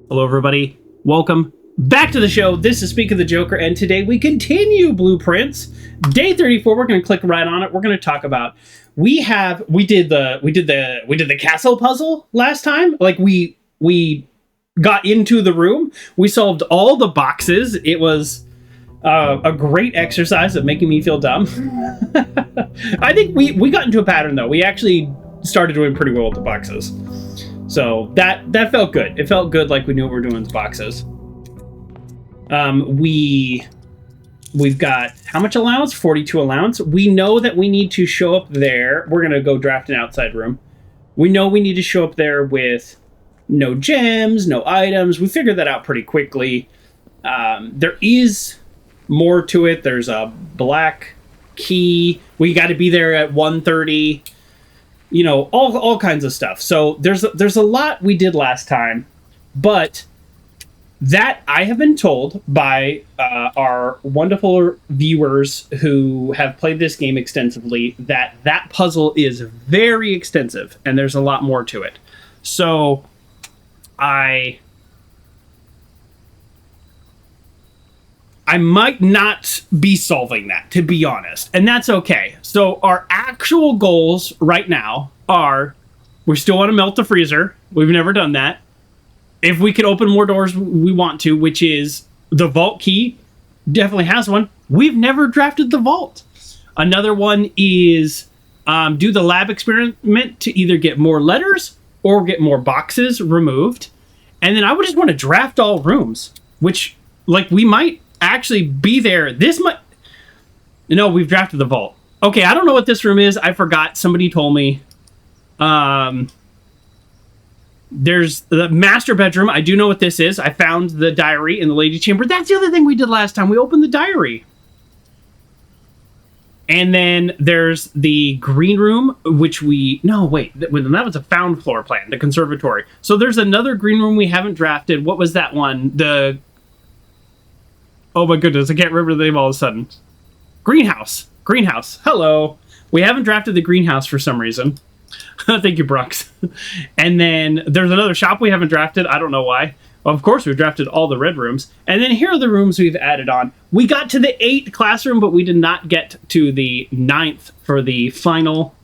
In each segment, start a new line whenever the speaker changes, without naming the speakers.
Hello, everybody. Welcome back to the show. This is Speak of the Joker, and today we continue Blueprints. Day 34. We're going to click right on it. We're going to talk about we did the castle puzzle last time. Like we got into the room. We solved all the boxes. It was a great exercise of making me feel dumb. I think we got into a pattern though. We actually started doing pretty well with the boxes. So that felt good. It felt good, like we knew what we were doing with the boxes. We've got how much allowance? 42 allowance. We know that we need to show up there. We're gonna go draft an outside room. We know we need to show up there with no gems, no items. We figured that out pretty quickly. There is more to it. There's a black key. We got to be there at 1:30. You know, all kinds of stuff. So there's a lot we did last time, but that I have been told by our wonderful viewers who have played this game extensively that puzzle is very extensive and there's a lot more to it. So I might not be solving that, to be honest. And that's okay. So our actual goals right now are, we still want to melt the freezer. We've never done that. If we could open more doors, we want to, which is the vault key. Definitely has one. We've never drafted the vault. Another one is do the lab experiment to either get more letters or get more boxes removed. And then I would just want to draft all rooms, which, like, we might actually be there. No, we've drafted the vault. Okay, I don't know what this room is. I forgot. Somebody told me. There's the master bedroom. I do know what this is. I found the diary in the lady chamber. That's the other thing we did last time. We opened the diary. And then there's the green room, which that was a found floor plan, the conservatory. So there's another green room we haven't drafted. What was that one? Oh my goodness, I can't remember the name all of a sudden. Greenhouse. Hello. We haven't drafted the greenhouse for some reason. Thank you, Brooks. And then there's another shop we haven't drafted. I don't know why. Well, of course, we've drafted all the red rooms. And then here are the rooms we've added on. We got to the 8th classroom, but we did not get to the 9th for the final,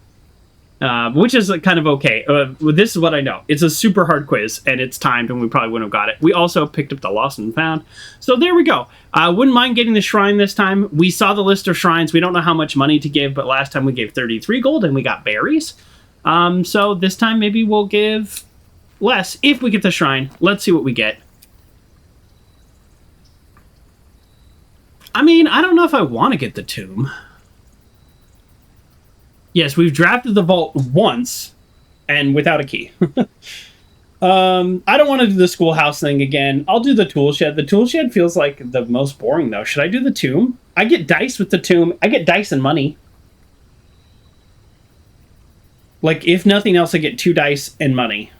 which is kind of okay. This is what I know. It's a super hard quiz, and it's timed, and we probably wouldn't have got it. We also picked up the lost and found. So there we go. I wouldn't mind getting the shrine this time. We saw the list of shrines. We don't know how much money to give, but last time we gave 33 gold, and we got berries. So this time maybe we'll give less if we get the shrine. Let's see what we get. I mean, I don't know if I want to get the tomb. Yes, we've drafted the vault once and without a key. I don't want to do the schoolhouse thing again. I'll do the tool shed. The tool shed feels like the most boring though. Should I do the tomb? I get dice with the tomb. I get dice and money. Like, if nothing else, I get 2 dice and money.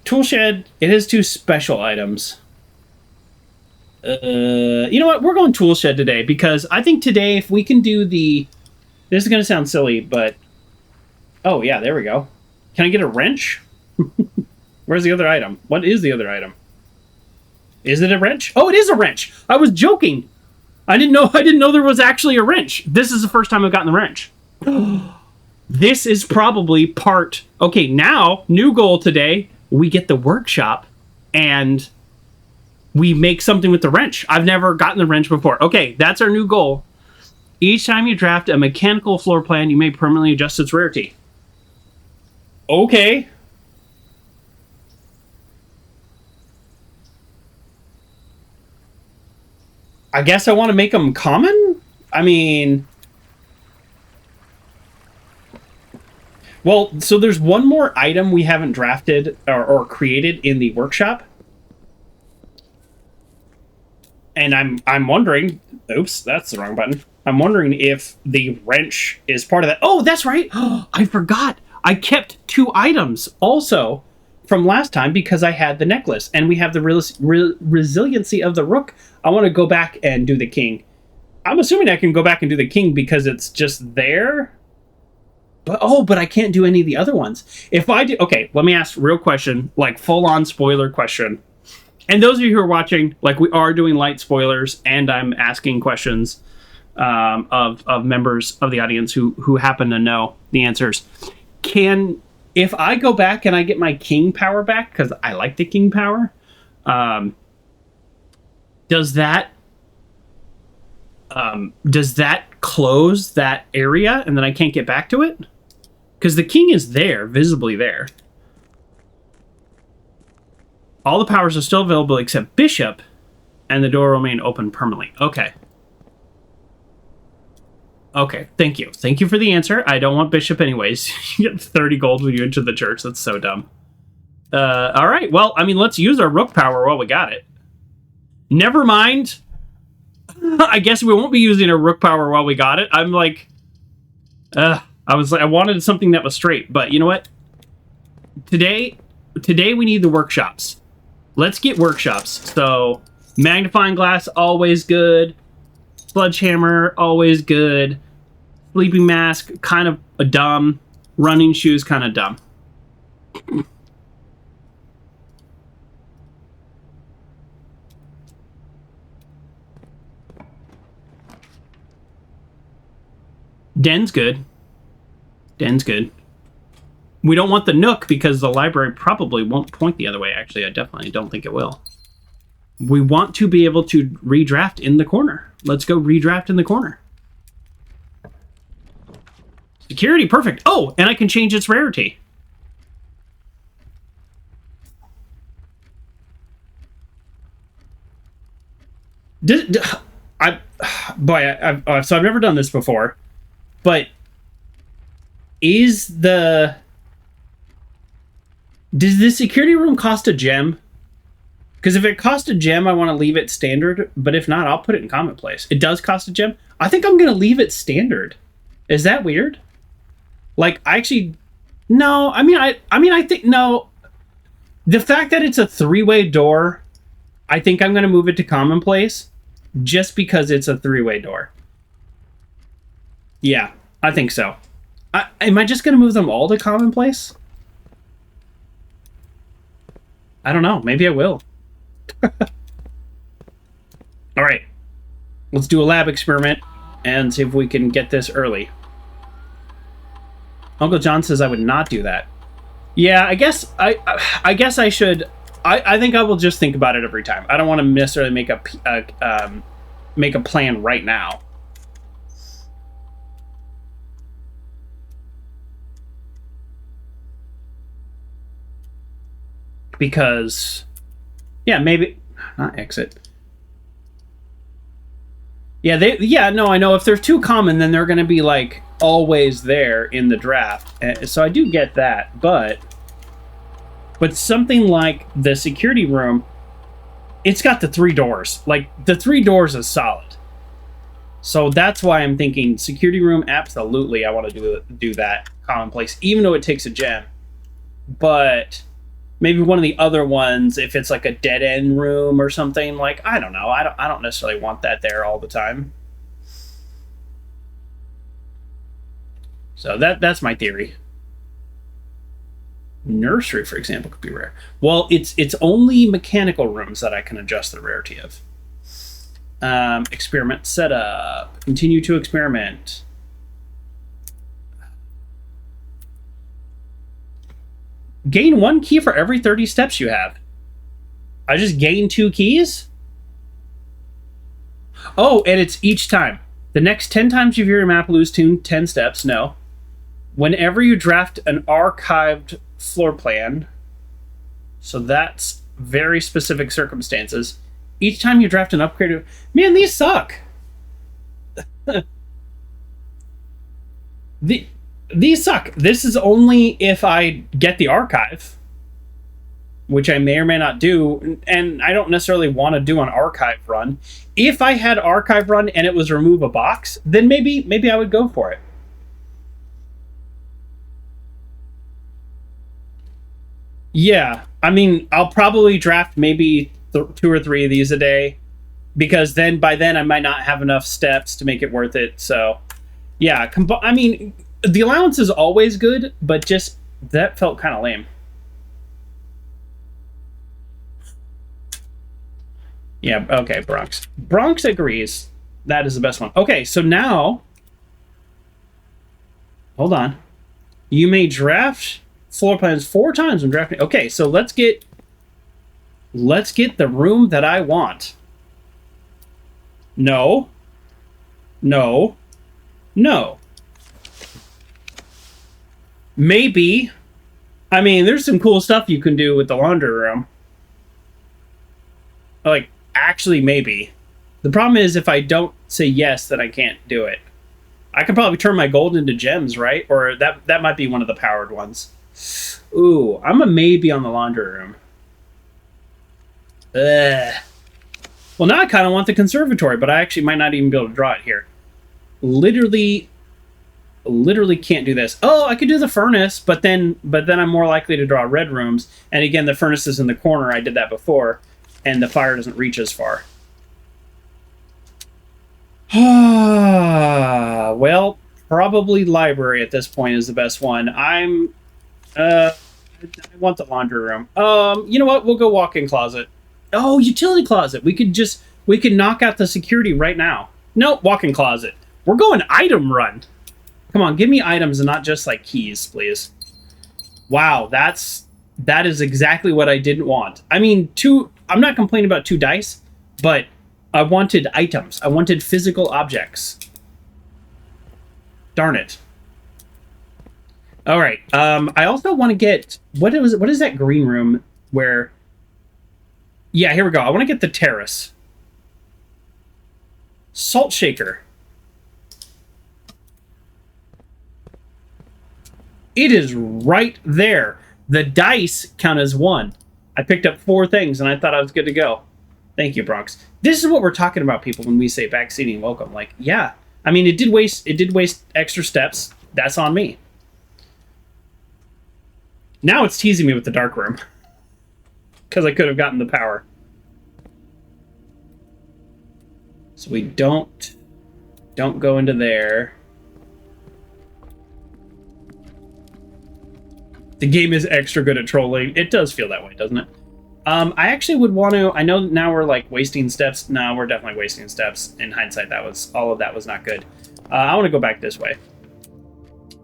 Tool shed, it has 2 special items. You know what? We're going tool shed today because I think today, if we can do this is going to sound silly, but oh yeah, there we go. Can I get a wrench? Where's the other item? What is the other item? Is it a wrench? Oh, it is a wrench. I was joking. I didn't know there was actually a wrench. This is the first time I've gotten the wrench. This is probably part. Okay, now new goal today. We get the workshop and we make something with the wrench. I've never gotten the wrench before. Okay, that's our new goal. Each time you draft a mechanical floor plan, you may permanently adjust its rarity. Okay. I guess I want to make them common? I mean... Well, so there's one more item we haven't drafted or created in the workshop. And I'm wondering... Oops, that's the wrong button. I'm wondering if the wrench is part of that. Oh, that's right! I forgot! I kept 2 items also from last time because I had the necklace. And we have the resiliency of the rook. I want to go back and do the king. I'm assuming I can go back and do the king because it's just there. But oh, but I can't do any of the other ones. If I do, okay, let me ask a real question, like full on spoiler question. And those of you who are watching, like we are doing light spoilers, and I'm asking questions of members of the audience who happen to know the answers. If I go back and I get my king power back, because I like the king power, does that close that area and then I can't get back to it? Because the king is there, visibly there. All the powers are still available except bishop, and the door will remain open permanently. Okay. Okay, thank you. Thank you for the answer. I don't want bishop anyways. You get 30 gold when you enter the church. That's so dumb. All right, well, I mean, let's use our rook power while we got it. Never mind. I guess we won't be using our rook power while we got it. I'm like... I wanted something that was straight, but you know what? Today we need the workshops. Let's get workshops. So, magnifying glass, always good. Sledgehammer, always good. Sleeping mask, kind of a dumb. Running shoes, kind of dumb. Den's good. Den's good. We don't want the nook because the library probably won't point the other way. Actually, I definitely don't think it will. We want to be able to redraft in the corner. Let's go redraft in the corner. Security, perfect. Oh, and I can change its rarity. So I've never done this before, but does the security room cost a gem? Because if it costs a gem, I want to leave it standard. But if not, I'll put it in commonplace. It does cost a gem. I think I'm going to leave it standard. Is that weird? Like, I actually... No, I mean, I think... No. The fact that it's a three-way door, I think I'm going to move it to commonplace. Just because it's a three-way door. Yeah, I think so. Am I just going to move them all to commonplace? I don't know. Maybe I will. All right. Let's do a lab experiment and see if we can get this early. Uncle John says I would not do that. Yeah, I guess I should. I think I will just think about it every time. I don't want to necessarily make a plan right now. Because, yeah, maybe not exit. Yeah, no, I know. If they're too common, then they're going to be like always there in the draft. So I do get that, but something like the security room, it's got the 3 doors. Like the 3 doors is solid. So that's why I'm thinking security room. Absolutely, I want to do that commonplace, even though it takes a gem. But maybe one of the other ones, if it's like a dead end room or something, like I don't know. I don't necessarily want that there all the time. So that's my theory. Nursery, for example, could be rare. Well, it's only mechanical rooms that I can adjust the rarity of. Experiment setup. Continue to experiment. Gain 1 key for every 30 steps you have. I just gain 2 keys? Oh, and it's each time. The next 10 times you view your map, lose 10 steps. No. Whenever you draft an archived floor plan, so that's very specific circumstances. Each time you draft an upgrade... Man, these suck! These suck. This is only if I get the archive, which I may or may not do, and I don't necessarily want to do an archive run. If I had archive run and it was remove a box, then maybe I would go for it. Yeah, I mean, I'll probably draft maybe 2 or 3 of these a day, because then by then I might not have enough steps to make it worth it. So, yeah, I mean, the allowance is always good, but just that felt kind of lame. Yeah, okay, Bronx. Bronx agrees. That is the best one. Okay, so now, hold on. You may draft floor plans 4 times when drafting. Okay, so let's get the room that I want. No. No. No. Maybe. I mean, there's some cool stuff you can do with the laundry room. Like, actually, maybe. The problem is if I don't say yes, then I can't do it. I can probably turn my gold into gems, right? Or that might be one of the powered ones. Ooh, I'm a maybe on the laundry room. Ugh. Well, now I kind of want the conservatory, but I actually might not even be able to draw it here. Literally can't do this. Oh, I could do the furnace, but then I'm more likely to draw red rooms. And again, the furnace is in the corner. I did that before, and the fire doesn't reach as far. Well, probably library at this point is the best one. I want the laundry room. You know what? We'll go walk-in closet. Oh, utility closet. We could knock out the security right now. Nope, walk-in closet. We're going item run. Come on, give me items and not just like keys, please. Wow, that is exactly what I didn't want. I mean, I'm not complaining about 2 dice, but I wanted items. I wanted physical objects. Darn it. All right. I also want to get what is that green room where? Yeah, here we go. I want to get the terrace. Salt shaker. It is right there. The dice count as 1. I picked up 4 things and I thought I was good to go. Thank you, Bronx. This is what we're talking about, people, when we say backseating welcome. Like, yeah. I mean, it did waste extra steps. That's on me. Now it's teasing me with the dark room. Because I could have gotten the power. So we don't go into there. The game is extra good at trolling. It does feel that way, doesn't it? I actually would want to... I know now we're like wasting steps. No, we're definitely wasting steps. In hindsight, all of that was not good. I want to go back this way.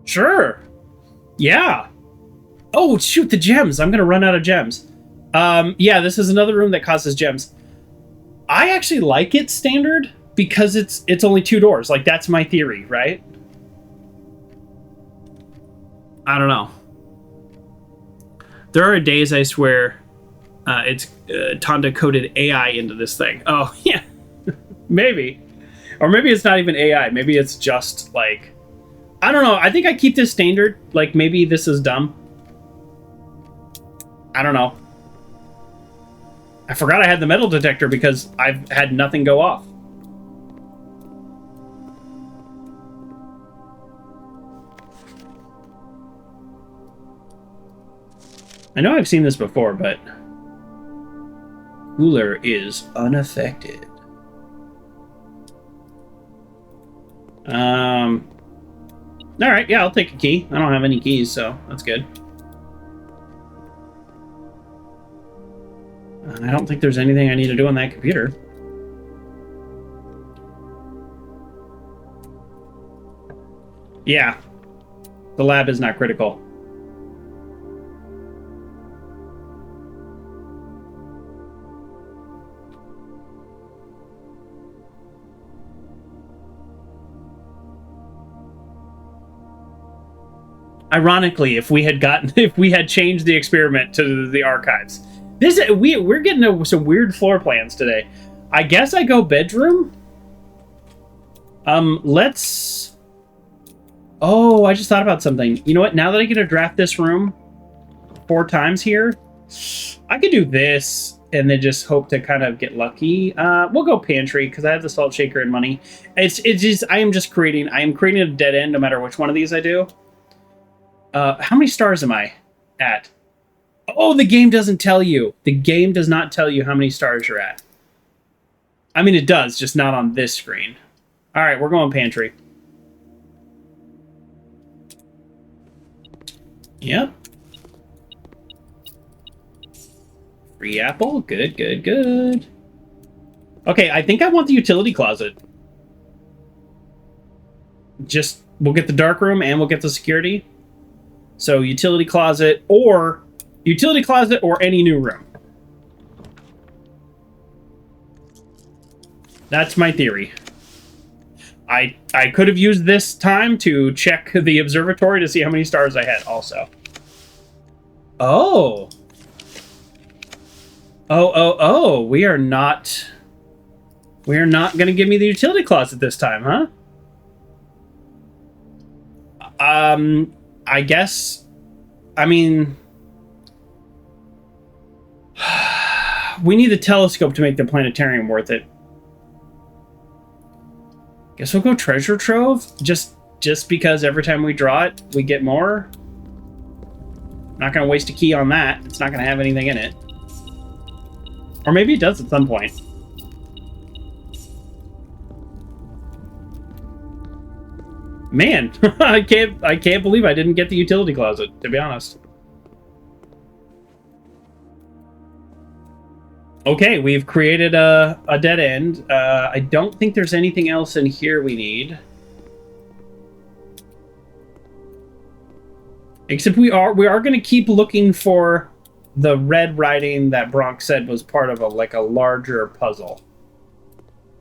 Sure. Yeah. Oh, shoot, the gems. I'm going to run out of gems. Yeah, this is another room that causes gems. I actually like it standard because it's only 2 doors. Like, that's my theory, right? I don't know. There are days, I swear, it's Tonda coded AI into this thing. Oh, yeah. Maybe. Or maybe it's not even AI. Maybe it's just, like... I don't know. I think I keep this standard. Like, maybe this is dumb. I don't know. I forgot I had the metal detector because I've had nothing go off. I know I've seen this before, but... Cooler is unaffected. Alright, yeah, I'll take a key. I don't have any keys, so that's good. I don't think there's anything I need to do on that computer. Yeah. The lab is not critical. Ironically, if we had changed the experiment to the archives. We're getting some weird floor plans today. I guess I go bedroom. Let's... Oh, I just thought about something. You know what? Now that I get to draft this room 4 times here, I could do this and then just hope to kind of get lucky. We'll go pantry because I have the salt shaker and money. It's just I am creating a dead end no matter which one of these I do. How many stars am I at? Oh, the game doesn't tell you. The game does not tell you how many stars you're at. I mean, it does, just not on this screen. All right, we're going pantry. Yep. Free apple. Good, good, good. Okay, I think I want the utility closet. Just, we'll get the dark room and we'll get the security. So utility closet or any new room. That's my theory. I could have used this time to check the observatory to see how many stars I had also. Oh. Oh, we are not going to give me the utility closet this time, huh? I guess, I mean, we need the telescope to make the planetarium worth it. Guess we'll go treasure trove, just because every time we draw it, we get more. Not gonna waste a key on that. It's not gonna have anything in it. Or maybe it does at some point. Man, I can't believe I didn't get the utility closet, to be honest. Okay, we've created a dead end. I don't think there's anything else in here we need. Except we are going to keep looking for the red writing that Bronx said was part of a larger puzzle.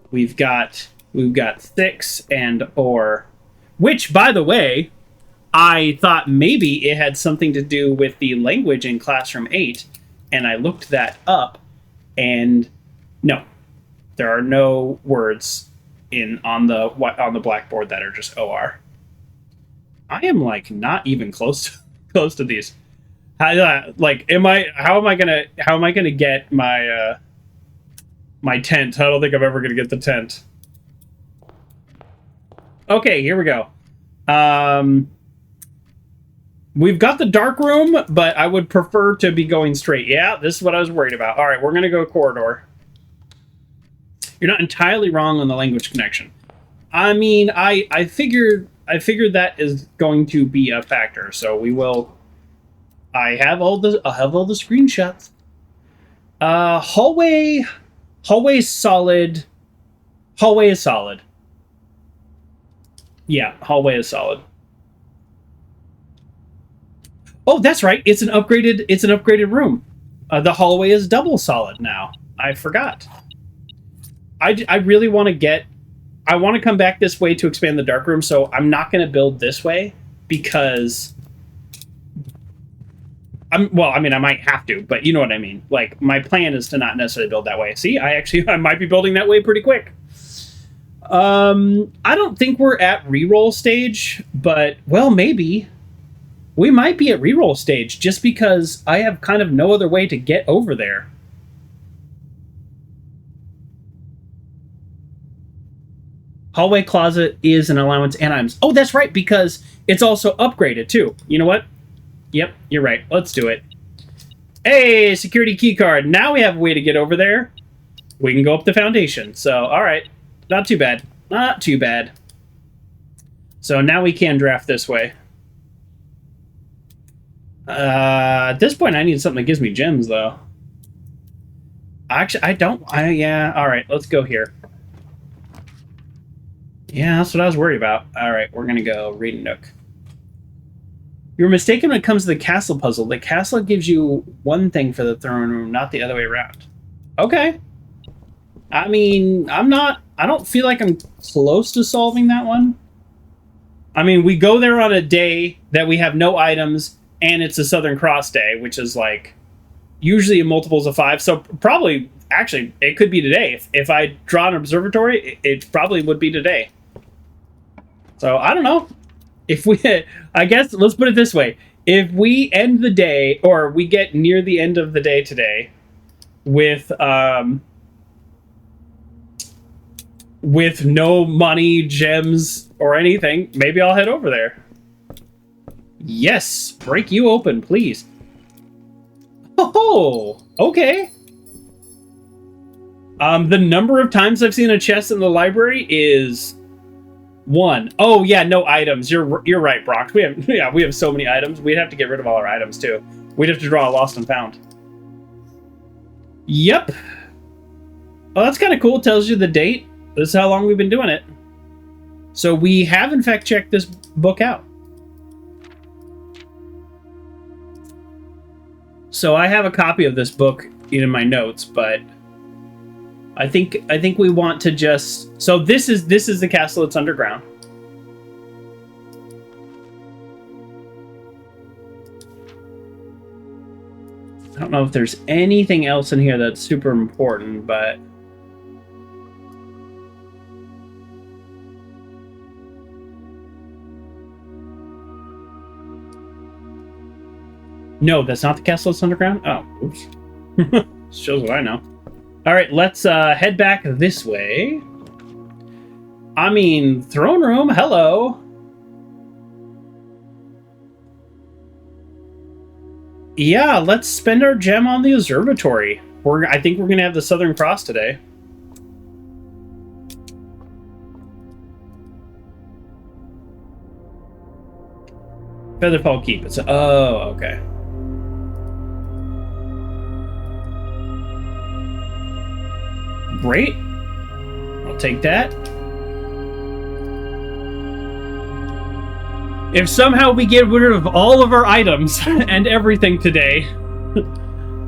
We've got 6 and or, which, by the way, I thought maybe it had something to do with the language in Classroom 8, and I looked that up. And no, there are no words on the blackboard that are just OR. I am not even close to these. How am I gonna get my my tent? I don't think I'm ever gonna get the tent. Okay, here we go. We've got the dark room, but I would prefer to be going straight. Yeah, this is what I was worried about. All right, we're going to go corridor. You're not entirely wrong on the language connection. I mean, I figured that is going to be a factor, so we will. I'll have all the screenshots. Hallway is solid. Hallway is solid. Yeah, hallway is solid. Oh, that's right. It's an upgraded room. The hallway is double solid now. I forgot. I really want to I want to come back this way to expand the dark room, so I'm not going to build this way because I might have to, but you know what I mean. My plan is to not necessarily build that way. See, I might be building that way pretty quick. I don't think we're at reroll stage, but well, maybe. We might be at reroll stage just because I have kind of no other way to get over there. Hallway closet is an allowance and items. Oh, that's right, because it's also upgraded too. You know what? Yep, you're right. Let's do it. Hey, security key card. Now we have a way to get over there. We can go up the foundation. So, all right. Not too bad. Not too bad. So now we can draft this way. At this point, I need something that gives me gems, though. Actually, I don't. Yeah, all right, let's go here. Yeah, that's what I was worried about. All right, we're going to go read Nook. You're mistaken when it comes to the castle puzzle. The castle gives you one thing for the throne room, not the other way around. Okay. I mean, I don't feel like I'm close to solving that one. I mean, we go there on a day that we have no items, and it's a Southern Cross day, which is usually in multiples of 5. So probably, actually, it could be today. If I draw an observatory, it probably would be today. So I don't know. I guess, let's put it this way. If we end the day, or we get near the end of the day today with no money, gems, or anything, maybe I'll head over there. Yes, break you open, please. Oh, okay. The number of times I've seen a chest in the library is 1. Oh yeah, no items. You're right, Brock. We have so many items. We'd have to get rid of all our items too. We'd have to draw a lost and found. Yep. Oh, that's kind of cool. It tells you the date. This is how long we've been doing it. So we have in fact checked this book out. So I have a copy of this book in my notes, but I think we want to just... So this is the castle that's underground. I don't know if there's anything else in here that's super important, but... No, that's not the castle that's underground? Oh, oops. Shows what I know. All right, let's head back this way. I mean, throne room, hello. Yeah, let's spend our gem on the observatory. I think we're gonna have the Southern Cross today. Featherfall Keep. Oh, okay. Great. I'll take that. If somehow we get rid of all of our items and everything today,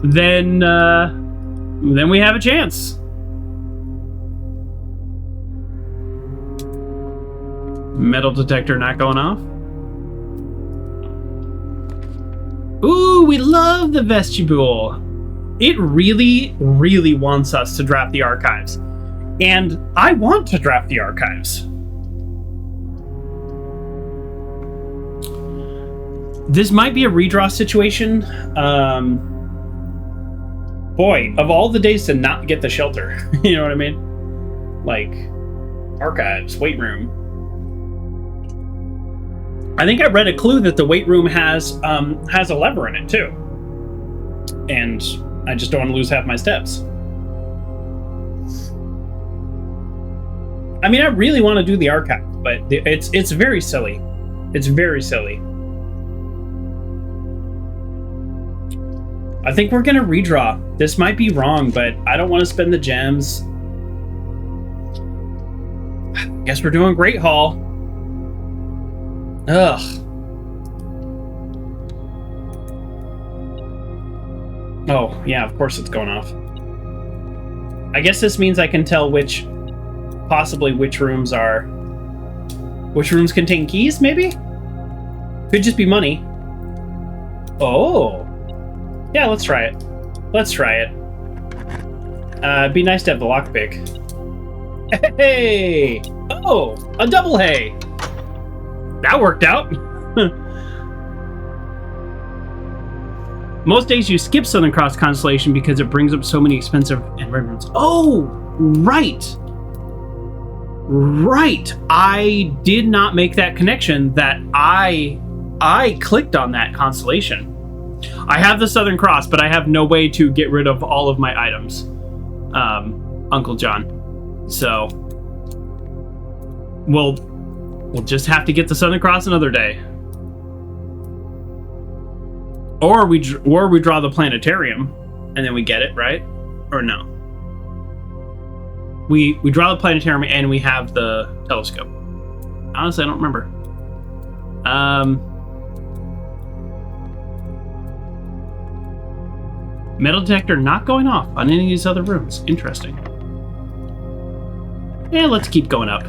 then we have a chance. Metal detector not going off. Ooh, we love the vestibule. It really, really wants us to draft the archives. And I want to draft the archives. This might be a redraw situation. Boy, of all the days to not get the shelter, you know what I mean? Like, archives, weight room. I think I read a clue that the weight room has a lever in it too. And I just don't want to lose half my steps. I mean, I really want to do the archive, but it's very silly. It's very silly. I think we're gonna redraw. This might be wrong, but I don't want to spend the gems. Guess we're doing Great Hall. Ugh. Oh, yeah, of course it's going off. I guess this means I can tell possibly which rooms contain keys, maybe? Could just be money. Oh. Yeah, let's try it. Let's try it. It'd be nice to have the lockpick. Hey! Oh, a double hay! That worked out. Most days you skip Southern Cross Constellation because it brings up so many expensive environments. Oh, right. Right. I did not make that connection that I clicked on that constellation. I have the Southern Cross, but I have no way to get rid of all of my items, Uncle John. So we'll just have to get the Southern Cross another day. Or we draw the planetarium, and then we get it, right? Or no? We draw the planetarium, and we have the telescope. Honestly, I don't remember. Metal detector not going off on any of these other rooms. Interesting. Yeah, let's keep going up.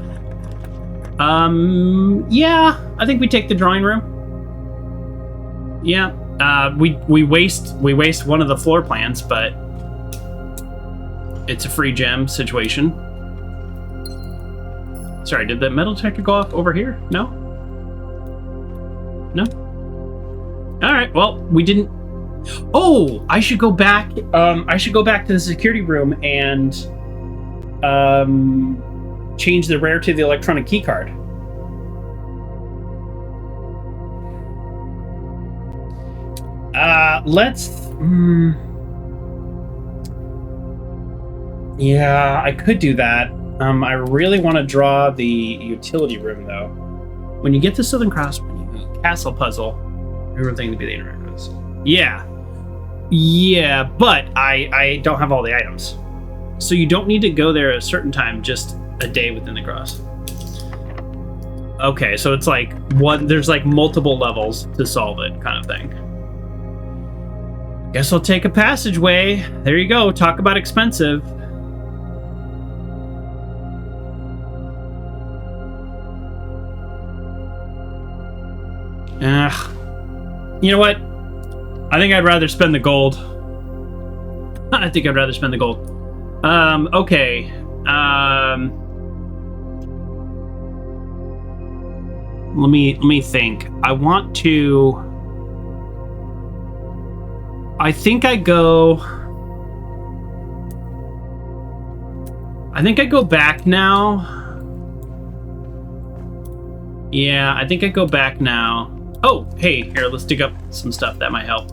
Yeah, I think we take the drawing room. Yeah. We waste one of the floor plans, but it's a free gem situation. Sorry, did the metal detector go off over here? No? No? Alright, well, we didn't... Oh! I should go back to the security room and change the rarity of the electronic keycard. Yeah, I could do that. I really want to draw the utility room, though. When you get the Southern Cross castle puzzle, everything to be the interactive. Yeah. Yeah, but I don't have all the items. So you don't need to go there at a certain time, just a day within the cross. Okay, so it's like there's like multiple levels to solve it, kind of thing. Guess I'll take a passageway. There you go. Talk about expensive. You know what? I think I'd rather spend the gold. I think I'd rather spend the gold. Okay. Let me think. I think I go back now. Yeah, I think I go back now. Oh, hey, here, let's dig up some stuff that might help.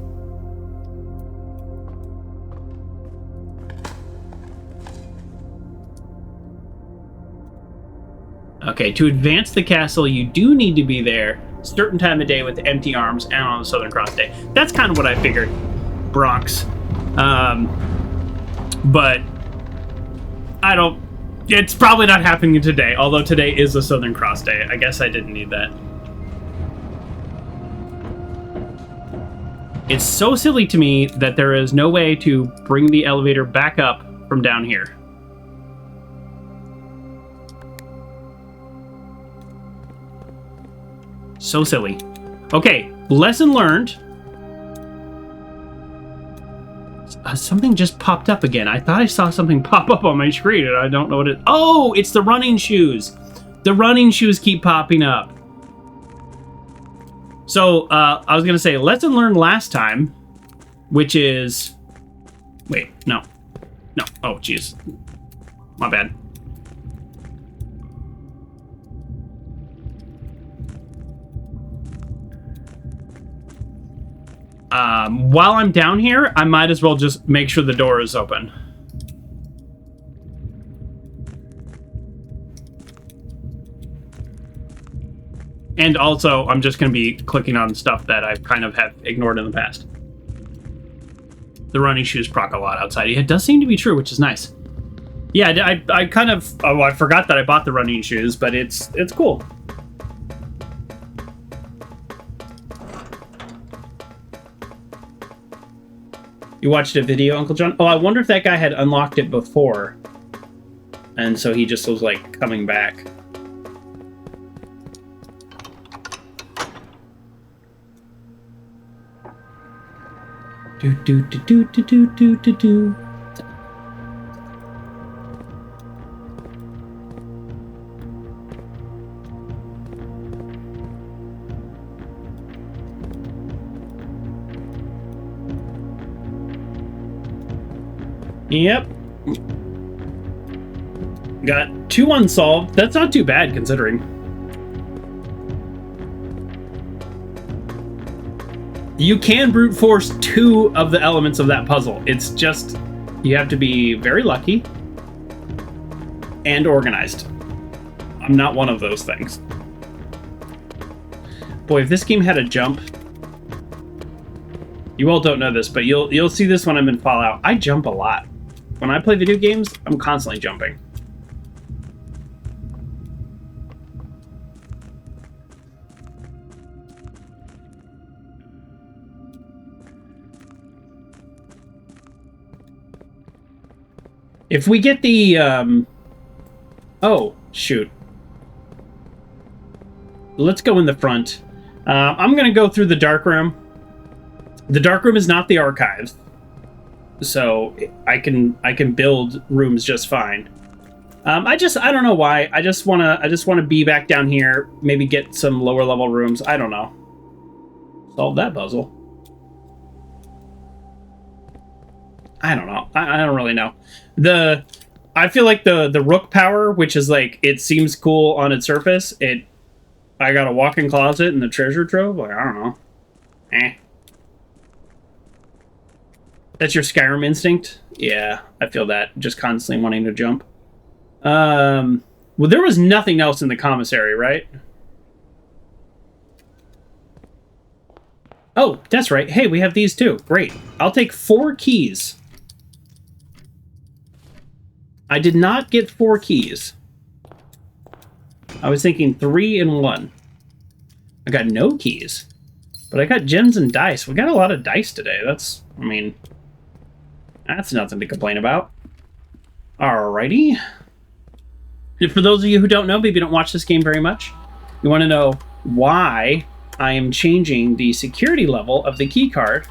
Okay, to advance the castle, you do need to be there a certain time of day with empty arms and on the Southern Cross Day. That's kind of what I figured, Bronx. But I don't... It's probably not happening today, although today is a Southern Cross Day. I guess I didn't need that. It's so silly to me that there is no way to bring the elevator back up from down here. So silly. Okay, lesson learned. Something just popped up again. I thought I saw something pop up on my screen and I don't know what it... Oh, it's the running shoes. The running shoes keep popping up. So, I was going to say, lesson learned last time, which is... Wait, no. No. Oh, jeez. My bad. While I'm down here, I might as well just make sure the door is open. And also, I'm just going to be clicking on stuff that I kind of have ignored in the past. The running shoes proc a lot outside. It does seem to be true, which is nice. Yeah, I kind of... Oh, I forgot that I bought the running shoes, but it's cool. You watched a video, Uncle John? Oh, I wonder if that guy had unlocked it before. And so he just was, like, coming back. Do do do do do do do do do. Yep. Got 2 unsolved. That's not too bad, considering. You can brute force 2 of the elements of that puzzle. It's just, you have to be very lucky and organized. I'm not one of those things. Boy, if this game had a jump... You all don't know this, but you'll see this when I'm in Fallout. I jump a lot. When I play video games, I'm constantly jumping. If we get the, Oh, shoot. Let's go in the front. I'm gonna go through the dark room. The dark room is not the archives, so I can build rooms just fine. I don't know why. I just wanna be back down here. Maybe get some lower level rooms. I don't know. Solve that puzzle. I don't know. I don't really know. I feel like the rook power, which is like, it seems cool on its surface. I got a walk-in closet and the treasure trove. Like, I don't know. That's your Skyrim instinct? Yeah, I feel that. Just constantly wanting to jump. Well, there was nothing else in the commissary, right? Oh, that's right. Hey, we have these too. Great. I'll take 4 keys. I did not get 4 keys. I was thinking 3 and 1. I got no keys. But I got gems and dice. We got a lot of dice today. That's, I mean, that's nothing to complain about. Alrighty. And for those of you who don't know, maybe don't watch this game very much, you want to know why I am changing the security level of the key card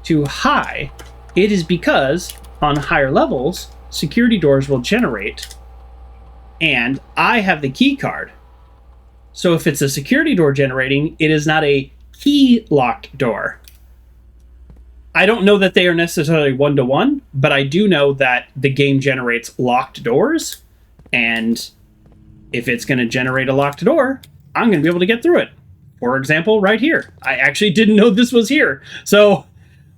to high. It is because on higher levels, security doors will generate, and I have the key card. So if it's a security door generating, it is not a key locked door. I don't know that they are necessarily one-to-one, but I do know that the game generates locked doors, and if it's going to generate a locked door, I'm going to be able to get through it. For example, right here. I actually didn't know this was here. So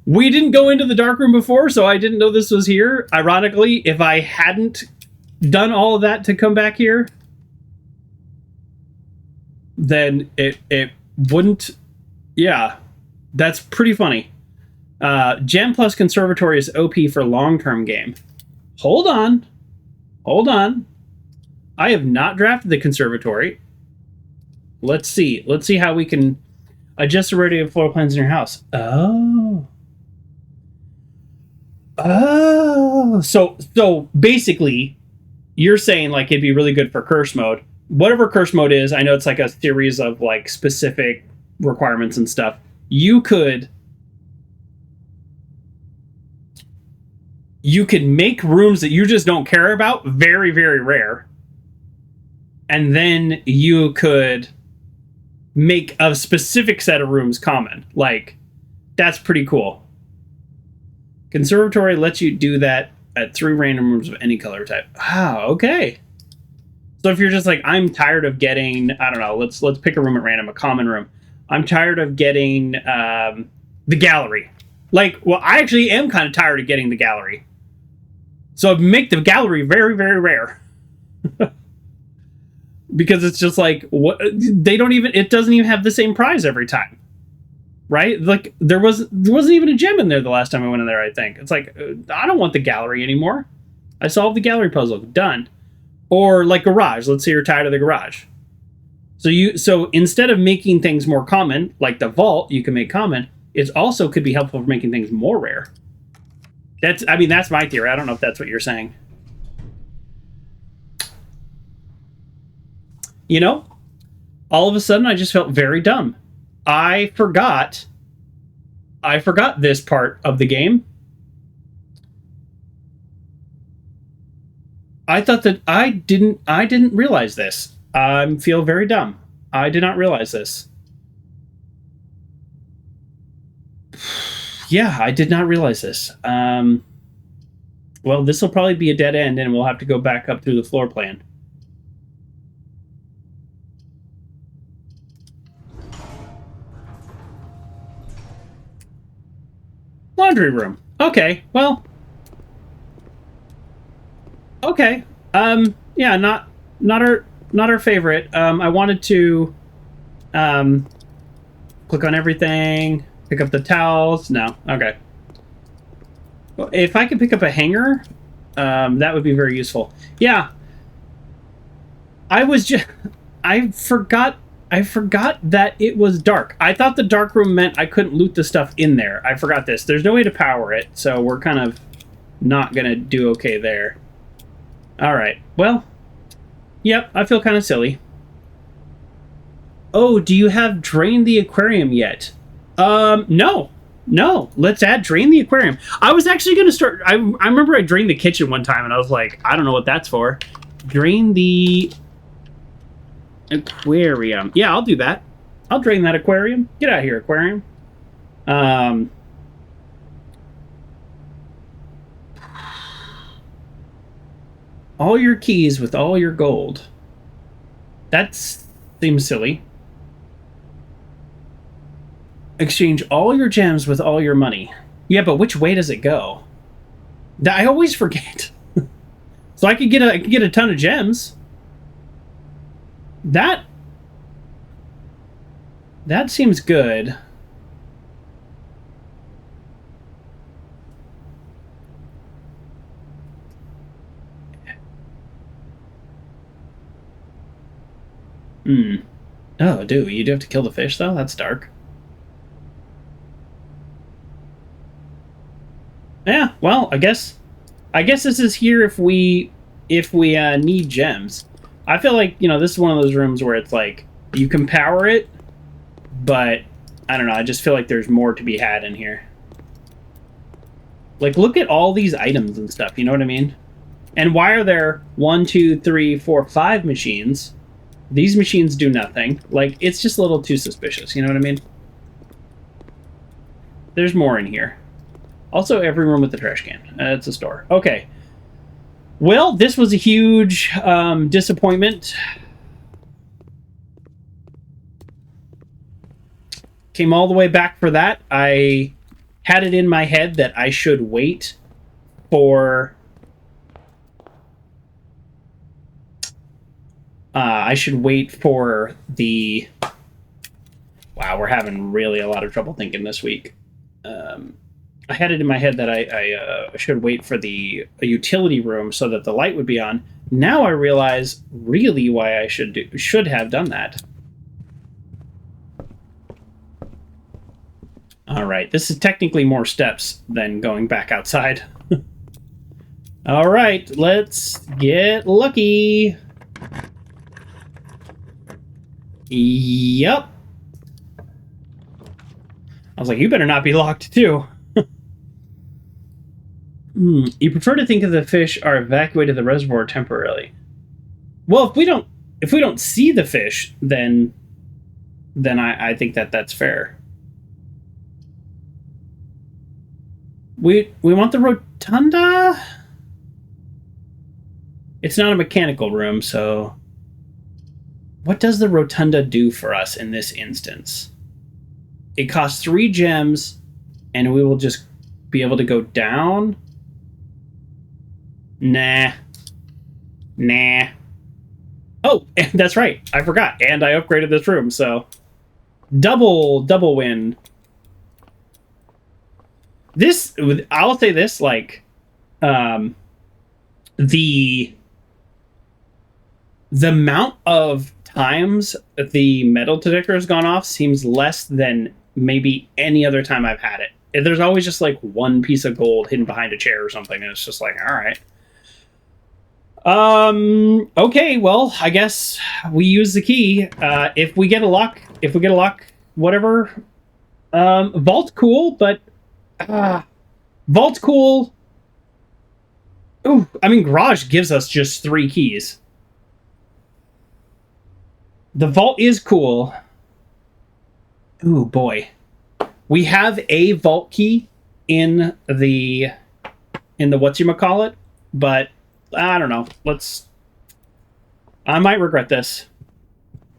we didn't go into the dark room before, so I didn't know this was here. Ironically, if I hadn't done all of that to come back here, then it wouldn't. Yeah, that's pretty funny. Gem plus Conservatory is OP for long-term game. Hold on. Hold on. I have not drafted the Conservatory. Let's see. Let's see how we can adjust the radius of floor plans in your house. Oh. Oh. So basically, you're saying like it'd be really good for curse mode. Whatever curse mode is, I know it's like a series of like specific requirements and stuff. You could make rooms that you just don't care about very, very rare. And then you could make a specific set of rooms common. Like, that's pretty cool. Conservatory lets you do that at 3 random rooms of any color type. Wow, okay. So if you're just like, I'm tired of getting, I don't know, let's pick a room at random, a common room. I'm tired of getting the gallery. Like, well, I actually am kind of tired of getting the gallery. So make the gallery very, very rare. Because it's just like, what, it doesn't even have the same prize every time. Right? Like, there wasn't even a gem in there the last time I went in there, I think. It's like, I don't want the gallery anymore. I solved the gallery puzzle. Done. Or like garage. Let's say you're tired of the garage. So instead of making things more common, like the vault, you can make common. It also could be helpful for making things more rare. That's my theory. I don't know if that's what you're saying. You know, all of a sudden I just felt very dumb. I forgot this part of the game. I thought that I didn't realize this. I feel very dumb. I did not realize this. Yeah, I did not realize this. Well, this will probably be a dead end, and we'll have to go back up through the floor plan. Laundry room. Okay, well. Okay. Yeah, not our favorite. I wanted to click on everything, pick up the towels. No. Okay. Well, if I could pick up a hanger, that would be very useful. Yeah. I forgot that it was dark. I thought the dark room meant I couldn't loot the stuff in there. I forgot this. There's no way to power it, so we're kind of not gonna do okay there. Alright, well, yep, I feel kind of silly. Oh, do you have Drain the Aquarium yet? No. Let's add Drain the Aquarium. I was actually going to start... I remember I drained the kitchen one time, and I was like, I don't know what that's for. Drain the Aquarium. Yeah, I'll do that. I'll drain that aquarium. Get out of here, aquarium. All your keys with all your gold. That seems silly. Exchange all your gems with all your money. Yeah, but which way does it go? I always forget. So I could get a ton of gems. That seems good. Hmm. Oh, dude, you do have to kill the fish though? That's dark. Yeah, well, I guess this is here if we need gems. I feel like, you know, this is one of those rooms where it's like you can power it, but I don't know, I just feel like there's more to be had in here. Like, look at all these items and stuff, you know what I mean? And why are there 1, 2, 3, 4, 5 machines? These machines do nothing. Like, it's just a little too suspicious, you know what I mean? There's more in here. Also, every room with a trash can. It's a store. Okay. Well, this was a huge disappointment. Came all the way back for that. I had it in my head that I should wait for... the... Wow, we're having really a lot of trouble thinking this week. I had it in my head that I should wait for a utility room so that the light would be on. Now I realize really why I should have done that. All right, this is technically more steps than going back outside. All right, let's get lucky. Yep. I was like, you better not be locked too. You prefer to think of the fish are evacuated the reservoir temporarily. Well, if we don't see the fish, then I think that's fair. We want the rotunda? It's not a mechanical room, so what does the rotunda do for us in this instance? It costs 3 gems, and we will just be able to go down. Nah. Oh, that's right. I forgot. And I upgraded this room, so... Double win. This... I'll say this, like... The amount of times the metal detector has gone off seems less than maybe any other time I've had it. There's always just, like, one piece of gold hidden behind a chair or something, and it's just like, alright. Okay, well, I guess we use the key. If we get a lock, whatever. Vault's cool, but Vault's cool. Ooh, I mean, Garage gives us just 3 keys. The Vault is cool. Ooh, boy. We have a Vault key in the whatchamacallit, but I don't know. I might regret this.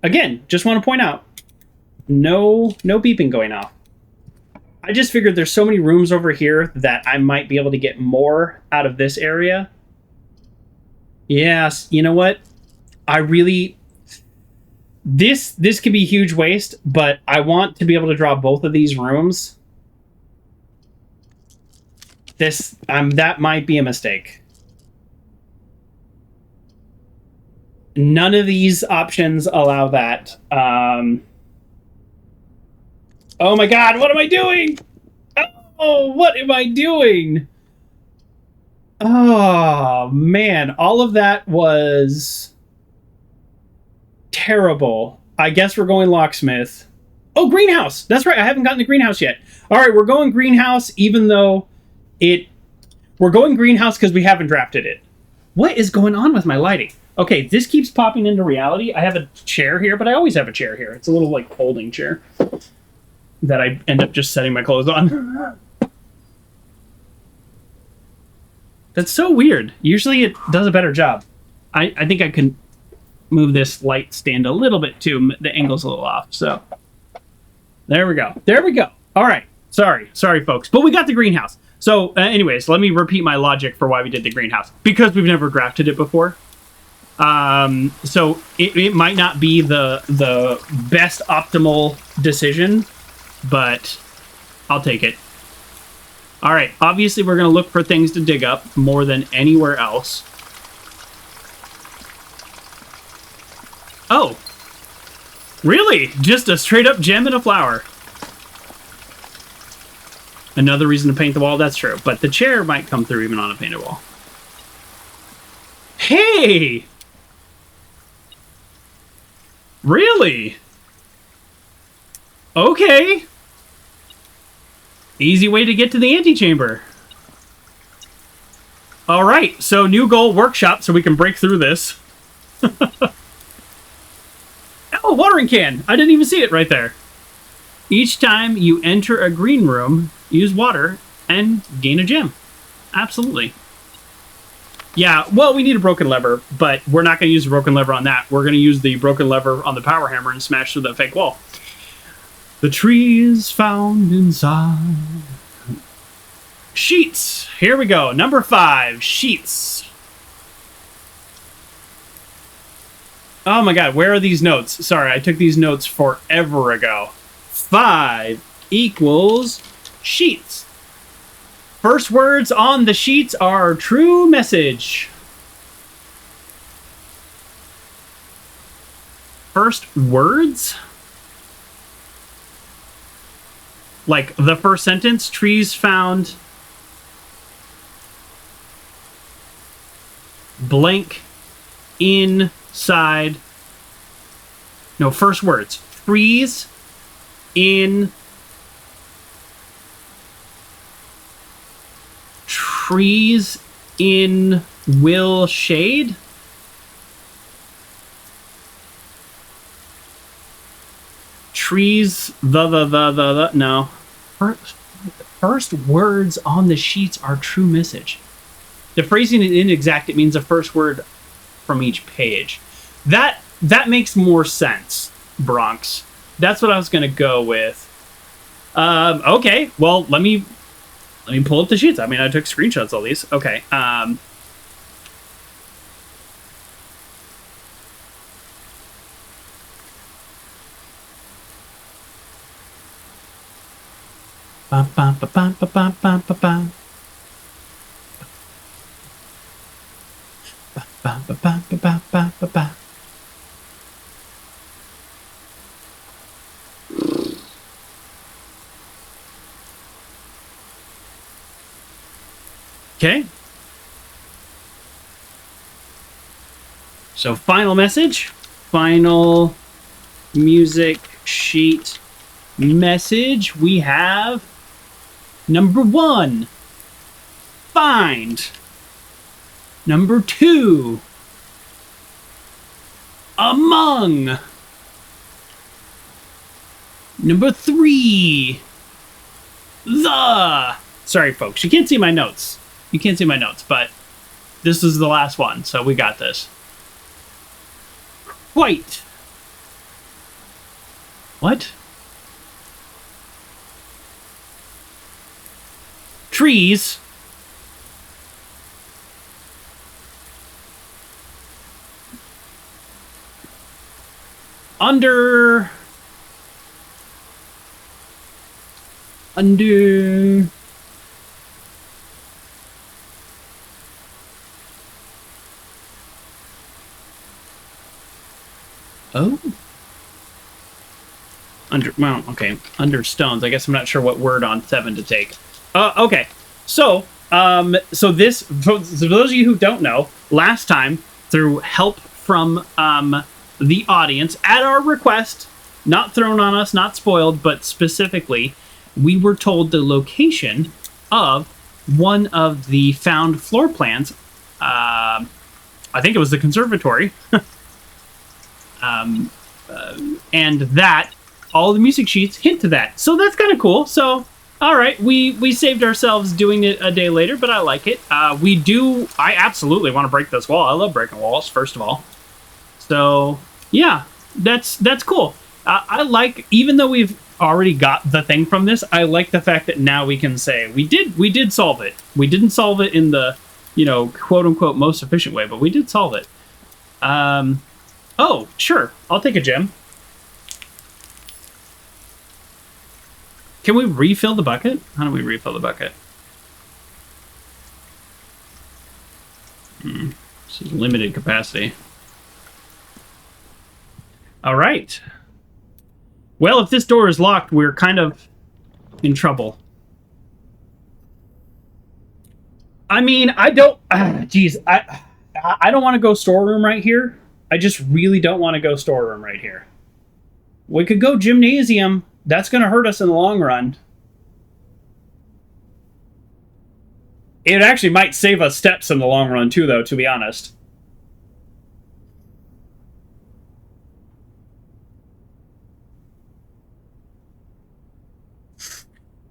Again, just want to point out, no beeping going off. I just figured there's so many rooms over here that I might be able to get more out of this area. Yes, you know what? I really... This could be a huge waste, but I want to be able to draw both of these rooms. That might be a mistake. None of these options allow that. Oh my god, what am I doing? Oh, what am I doing? Oh, man. All of that was terrible. I guess we're going locksmith. Oh, greenhouse. That's right. I haven't gotten the greenhouse yet. All right, we're going greenhouse, even though we're going greenhouse because we haven't drafted it. What is going on with my lighting? Okay, this keeps popping into reality. I have a chair here, but I always have a chair here. It's a little, like, folding chair that I end up just setting my clothes on. That's so weird. Usually it does a better job. I think I can move this light stand a little bit too. The angle's a little off, so... There we go. There we go. All right. Sorry, folks. But we got the greenhouse. So, anyways, let me repeat my logic for why we did the greenhouse. Because we've never drafted it before. So it might not be the best optimal decision, but I'll take it. All right. Obviously, we're going to look for things to dig up more than anywhere else. Oh. Really? Just a straight up gem and a flower. Another reason to paint the wall, that's true. But the chair might come through even on a painted wall. Hey! Really? Okay. Easy way to get to the antechamber. All right, so new goal, workshop, so we can break through this. Oh, watering can. I didn't even see it right there. Each time you enter a green room, use water and gain a gem. Absolutely. Yeah, well, we need a broken lever, but we're not going to use a broken lever on that. We're going to use the broken lever on the power hammer and smash through that fake wall. The tree is found inside. Sheets. Here we go. Number 5, sheets. Oh my god, where are these notes? Sorry, I took these notes forever ago. 5 equals sheets. First words on the sheets are true message. First words? Like the first sentence, trees found blank inside. No, first words. Trees in trees in will shade. Trees the no. First words on the sheets are true message. The phrasing is inexact. It means the first word from each page. That makes more sense, Bronx. That's what I was gonna go with. Okay, well let me pull up the sheets. I mean, I took screenshots of all these. Okay. Okay. So final message. Final music sheet message. We have number 1. Find. Number 2. Among. Number 3. The. Sorry, folks. You can't see my notes. You can't see my notes, but this is the last one, so we got this. Quite. What? Trees. Under. Oh? Well, okay. Under stones. I guess I'm not sure what word on 7 to take. Okay. So, for those of you who don't know, last time, through help from the audience, at our request, not thrown on us, not spoiled, but specifically, we were told the location of one of the found floor plans. I think it was the conservatory. And that all the music sheets hint to that. So that's kind of cool. So, all right, we saved ourselves doing it a day later, but I like it. I absolutely want to break this wall. I love breaking walls, first of all. So, yeah, that's cool. I like, even though we've already got the thing from this, I like the fact that now we can say we did solve it. We didn't solve it in the, quote unquote most efficient way, but we did solve it. Oh, sure. I'll take a gem. Can we refill the bucket? How do we refill the bucket? This is limited capacity. All right. Well, if this door is locked, we're kind of in trouble. I mean, I don't... Geez, I don't want to go storeroom right here. I just really don't want to go storeroom right here. We could go gymnasium. That's going to hurt us in the long run. It actually might save us steps in the long run, too, though, to be honest.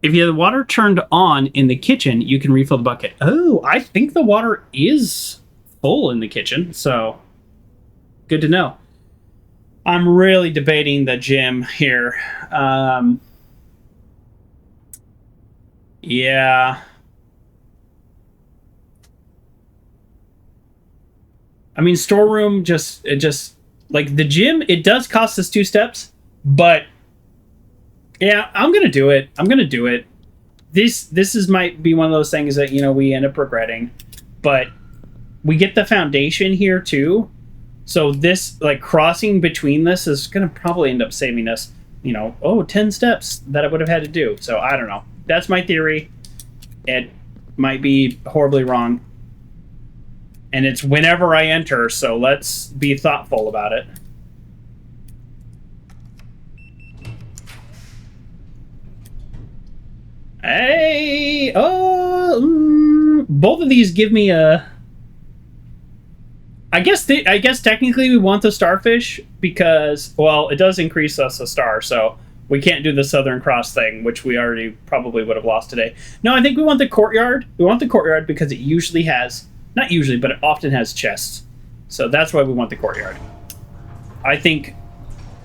If you have the water turned on in the kitchen, you can refill the bucket. Oh, I think the water is full in the kitchen, so good to know. I'm really debating the gym here. Yeah. I mean, storeroom like the gym, it does cost us 2 steps, but yeah, I'm gonna do it. I'm gonna do it. This might be one of those things that we end up regretting, but we get the foundation here too. So this, like, crossing between this is gonna probably end up saving us, 10 steps that I would have had to do. So I don't know. That's my theory. It might be horribly wrong. And it's whenever I enter, so let's be thoughtful about it. Hey! Oh! Both of these give me a... I guess technically we want the starfish because, well, it does increase us a star, so we can't do the Southern Cross thing, which we already probably would have lost today. No, I think we want the courtyard. We want the courtyard because it usually has... Not usually, but it often has chests. So that's why we want the courtyard. I think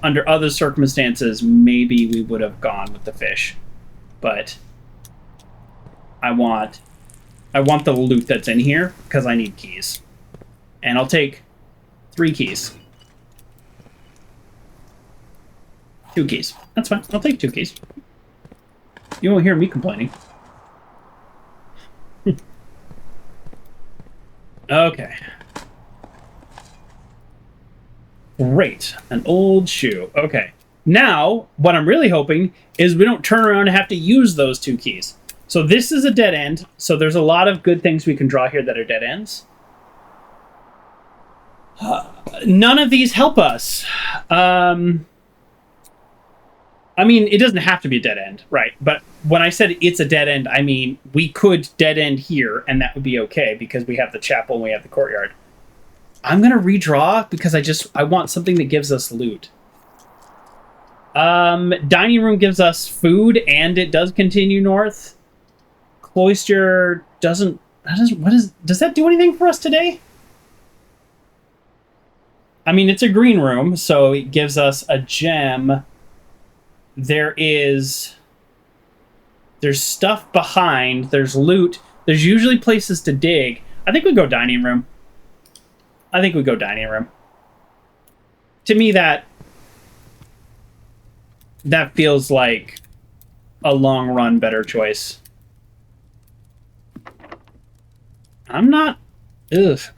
under other circumstances, maybe we would have gone with the fish. But I want the loot that's in here because I need keys. And I'll take 3 keys. 2 keys. That's fine. I'll take 2 keys. You won't hear me complaining. Okay. Great. An old shoe. Okay. Now, what I'm really hoping is we don't turn around and have to use those 2 keys. So this is a dead end. So there's a lot of good things we can draw here that are dead ends. None of these help us. I mean, it doesn't have to be a dead end, right? But when I said it's a dead end, I mean, we could dead end here, and that would be okay, because we have the chapel and we have the courtyard. I'm going to redraw, because I want something that gives us loot. Dining room gives us food, and it does continue north. Cloister doesn't... Does that do anything for us today? I mean, it's a green room, so it gives us a gem... There's stuff behind. There's loot. There's usually places to dig. I think we go dining room. To me, that feels like a long run better choice. I'm not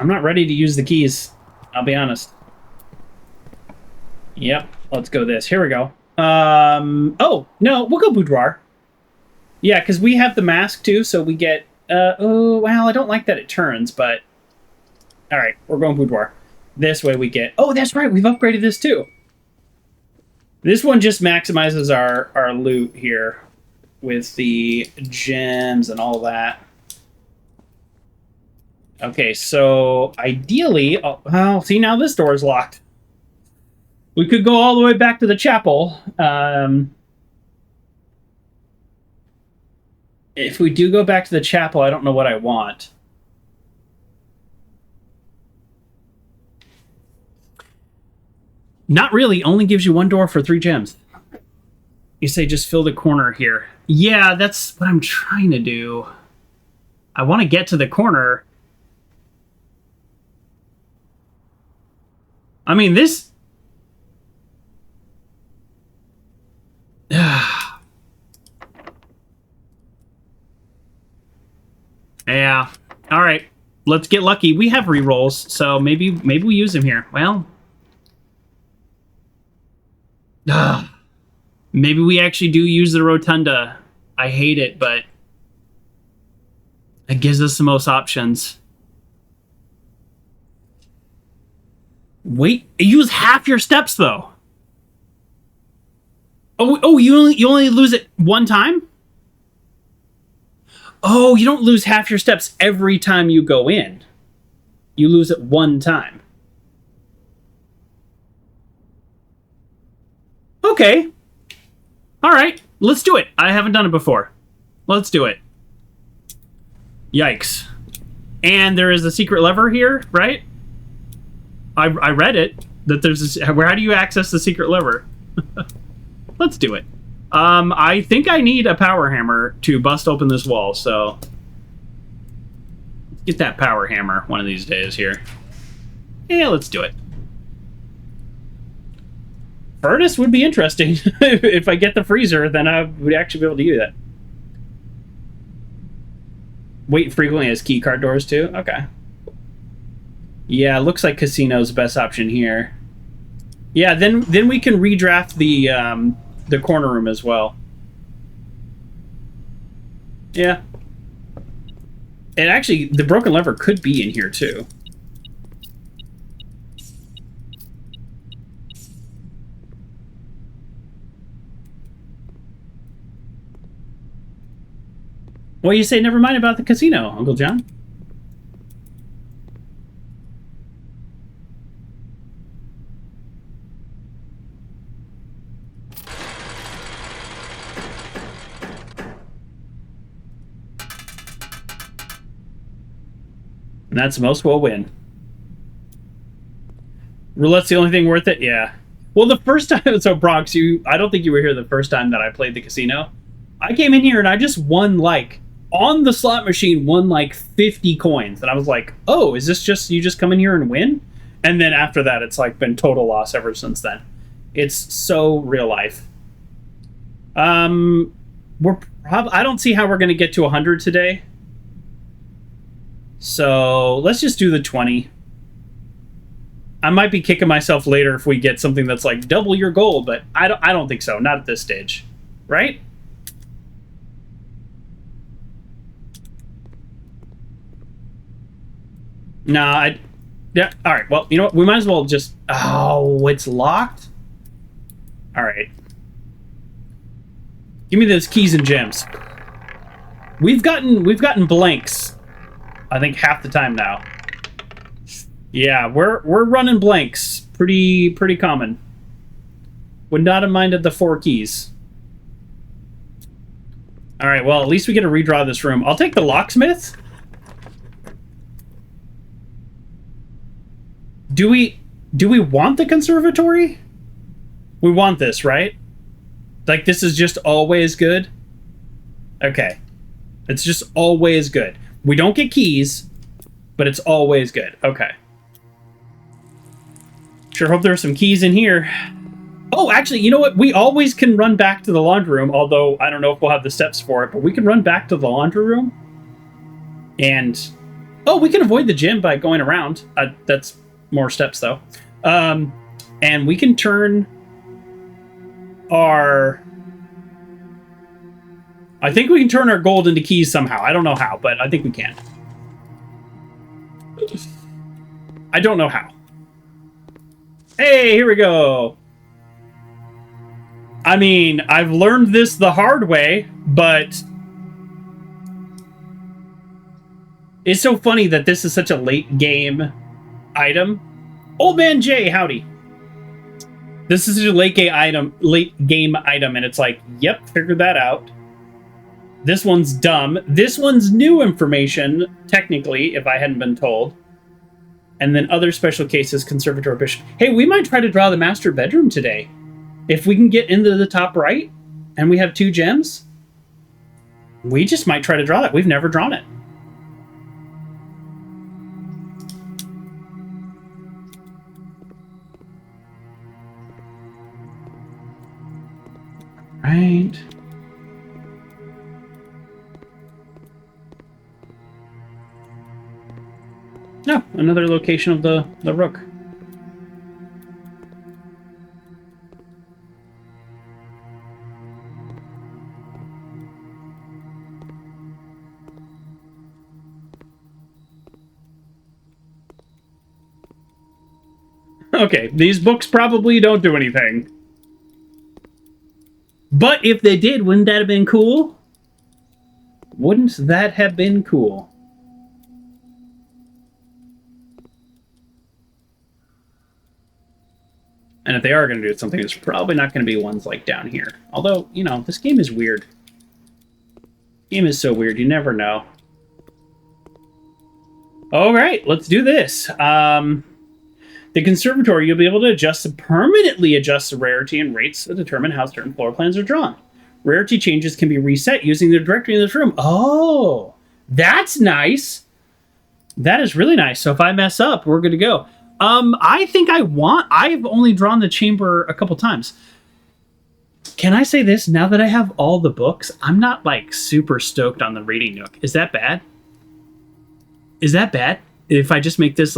ready to use the keys. I'll be honest. Yep. Let's go this. Here we go. Oh, no, we'll go boudoir. Yeah, because we have the mask, too, so we get... oh, well, I don't like that it turns, but... Alright, we're going boudoir. This way we get... Oh, that's right, we've upgraded this, too. This one just maximizes our loot here with the gems and all that. Okay, so ideally... Oh, well, see, now this door is locked. We could go all the way back to the chapel. If we do go back to the chapel, I don't know what I want. Not really. Only gives you 1 door for 3 gems. You say just fill the corner here. Yeah, that's what I'm trying to do. I want to get to the corner. I mean, this... Yeah. All right. Let's get lucky. We have rerolls, so maybe we use them here. Well... Maybe we actually do use the rotunda. I hate it, but it gives us the most options. Wait, use half your steps though. Oh, you only lose it one time? Oh, you don't lose half your steps every time you go in. You lose it one time. Okay. All right, let's do it. I haven't done it before. Let's do it. Yikes. And there is a secret lever here, right? I read it. That there's a, how do you access the secret lever? Let's do it. I think I need a power hammer to bust open this wall, so... Let's get that power hammer one of these days here. Yeah, let's do it. Furnace would be interesting. If I get the freezer, then I would actually be able to do that. Wait frequently has key card doors too? Okay. Yeah, looks like casino's the best option here. Yeah, then we can redraft the corner room as well. Yeah. And actually, the broken lever could be in here too. Well, you say never mind about the casino, Uncle John. And that's the most we'll win. Roulette's the only thing worth it? Yeah. Well, the first time... So, Bronx, I don't think you were here the first time that I played the casino. I came in here and I just won, like... On the slot machine, won, like, 50 coins. And I was like, oh, is this just... You just come in here and win? And then after that, it's, like, been total loss ever since then. It's so real life. I don't see how we're going to get to 100 today. So let's just do the 20. I might be kicking myself later if we get something that's like double your goal, but I don't think so. Not at this stage, right? Nah, yeah. All right. Well, you know what? We might as well just. Oh, it's locked. All right. Give me those keys and gems. We've gotten blanks. I think half the time now. Yeah, we're running blanks. Pretty common. Would not have minded the 4 keys. All right, well, at least we get to redraw this room. I'll take the locksmith. Do we want the conservatory? We want this, right? Like, this is just always good? Okay. It's just always good. We don't get keys, but it's always good. Okay. Sure hope there are some keys in here. Oh, actually, you know what? We always can run back to the laundry room, although I don't know if we'll have the steps for it, but we can run back to the laundry room. And, oh, we can avoid the gym by going around. That's more steps, though. And we can turn our... I think we can turn our gold into keys somehow. I don't know how, but I think we can. I don't know how. Hey, here we go. I mean, I've learned this the hard way, but... It's so funny that this is such a late game item. Old Man Jay, howdy. This is a late game item, and it's like, yep, figured that out. This one's dumb. This one's new information, technically, if I hadn't been told. And then other special cases, conservatory bishop. Hey, we might try to draw the master bedroom today. If we can get into the top right and we have 2 gems. We just might try to draw that. We've never drawn it. Right. No, another location of the rook. Okay, these books probably don't do anything. But if they did, wouldn't that have been cool? Wouldn't that have been cool? And if they are going to do something, it's probably not going to be ones like down here. Although, you know, this game is weird. Game is so weird, you never know. All right, let's do this. The conservatory, you'll be able to permanently adjust the rarity and rates to determine how certain floor plans are drawn. Rarity changes can be reset using the directory in this room. Oh, that's nice. That is really nice. So if I mess up, we're good to go. I think I've only drawn the chamber a couple times. Can I say this? Now that I have all the books, I'm not like super stoked on the reading nook. Is that bad? Is that bad? If I just make this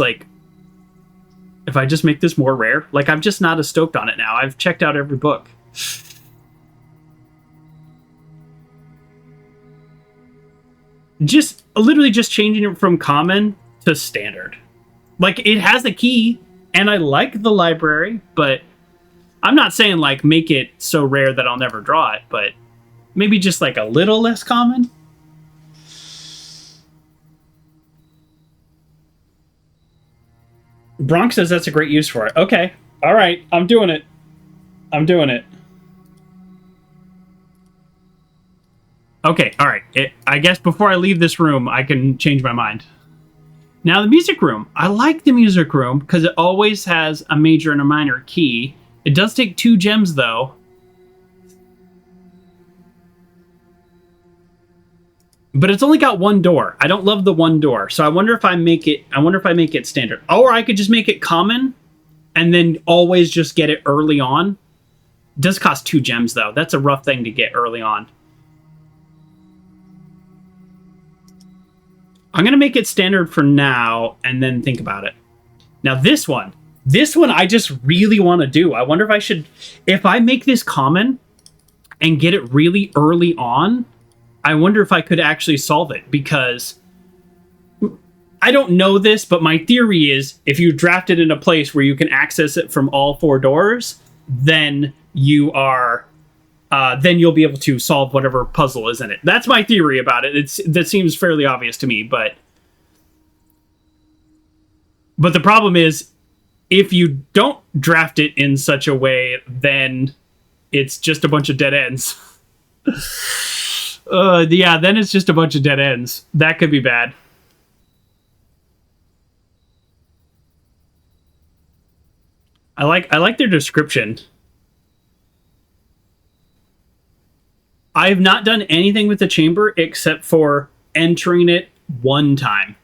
more rare? Like, I'm just not as stoked on it now. I've checked out every book. Literally just changing it from common to standard. Like, it has a key, and I like the library, but I'm not saying, like, make it so rare that I'll never draw it, but maybe just, like, a little less common. Bronx says that's a great use for it. Okay. All right. I'm doing it. I'm doing it. Okay. All right. I guess before I leave this room, I can change my mind. Now, the music room. I like the music room because it always has a major and a minor key. It does take 2 gems, though. But it's only got 1 door. I don't love the 1 door. So I wonder if I make it standard. Or I could just make it common and then always just get it early on. It does cost 2 gems, though. That's a rough thing to get early on. I'm going to make it standard for now and then think about it. Now, this one I just really want to do. I wonder if I make this common and get it really early on, I wonder if I could actually solve it, because I don't know this, but my theory is if you draft it in a place where you can access it from all 4 doors, then you'll be able to solve whatever puzzle is in it. That's my theory about it. That seems fairly obvious to me, but the problem is if you don't draft it in such a way, then it's just a bunch of dead ends. Yeah, then it's just a bunch of dead ends. That could be bad. I like their description. I have not done anything with the chamber except for entering it 1 time,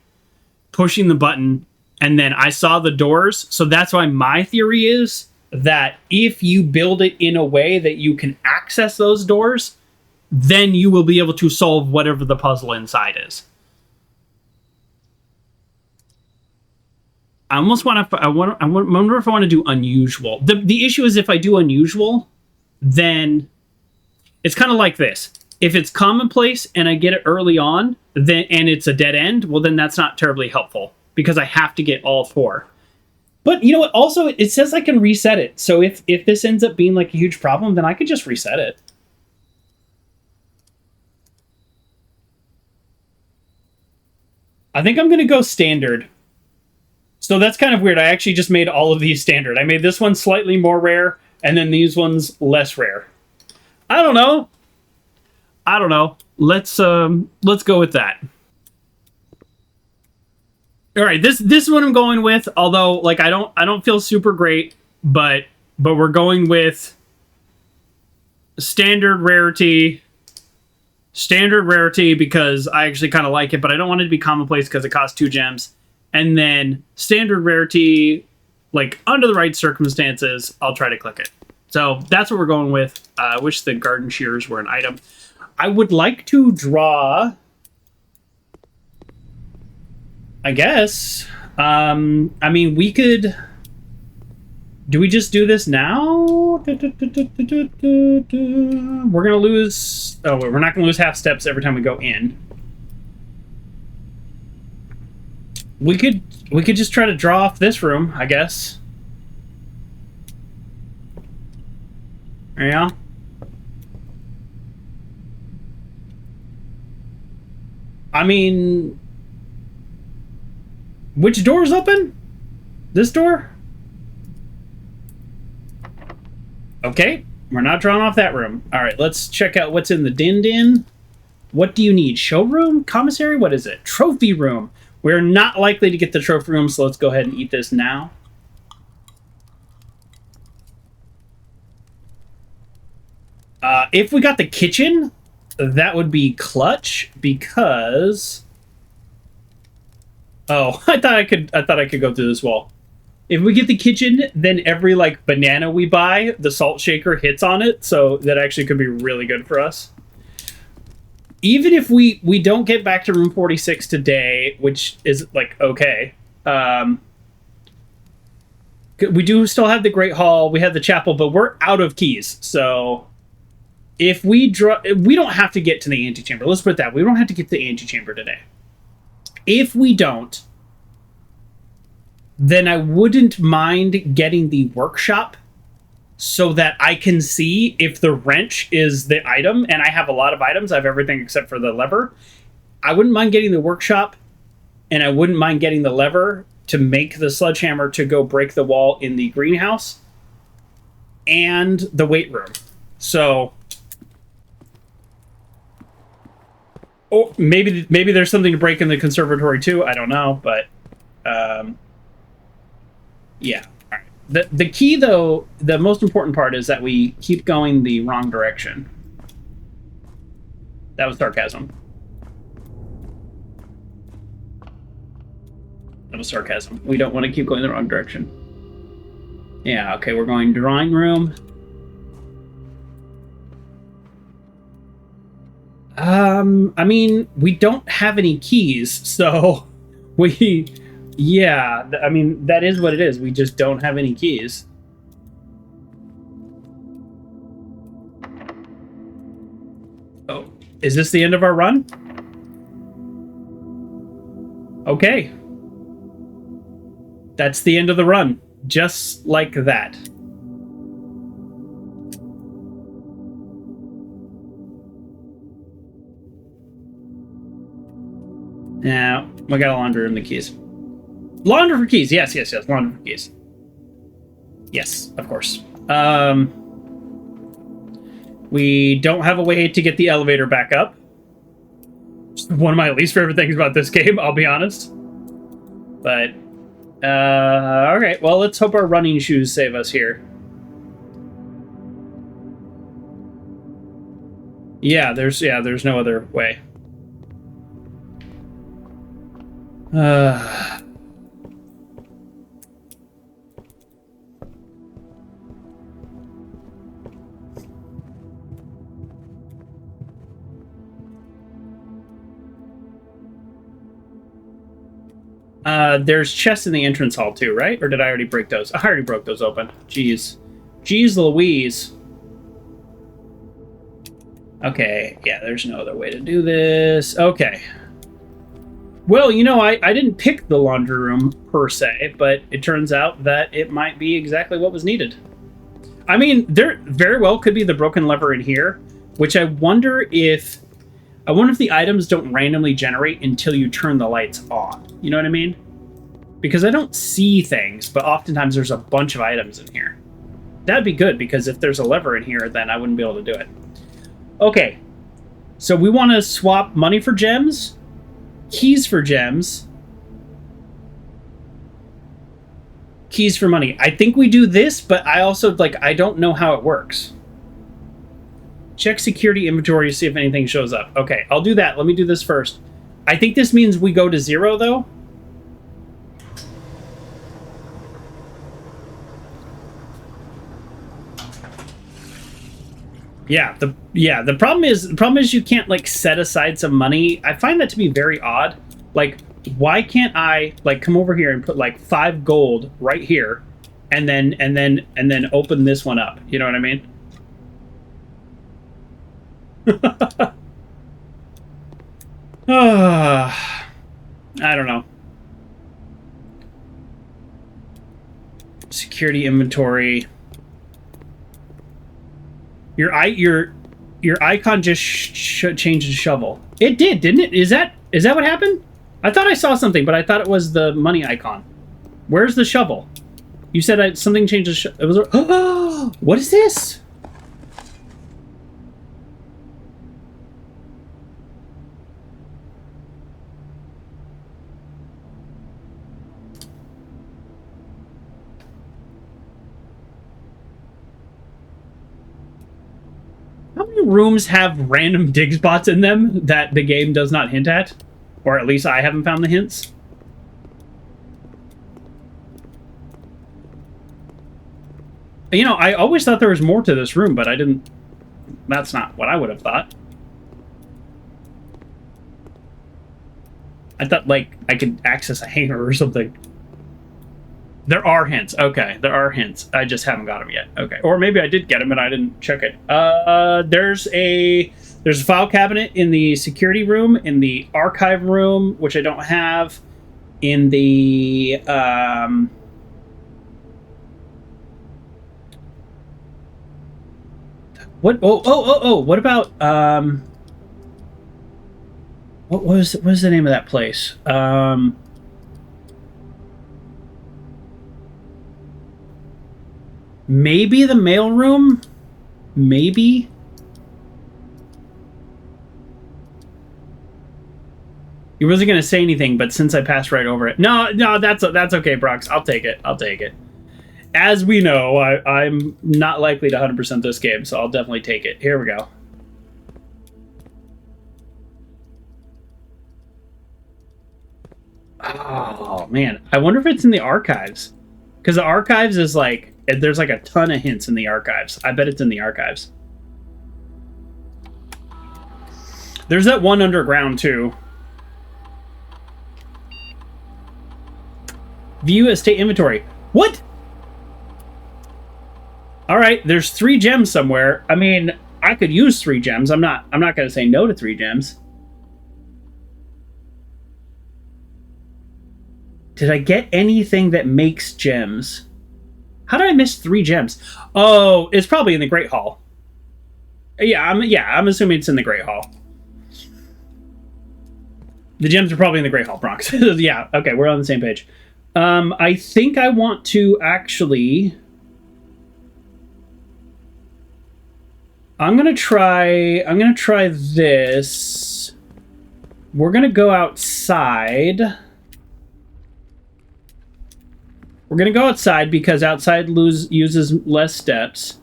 pushing the button, and then I saw the doors. So that's why my theory is that if you build it in a way that you can access those doors, then you will be able to solve whatever the puzzle inside is. I wonder if I want to do unusual. The issue is if I do unusual, then it's kind of like this. If it's commonplace and I get it early on, and it's a dead end, well, then that's not terribly helpful because I have to get all 4. But you know what? Also, it says I can reset it. So if this ends up being like a huge problem, then I could just reset it. I think I'm going to go standard. So that's kind of weird. I actually just made all of these standard. I made this one slightly more rare, and then these ones less rare. I don't know. Let's go with that. All right, this is what I'm going with. Although, like, I don't feel super great, but we're going with standard rarity. Standard rarity because I actually kind of like it, but I don't want it to be commonplace because it costs 2 gems. And then standard rarity, like under the right circumstances, I'll try to click it. So that's what we're going with. I wish the garden shears were an item. I would like to draw, I guess. I mean, we could... Do we just do this now? We're gonna lose... Oh, we're not gonna lose half steps every time we go in. We could just try to draw off this room, I guess. Yeah. I mean... Which door's open? This door? Okay, we're not drawing off that room. All right, let's check out what's in the din-din. What do you need? Showroom? Commissary? What is it? Trophy room. We're not likely to get the trophy room, so let's go ahead and eat this now. If we got the kitchen, that would be clutch because... Oh, I thought I could go through this wall. If we get the kitchen, then every, like, banana we buy, the salt shaker hits on it, so that actually could be really good for us. Even if we don't get back to room 46 today, which is, like, okay. We do still have the Great Hall, we have the chapel, but we're out of keys, so... If we draw... We don't have to get to the antechamber. Let's put it that. We don't have to get to the antechamber today. If we don't... then I wouldn't mind getting the workshop so that I can see if the wrench is the item, and I have a lot of items. I have everything except for the lever. I wouldn't mind getting the workshop, and I wouldn't mind getting the lever to make the sledgehammer to go break the wall in the greenhouse and the weight room. So... Or maybe there's something to break in the conservatory too. I don't know, but... yeah. All right. The key, though, the most important part is that we keep going the wrong direction. That was sarcasm. That was sarcasm. We don't want to keep going the wrong direction. Yeah, okay, we're going drawing room. I mean, we don't have any keys, so we... Yeah, I mean, that is what it is. We just don't have any keys. Oh, is this the end of our run? Okay. That's the end of the run. Just like that. Now, we got a laundry room, the keys. Launder for keys. Yes. Launder for keys. Yes, of course. We don't have a way to get the elevator back up. Just one of my least favorite things about this game, I'll be honest. But, alright. Well, let's hope our running shoes save us here. Yeah, there's no other way. There's chests in the entrance hall too, right? Or did I already break those? I already broke those open. Jeez. Jeez Louise. Okay, yeah, there's no other way to do this. Okay. Well, you know, I didn't pick the laundry room per se, but it turns out that it might be exactly what was needed. I mean, there very well could be the broken lever in here, which I wonder if the items don't randomly generate until you turn the lights on. You know what I mean? Because I don't see things, but oftentimes there's a bunch of items in here. That'd be good, because if there's a lever in here, then I wouldn't be able to do it. Okay, so we want to swap money for gems, keys for gems, keys for money. I think we do this, but I also, I don't know how it works. Check security inventory to see if anything shows up. Okay, I'll do that. Let me do this first. I think this means we go to 0, though. Yeah, the problem is you can't like set aside some money. I find that to be very odd. Like, why can't I like come over here and put like 5 gold right here, and then open this one up? You know what I mean? I don't know. Security inventory. Your icon just changed to shovel. It did, didn't it? Is that what happened? I thought I saw something, but I thought it was the money icon. Where's the shovel? You said something changed to it was. Oh, what is this? How many rooms have random dig spots in them that the game does not hint at? Or at least I haven't found the hints. You know, I always thought there was more to this room, but I didn't... That's not what I would have thought. I thought, like, I could access a hangar or something. There are hints. Okay, there are hints. I just haven't got them yet. Okay, or maybe I did get them and I didn't check it. There's a file cabinet in the security room, in the archive room, which I don't have, in the what? Oh! What about what was the name of that place? Maybe the mail room? Maybe? He wasn't going to say anything, but since I passed right over it... No, that's okay, Brox. I'll take it. As we know, I'm not likely to 100% this game, so I'll definitely take it. Here we go. Oh, man. I wonder if it's in the archives. Because the archives is like... There's like a ton of hints in the archives. I bet it's in the archives. There's that one underground, too. View estate inventory. What? Alright, there's 3 gems somewhere. I mean, I could use 3 gems. I'm not going to say no to 3 gems. Did I get anything that makes gems? How did I miss 3 gems? Oh, it's probably in the Great Hall. Yeah, I'm assuming it's in the Great Hall. The gems are probably in the Great Hall, Bronx. Yeah, okay, we're on the same page. I think I want to actually... I'm gonna try this. We're gonna go outside. We're going to go outside because outside uses less steps.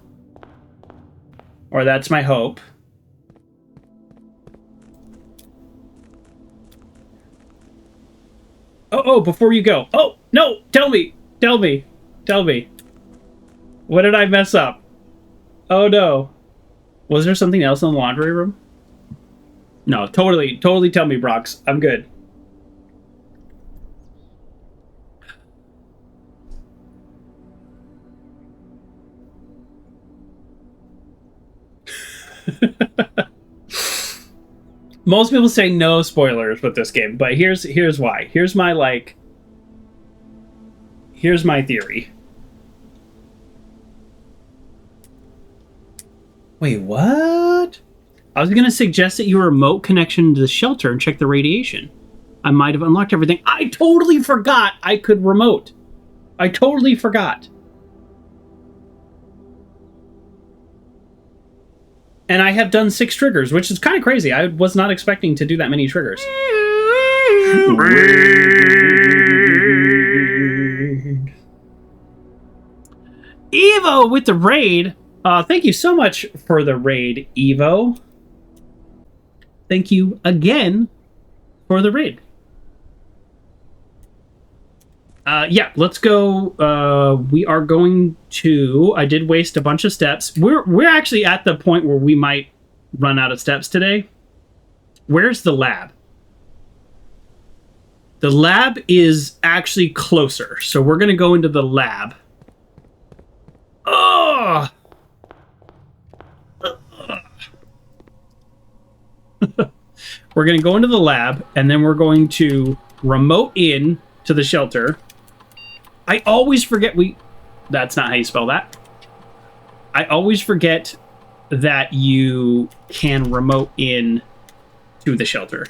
Or that's my hope. Oh, before you go. Oh, no, tell me. What did I mess up? Oh, no. Was there something else in the laundry room? No, totally tell me, Brox. I'm good. Most people say no spoilers with this game, but here's why. Here's my theory. Wait, what? I was gonna suggest that you remote connection to the shelter and check the radiation. I might have unlocked everything. I totally forgot I could remote. I totally forgot. And I have done 6 triggers, which is kind of crazy. I was not expecting to do that many triggers. Evo with the raid. Thank you so much for the raid, Evo. Thank you again for the raid. Yeah, let's go. We are going to... I did waste a bunch of steps. We're actually at the point where we might run out of steps today. Where's the lab? The lab is actually closer, so we're going to go into the lab. Oh! We're going to go into the lab, and then we're going to remote in to the shelter. I always forget that's not how you spell that. I always forget that you can remote in to the shelter.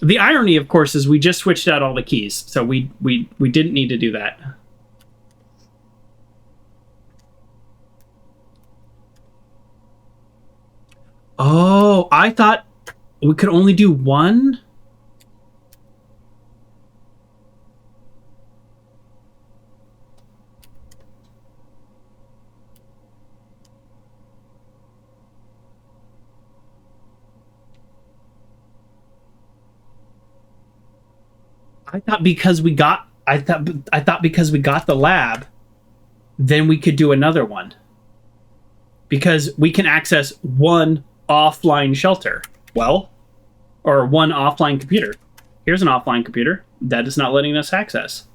The irony, of course, is we just switched out all the keys, so we didn't need to do that. Oh, I thought we could only do one? I thought because we got the lab, then we could do another one. Because we can access one offline shelter. Well, or one offline computer. Here's an offline computer that is not letting us access.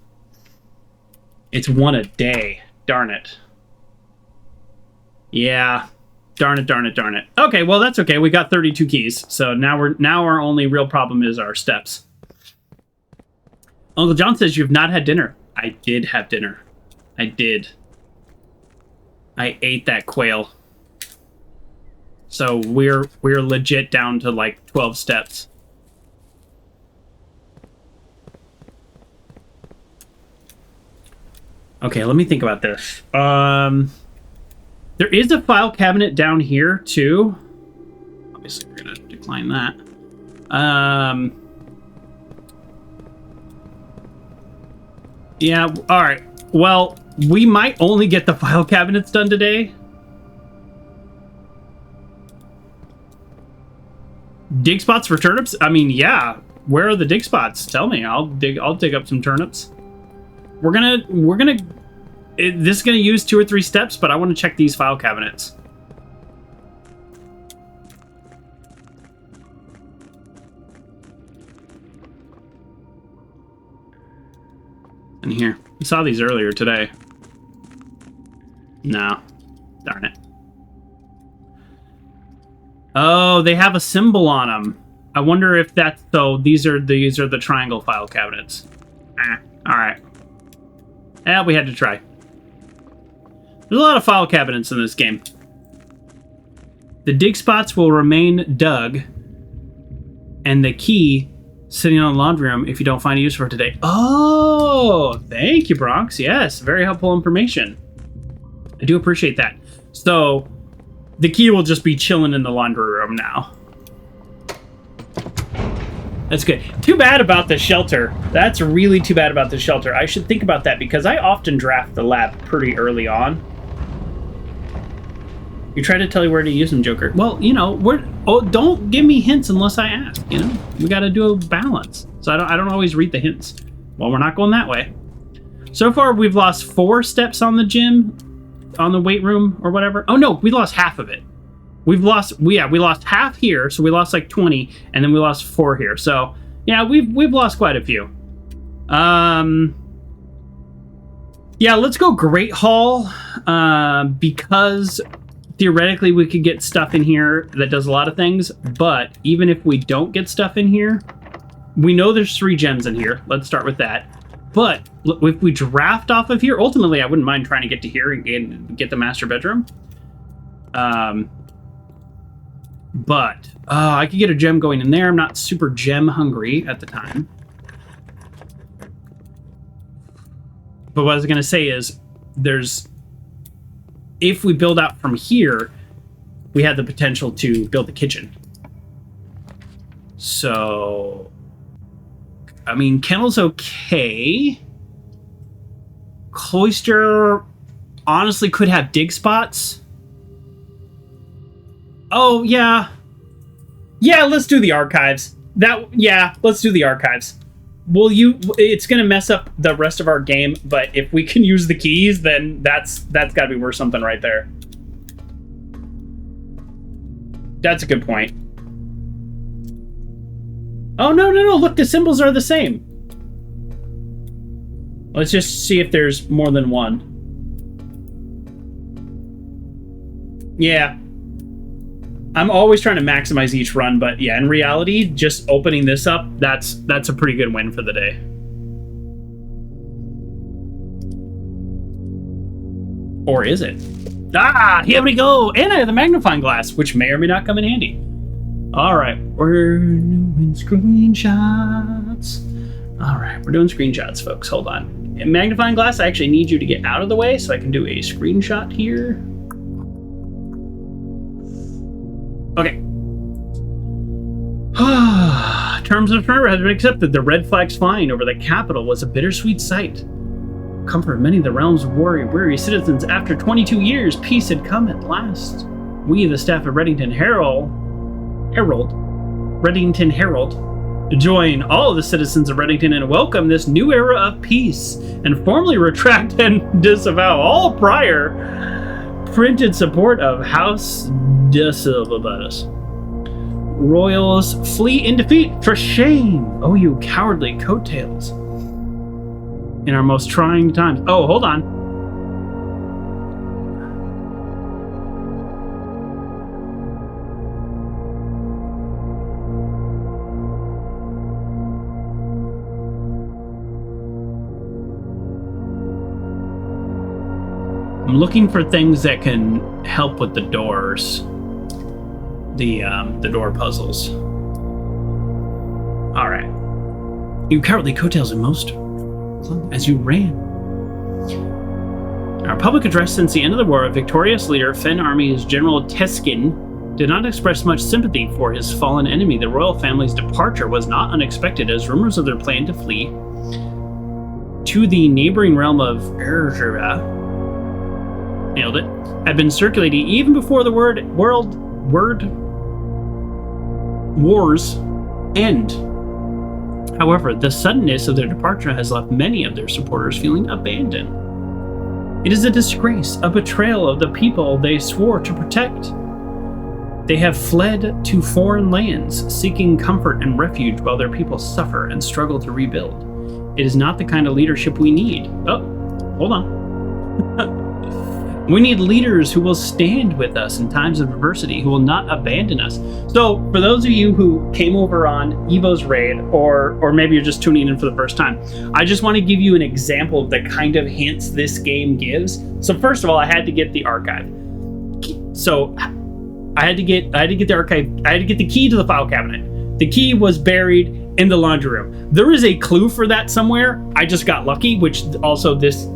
It's one a day. Darn it. Yeah. Darn it, darn it, darn it. Okay, well that's okay. We got 32 keys. So now our only real problem is our steps. Uncle John says you've not had dinner. I did have dinner. I did. I ate that quail. So we're legit down to like 12 steps. Okay, let me think about this. There is a file cabinet down here too. Obviously, we're gonna decline that. Yeah, all right. Well, we might only get the file cabinets done today. Dig spots for turnips? I mean, yeah. Where are the dig spots? Tell me. I'll dig up some turnips. This is gonna use 2 or 3 steps, but I want to check these file cabinets. In here. We saw these earlier today. No. Darn it. Oh, they have a symbol on them. I wonder if that's so. These are the triangle file cabinets. All right. Yeah, we had to try. There's a lot of file cabinets in this game. The dig spots will remain dug, and the key sitting on the laundry room if you don't find a use for it today. Oh, thank you, Bronx. Yes, very helpful information. I do appreciate that. So, the key will just be chilling in the laundry room now. That's good. Too bad about the shelter. That's really too bad about the shelter. I should think about that because I often draft the lab pretty early on. You try to tell you where to use them, Joker. Well, you know, don't give me hints unless I ask, you know? We got to do a balance. So I don't always read the hints. Well, we're not going that way. So far, we've lost 4 steps on the gym, on the weight room or whatever. Oh, no, we lost half of it. We lost half here, so we lost like 20, and then we lost 4 here. So, yeah, we've lost quite a few. Yeah, let's go Great Hall, because theoretically we could get stuff in here that does a lot of things, but even if we don't get stuff in here, we know there's 3 gems in here. Let's start with that. But if we draft off of here, ultimately I wouldn't mind trying to get to here and get the master bedroom. But I could get a gem going in there. I'm not super gem hungry at the time. But what I was going to say is if we build out from here, we have the potential to build the kitchen. So, I mean, kennel's okay. Cloister, honestly could have dig spots. Oh, yeah. Yeah, let's do the archives. Let's do the archives. It's going to mess up the rest of our game, but if we can use the keys, then that's got to be worth something right there. That's a good point. Oh, no, look, the symbols are the same. Let's just see if there's more than one. Yeah. I'm always trying to maximize each run, but yeah, in reality, just opening this up, that's a pretty good win for the day. Or is it? Ah, here we go! And I have the magnifying glass, which may or may not come in handy. Alright, we're doing screenshots. Alright, we're doing screenshots, folks. Hold on. In magnifying glass, I actually need you to get out of the way so I can do a screenshot here. Okay. Terms of surrender has been accepted. The red flags flying over the capital was a bittersweet sight. Comfort many of the realm's weary citizens. After 22 years, peace had come at last. We, the staff of Reddington Herald, join all of the citizens of Reddington and welcome this new era of peace, and formally retract and disavow all prior printed support of House de Silvabatus. Royals flee in defeat. For shame, oh you cowardly coattails. In our most trying times. Oh, hold on. I'm looking for things that can help with the doors. The door puzzles. All right. You cowardly coattails and most as you ran. Our public address since the end of the war, victorious leader Fen Army's General Teskin did not express much sympathy for his fallen enemy. The royal family's departure was not unexpected, as rumors of their plan to flee to the neighboring realm of nailed it, had been circulating even before the world wars end. However, the suddenness of their departure has left many of their supporters feeling abandoned. It is a disgrace, a betrayal of the people they swore to protect. They have fled to foreign lands, seeking comfort and refuge while their people suffer and struggle to rebuild. It is not the kind of leadership we need. Oh, hold on. We need leaders who will stand with us in times of adversity, who will not abandon us. So, for those of you who came over on Evo's raid, or maybe you're just tuning in for the first time, I just want to give you an example of the kind of hints this game gives. So, first of all, I had to get the archive. So, I had to get the archive. I had to get the key to the file cabinet. The key was buried in the laundry room. There is a clue for that somewhere. I just got lucky, which also this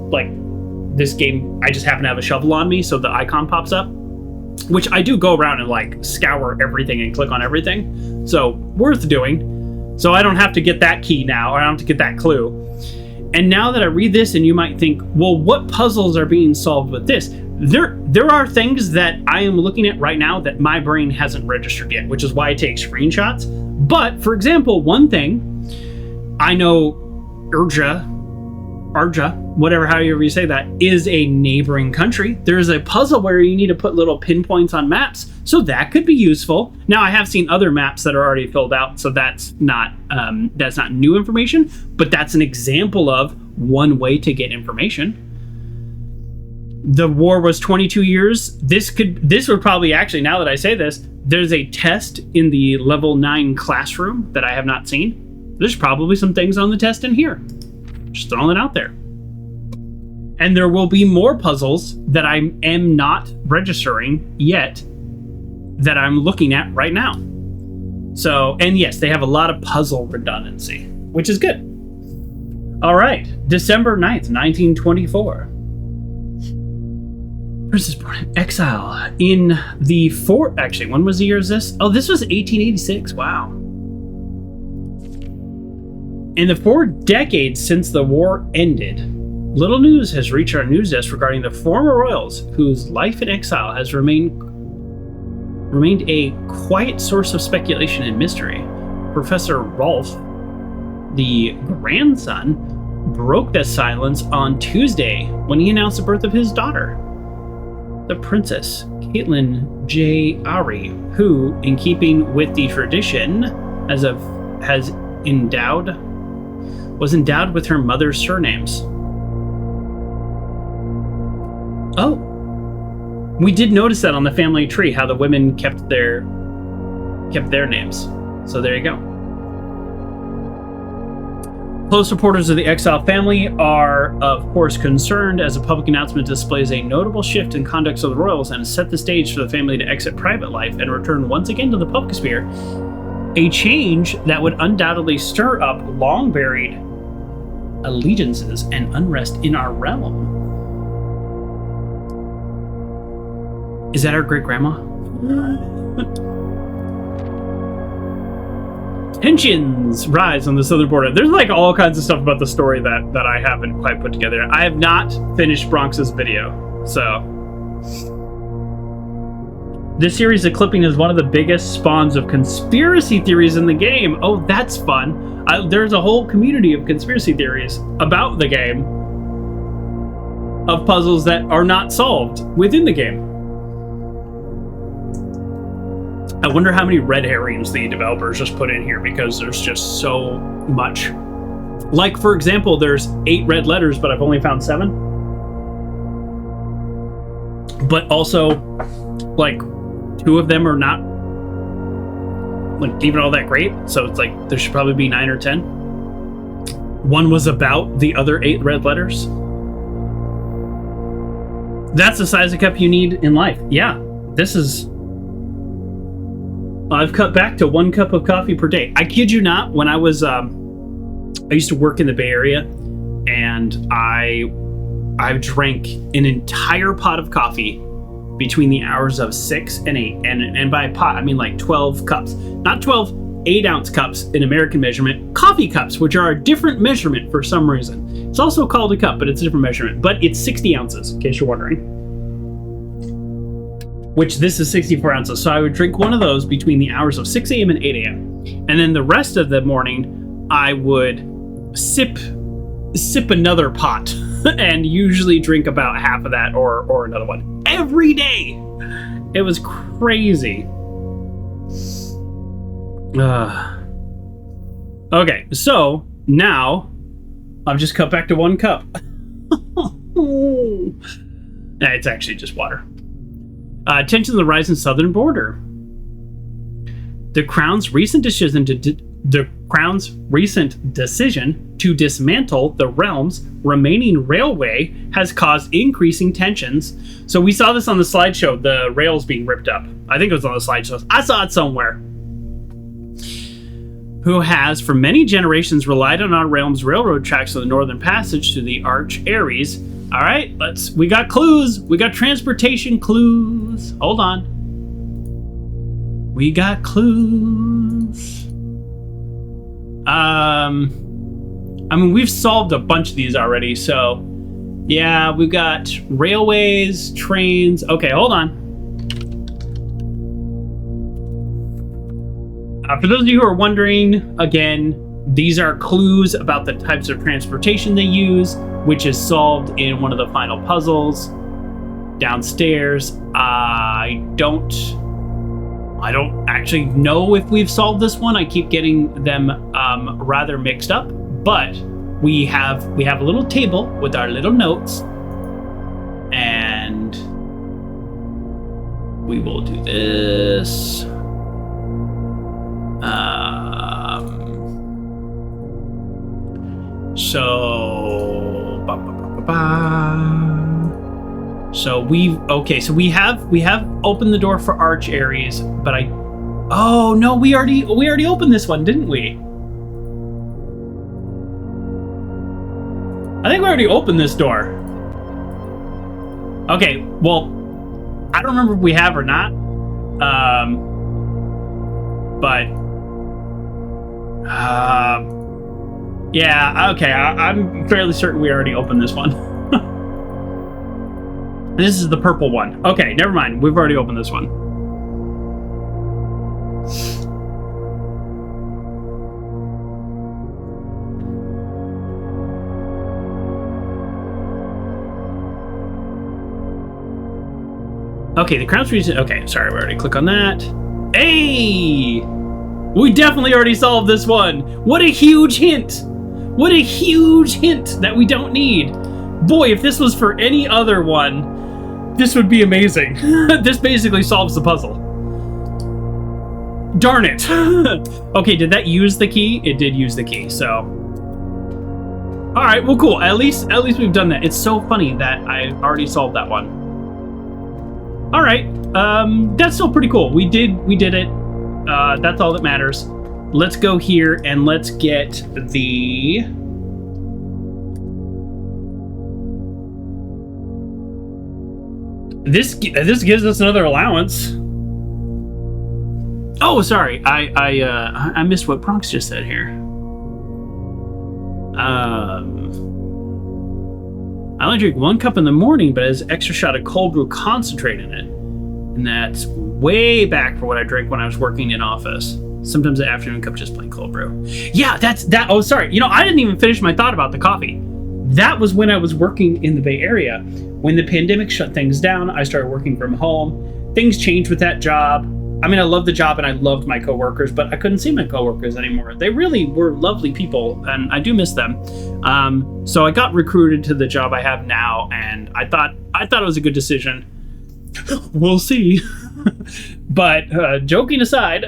game, I just happen to have a shovel on me, so the icon pops up, which I do go around and like scour everything and click on everything, so worth doing. So I don't have to get that key now, or I don't have to get that clue. And now that I read this, and you might think, well, what puzzles are being solved with this? There are things that I am looking at right now that my brain hasn't registered yet, which is why I take screenshots. But for example, one thing I know, Arja, whatever, however you say that, is a neighboring country. There's a puzzle where you need to put little pinpoints on maps, so that could be useful. Now, I have seen other maps that are already filled out, so that's not new information, but that's an example of one way to get information. The war was 22 years. This would probably, actually, now that I say this, there's a test in the level 9 classroom that I have not seen. There's probably some things on the test in here. Just throwing it out there. And there will be more puzzles that I am not registering yet that I'm looking at right now. So, and yes, they have a lot of puzzle redundancy, which is good. All right, December 9th, 1924. Princess born in exile in the fort. Actually, when was the year is this? Oh, this was 1886. Wow. In the 4 decades since the war ended, Little news has reached our news desk regarding the former royals whose life in exile has remained a quiet source of speculation and mystery. Professor Rolfe, the grandson, broke that silence on Tuesday when he announced the birth of his daughter, the Princess Caitlin J. Ari, who, in keeping with the tradition, was endowed with her mother's surnames. Oh, we did notice that on the family tree, how the women kept their names. So there you go. Close supporters of the exile family are, of course, concerned as a public announcement displays a notable shift in conduct of the royals and set the stage for the family to exit private life and return once again to the public sphere. A change that would undoubtedly stir up long-buried allegiances and unrest in our realm. Is that our great-grandma? Tensions rise on the southern border. There's like all kinds of stuff about the story that I haven't quite put together. I have not finished Bronx's video, so. This series of clipping is one of the biggest spawns of conspiracy theories in the game. Oh, that's fun. There's a whole community of conspiracy theories about the game, of puzzles that are not solved within the game. I wonder how many red herrings the developers just put in here, because there's just so much. Like, for example, there's 8 red letters, but I've only found 7. But also, like, 2 of them are not, like, even all that great. So it's like, there should probably be 9 or 10. 1 was about the other 8 red letters. That's the size of cup you need in life. Yeah, this is... I've cut back to 1 cup of coffee per day. I kid you not, when I was, I used to work in the Bay Area, and I drank an entire pot of coffee between the hours of 6 and 8. And by pot, I mean like 12 cups. Not 12 8-ounce cups in American measurement. Coffee cups, which are a different measurement for some reason. It's also called a cup, but it's a different measurement. But it's 60 ounces, in case you're wondering. Which this is 64 ounces. So I would drink one of those between the hours of 6 a.m. and 8 a.m. And then the rest of the morning, I would sip another pot and usually drink about half of that or another one every day. It was crazy. Okay, so now I've just cut back to 1 cup. It's actually just water. Tensions on the rising southern border. The Crown's recent decision to dismantle the realm's remaining railway has caused increasing tensions. So we saw this on the slideshow, the rails being ripped up. I think it was on the slideshow. I saw it somewhere. Who has for many generations relied on our realm's railroad tracks of the Northern Passage to the Arch Aries. All right, we got clues. We got transportation clues. Hold on. We got clues. I mean, we've solved a bunch of these already, so yeah, we've got railways, trains. Okay, hold on. For those of you who are wondering, again, these are clues about the types of transportation they use, which is solved in one of the final puzzles downstairs. I don't actually know if we've solved this one. I keep getting them rather mixed up, but we have a little table with our little notes, and we will do this. So we have opened the door for Arch Aries, but oh no, we already opened this one, didn't we? I think we already opened this door. Okay, well, I don't remember if we have or not. But Yeah, okay, I'm fairly certain we already opened this one. This is the purple one. Okay, never mind. We've already opened this one. Okay, the crown's reason. Okay, sorry, we already click on that. Hey! We definitely already solved this one. What a huge hint. What a huge hint that we don't need. Boy, if this was for any other one, this would be amazing. This basically solves the puzzle. Darn it. Okay, did that use the key? It did use the key, so. All right, well, cool. At least we've done that. It's so funny that I already solved that one. All right, that's still pretty cool. We did it. That's all that matters. Let's go here and let's get the... This gives us another allowance. Oh, sorry. I missed what Bronx just said here. I only drink 1 cup in the morning, but it has an extra shot of cold brew concentrate in it. And that's way back for what I drank when I was working in office. Sometimes the afternoon cup just plain cold brew. Yeah, that's that. Oh, sorry. You know, I didn't even finish my thought about the coffee. That was when I was working in the Bay Area. When the pandemic shut things down, I started working from home. Things changed with that job. I mean, I loved the job and I loved my coworkers, but I couldn't see my coworkers anymore. They really were lovely people, and I do miss them. So I got recruited to the job I have now, and I thought it was a good decision. We'll see. But joking aside,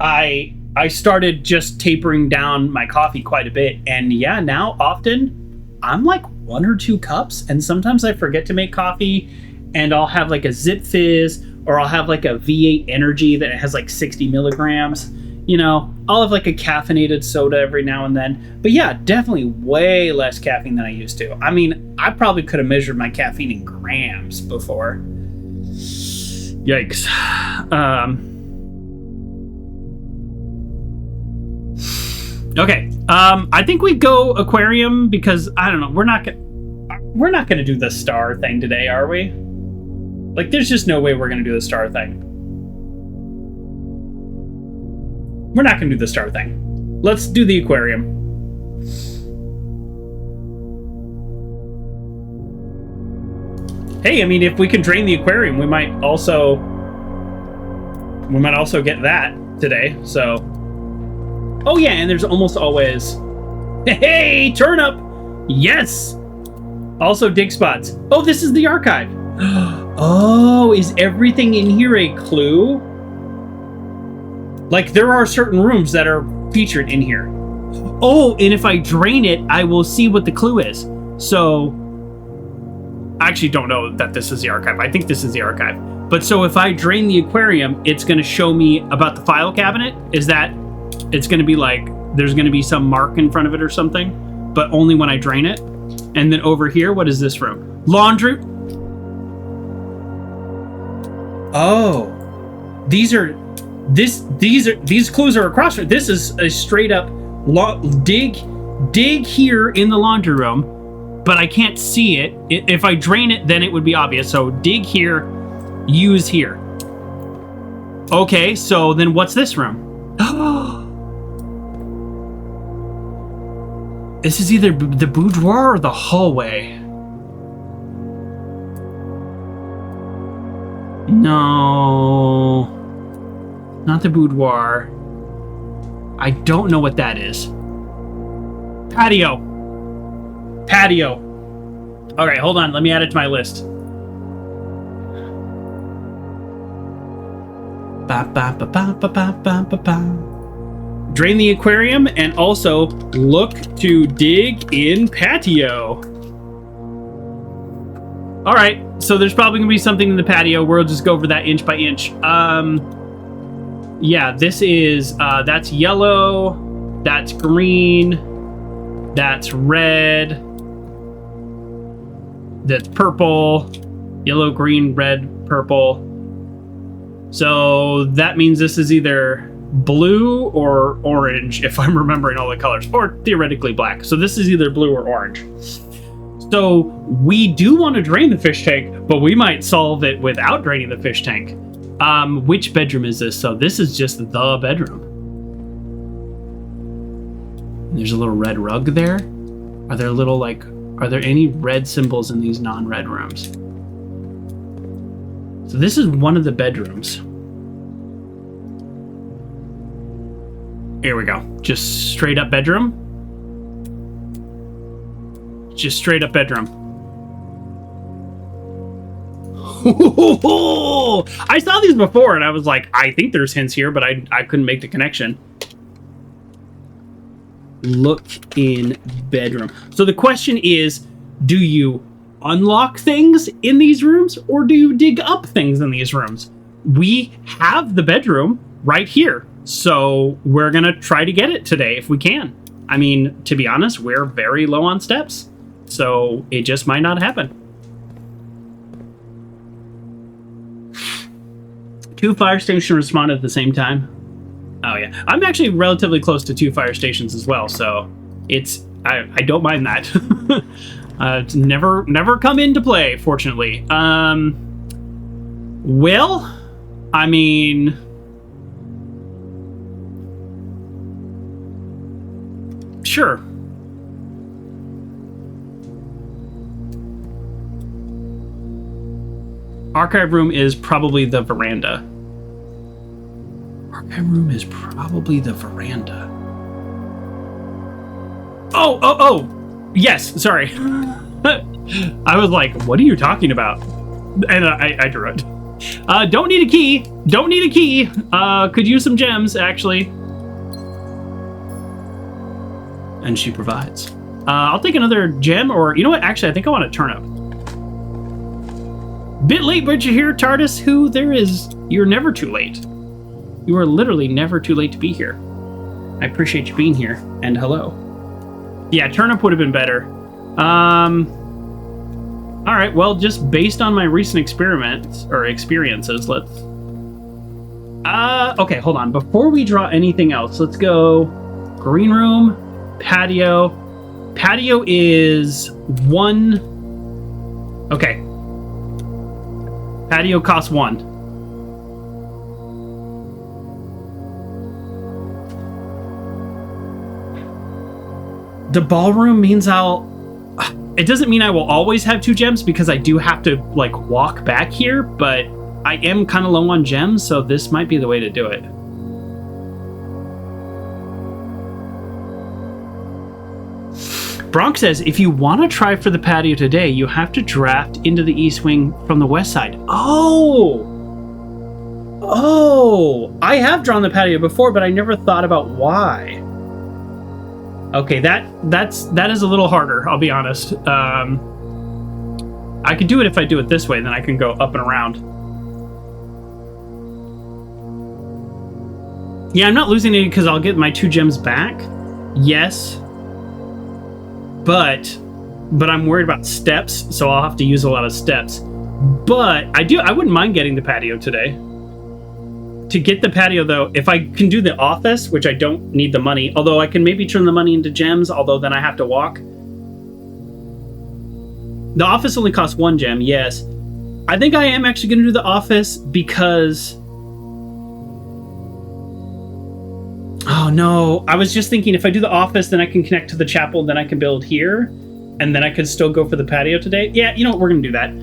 I started just tapering down my coffee quite a bit, and yeah, now often I'm like 1 or 2 cups, and sometimes I forget to make coffee. And I'll have like a Zip Fizz, or I'll have like a V8 Energy that has like 60 milligrams. You know, I'll have like a caffeinated soda every now and then. But yeah, definitely way less caffeine than I used to. I mean, I probably could have measured my caffeine in grams before. Yikes. Okay. I think we go aquarium because I don't know. We're not gonna do the star thing today, are we? Like, there's just no way we're going to do the star thing. We're not going to do the star thing. Let's do the aquarium. Hey, I mean, if we can drain the aquarium, we might also get that today, so. Oh, yeah, and there's almost always... Hey, turnip! Yes! Also, dig spots. Oh, this is the archive. Oh, is everything in here a clue? Like, there are certain rooms that are featured in here. Oh, and if I drain it, I will see what the clue is. So, I actually don't know that this is the archive. I think this is the archive. But so if I drain the aquarium, it's going to show me about the file cabinet. Is that, it's going to be like, there's going to be some mark in front of it or something, but only when I drain it. And then over here, what is this room? Laundry. Oh, these clues are across. This is a straight up dig here in the laundry room, but I can't see it. If I drain it, then it would be obvious. So dig here, use here. Okay, so then what's this room? This is either the boudoir or the hallway. No, not the boudoir. I don't know what that is. Patio. All right, hold on. Let me add it to my list. Drain the aquarium and also look to dig in patio. All right, so there's probably gonna be something in the patio. We'll just go over that inch by inch. Yeah, this is, that's yellow, that's green, that's red, that's purple, yellow, green, red, purple. So that means this is either blue or orange, if I'm remembering all the colors, or theoretically black. So this is either blue or orange. So we do want to drain the fish tank, but we might solve it without draining the fish tank. Which bedroom is this? So this is just the bedroom. There's a little red rug there. Are there any red symbols in these non-red rooms? So this is one of the bedrooms. Here we go. Just straight up bedroom. Just straight up bedroom. I saw these before and I was like, I think there's hints here, but I couldn't make the connection. Look in bedroom. So the question is, do you unlock things in these rooms or do you dig up things in these rooms? We have the bedroom right here. So we're going to try to get it today if we can. I mean, to be honest, we're very low on steps. So it just might not happen. 2 fire stations responded at the same time. Oh yeah, I'm actually relatively close to 2 fire stations as well, so I don't mind that. It's never come into play, fortunately. Well, I mean, sure. Archive room is probably the veranda. Archive room is probably the veranda. Oh! Yes, sorry. I was like, what are you talking about? And I drew it. Don't need a key. Don't need a key. Could use some gems, actually. And she provides. I'll take another gem, or you know what? Actually, I think I want a turnip. Bit late, but you're here, TARDIS. You're never too late. You are literally never too late to be here. I appreciate you being here, and hello. Yeah, turnip would have been better. Alright, well, just based on my recent experiences, let's... okay, hold on. Before we draw anything else, let's go green room, patio. Patio is 1... Okay. Patio costs 1. The ballroom means it doesn't mean I will always have 2 gems because I do have to like walk back here, but I am kind of low on gems, so this might be the way to do it. Bronx says, if you want to try for the patio today, you have to draft into the east wing from the west side. Oh, I have drawn the patio before, but I never thought about why. Okay, that is a little harder, I'll be honest. I could do it if I do it this way, then I can go up and around. Yeah, I'm not losing any because I'll get my 2 gems back. Yes. But I'm worried about steps, so I'll have to use a lot of steps. But I wouldn't mind getting the patio today. To get the patio, though, if I can do the office, which I don't need the money, although I can maybe turn the money into gems, although then I have to walk. The office only costs 1 gem, yes. I think I am actually going to do the office because... Oh, no. I was just thinking if I do the office, then I can connect to the chapel, then I can build here, and then I could still go for the patio today. Yeah, you know what? We're going to do that.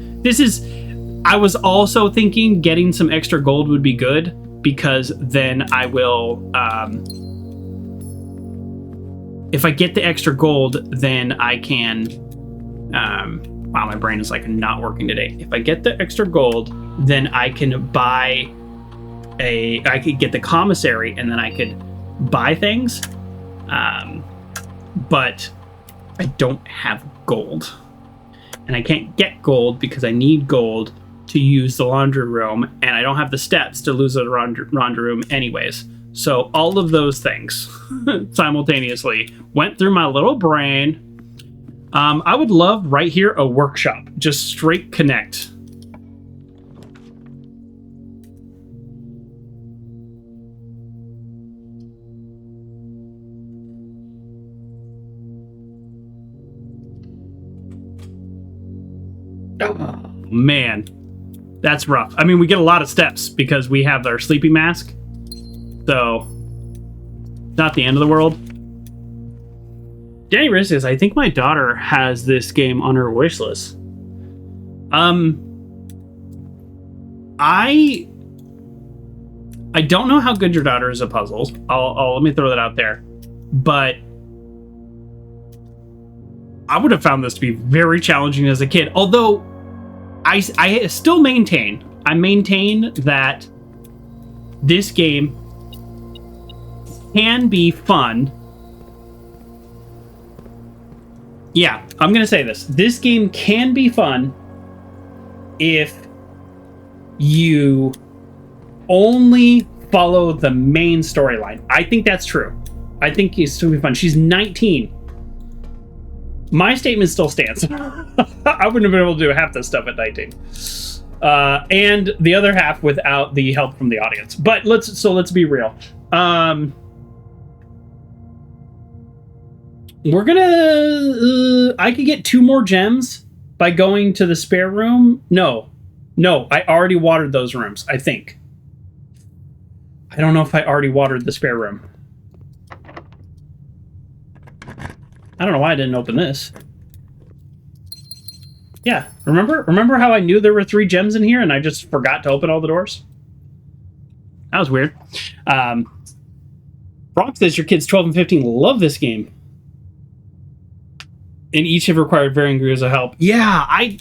I was also thinking getting some extra gold would be good, because then I will... if I get the extra gold, then I can... wow, my brain is like not working today. If I get the extra gold, then I can buy I could get the commissary, and then I could buy things, but I don't have gold, and I can't get gold because I need gold to use the laundry room, and I don't have the steps to lose the laundry room anyways. So all of those things simultaneously went through my little brain. I would love right here a workshop, just straight connect. Oh, man. That's rough. I mean, we get a lot of steps because we have our sleepy mask. So, not the end of the world. Danny Riz says, I think my daughter has this game on her wish list. I don't know how good your daughter is at puzzles. Let me throw that out there. But I would have found this to be very challenging as a kid. Although I still maintain that this game can be fun. Yeah, I'm going to say this. This game can be fun if you only follow the main storyline. I think that's true. I think it's still be fun. She's 19. My statement still stands. I wouldn't have been able to do half this stuff at 19. And the other half without the help from the audience. But let's be real. We're gonna... I could get 2 more gems by going to the spare room. No, I already watered those rooms, I think. I don't know if I already watered the spare room. I don't know why I didn't open this. Yeah, remember how I knew there were 3 gems in here and I just forgot to open all the doors? That was weird. Brock says your kids 12 and 15 love this game. And each have required varying degrees of help. Yeah, I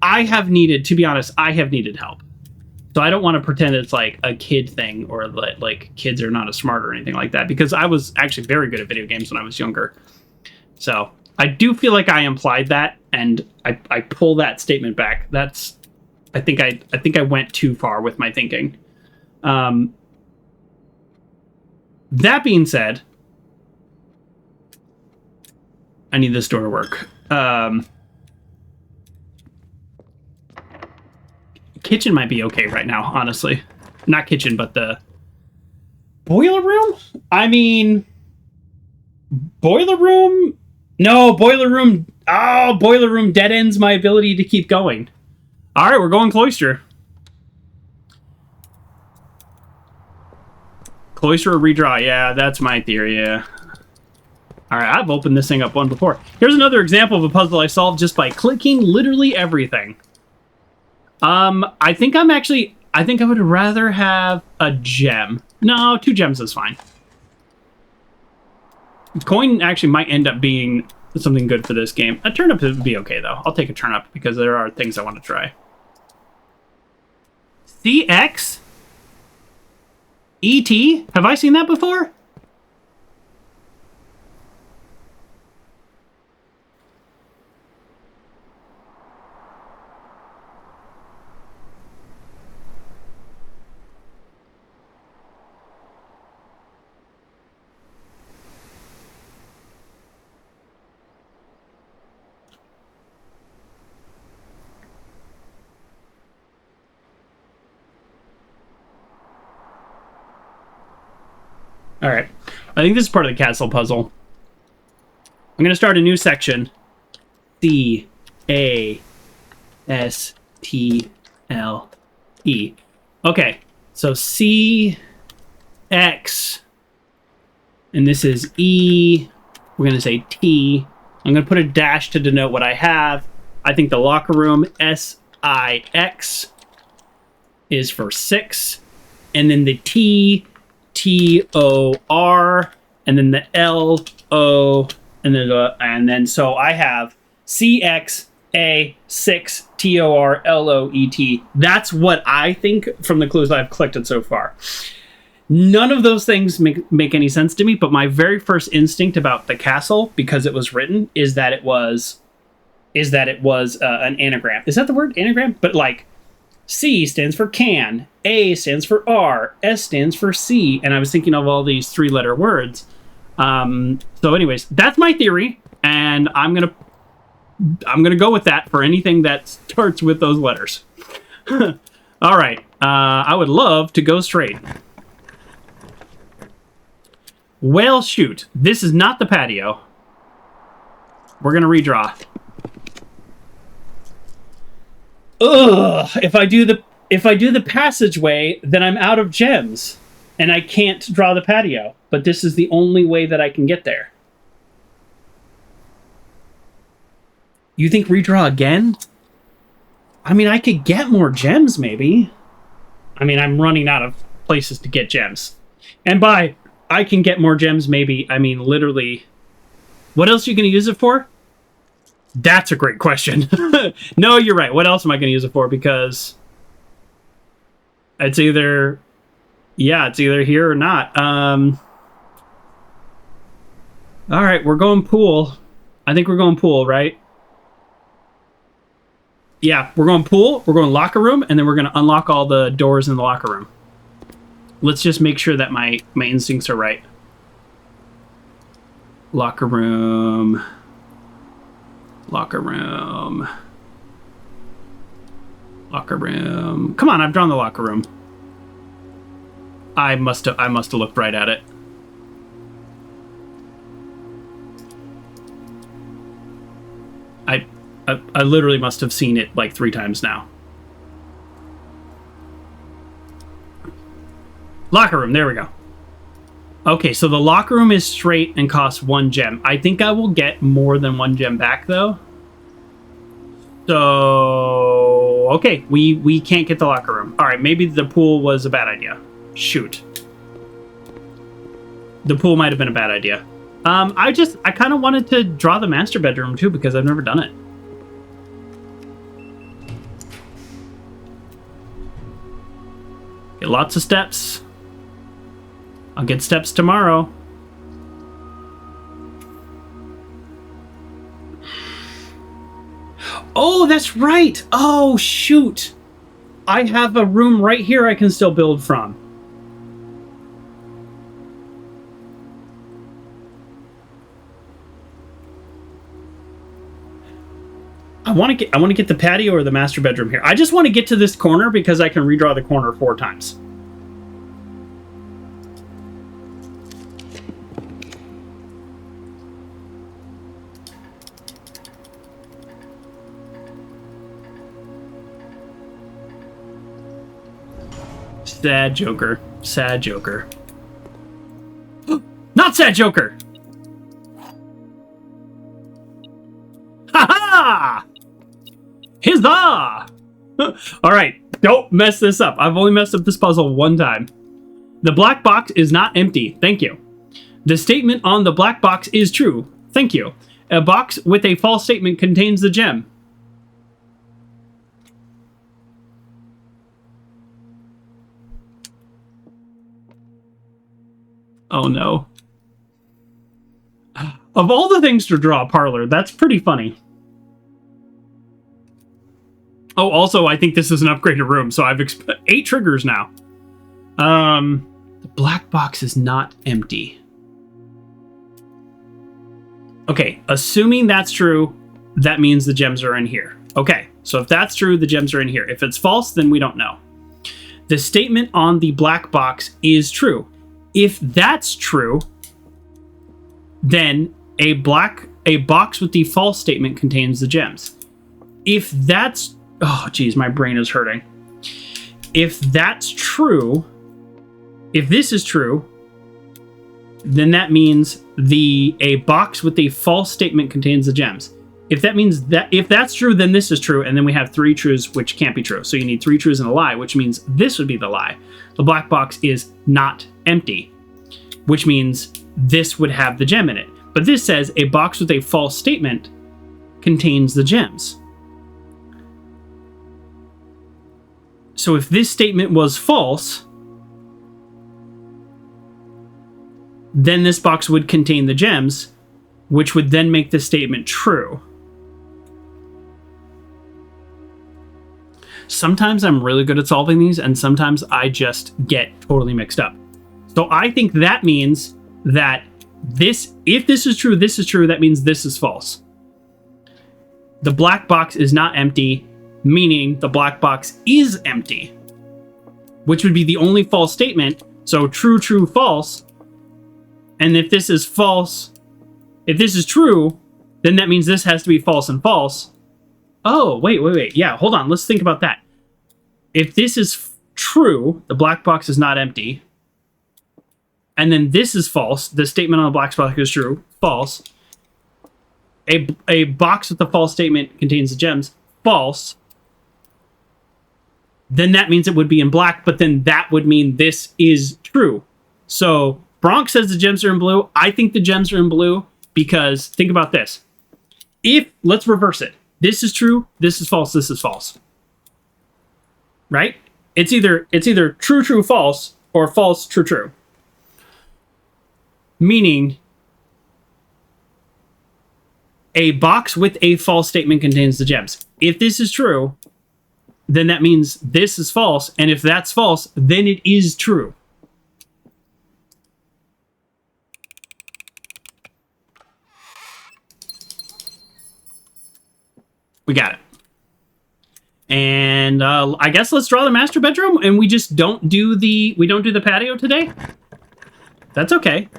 have needed, to be honest, I have needed help. So I don't want to pretend it's like a kid thing or like kids are not as smart or anything like that, because I was actually very good at video games when I was younger. So I do feel like I implied that, and I pull that statement back. I think I went too far with my thinking. That being said, I need this door to work. Kitchen might be okay right now, honestly. Not kitchen, but the boiler room? I mean, boiler room? No, boiler room. Oh, boiler room dead ends my ability to keep going. All right, we're going cloister. Cloister or redraw? Yeah, that's my theory, yeah. All right, I've opened this thing up one before. Here's another example of a puzzle I solved just by clicking literally everything. I think I would rather have a gem. No, 2 gems is fine. Coin actually might end up being something good for this game. A turnip would be okay, though. I'll take a turnip because there are things I want to try. CX? ET? Have I seen that before? All right. I think this is part of the castle puzzle. I'm going to start a new section. C-A-S-T-L-E. Okay. So C-X. And this is E. We're going to say T. I'm going to put a dash to denote what I have. I think the locker room, S-I-X, is for 6. And then the T... T-O-R, and then the L-O, and then so I have C-X-A-6-T-O-R-L-O-E-T. That's what I think from the clues I've collected so far. None of those things make any sense to me, but my very first instinct about the castle, because it was written, is that it was an anagram. Is that the word, anagram? But like, C stands for can, A stands for R, S stands for C, and I was thinking of all these 3-letter words. So anyways, that's my theory, and I'm gonna go with that for anything that starts with those letters. All right, I would love to go straight. Well, shoot, this is not the patio. We're gonna redraw. Ugh, if I do the passageway, then I'm out of gems and I can't draw the patio. But this is the only way that I can get there. You think redraw again? I mean, I could get more gems, maybe. I mean, I'm running out of places to get gems. And by I can get more gems, maybe, I mean literally... What else are you going to use it for? That's a great question. No, you're right. What else am I going to use it for? Because it's either... Yeah, it's either here or not. All right, we're going pool. I think we're going pool, right? Yeah, we're going pool, we're going locker room, and then we're going to unlock all the doors in the locker room. Let's just make sure that my instincts are right. Locker room. Locker room. Locker room. Come on, I've drawn the locker room. I must have looked right at it. I literally must have seen it like 3 times now. Locker room, there we go. Okay, so the locker room is straight and costs 1 gem. I think I will get more than 1 gem back, though. So... Okay, we can't get the locker room. Alright, maybe the pool was a bad idea. Shoot. The pool might have been a bad idea. I kind of wanted to draw the master bedroom, too, because I've never done it. Get lots of steps. I'll get steps tomorrow. Oh, that's right. Oh, shoot. I have a room right here I can still build from. I want to get the patio or the master bedroom here. I just want to get to this corner because I can redraw the corner 4 times. Sad Joker. Sad Joker. Not sad Joker! Ha-ha! Huzzah! Alright, don't mess this up. I've only messed up this puzzle 1 time. The black box is not empty. Thank you. The statement on the black box is true. Thank you. A box with a false statement contains the gem. Oh no. Of all the things to draw, Parlor, that's pretty funny. Oh, also, I think this is an upgraded room, so I've 8 triggers now. The black box is not empty. Okay, assuming that's true, that means the gems are in here. Okay, so if that's true, the gems are in here. If it's false, then we don't know. The statement on the black box is true. If that's true, then a box with the false statement contains the gems. If that's... Oh, geez, my brain is hurting. If that's true, if this is true, then that means a box with a false statement contains the gems. If that's true, then this is true, and then we have 3 truths which can't be true. So you need 3 truths and a lie, which means this would be the lie. The black box is not empty, which means this would have the gem in it. But this says a box with a false statement contains the gems. So if this statement was false, then this box would contain the gems, which would then make this statement true. Sometimes I'm really good at solving these, and sometimes I just get totally mixed up. So I think that means that if this is true, that means this is false. The black box is not empty, meaning the black box is empty, which would be the only false statement. So true, true, false. And if this is false, if this is true, then that means this has to be false and false. Oh, wait. Yeah, hold on. Let's think about that. If this is true, the black box is not empty. And then this is false. The statement on the black box is true. False. A box with the false statement contains the gems. False. Then that means it would be in black, but then that would mean this is true. So Bronx says the gems are in blue. I think the gems are in blue because think about this. Let's reverse it. This is true, this is false, this is false. Right? It's either true, false, or false, true. Meaning a box with a false statement contains the gems. If this is true, then that means this is false, and if that's false, then it is true. We got it. And I guess let's draw the master bedroom, and we just don't do the patio today. That's okay.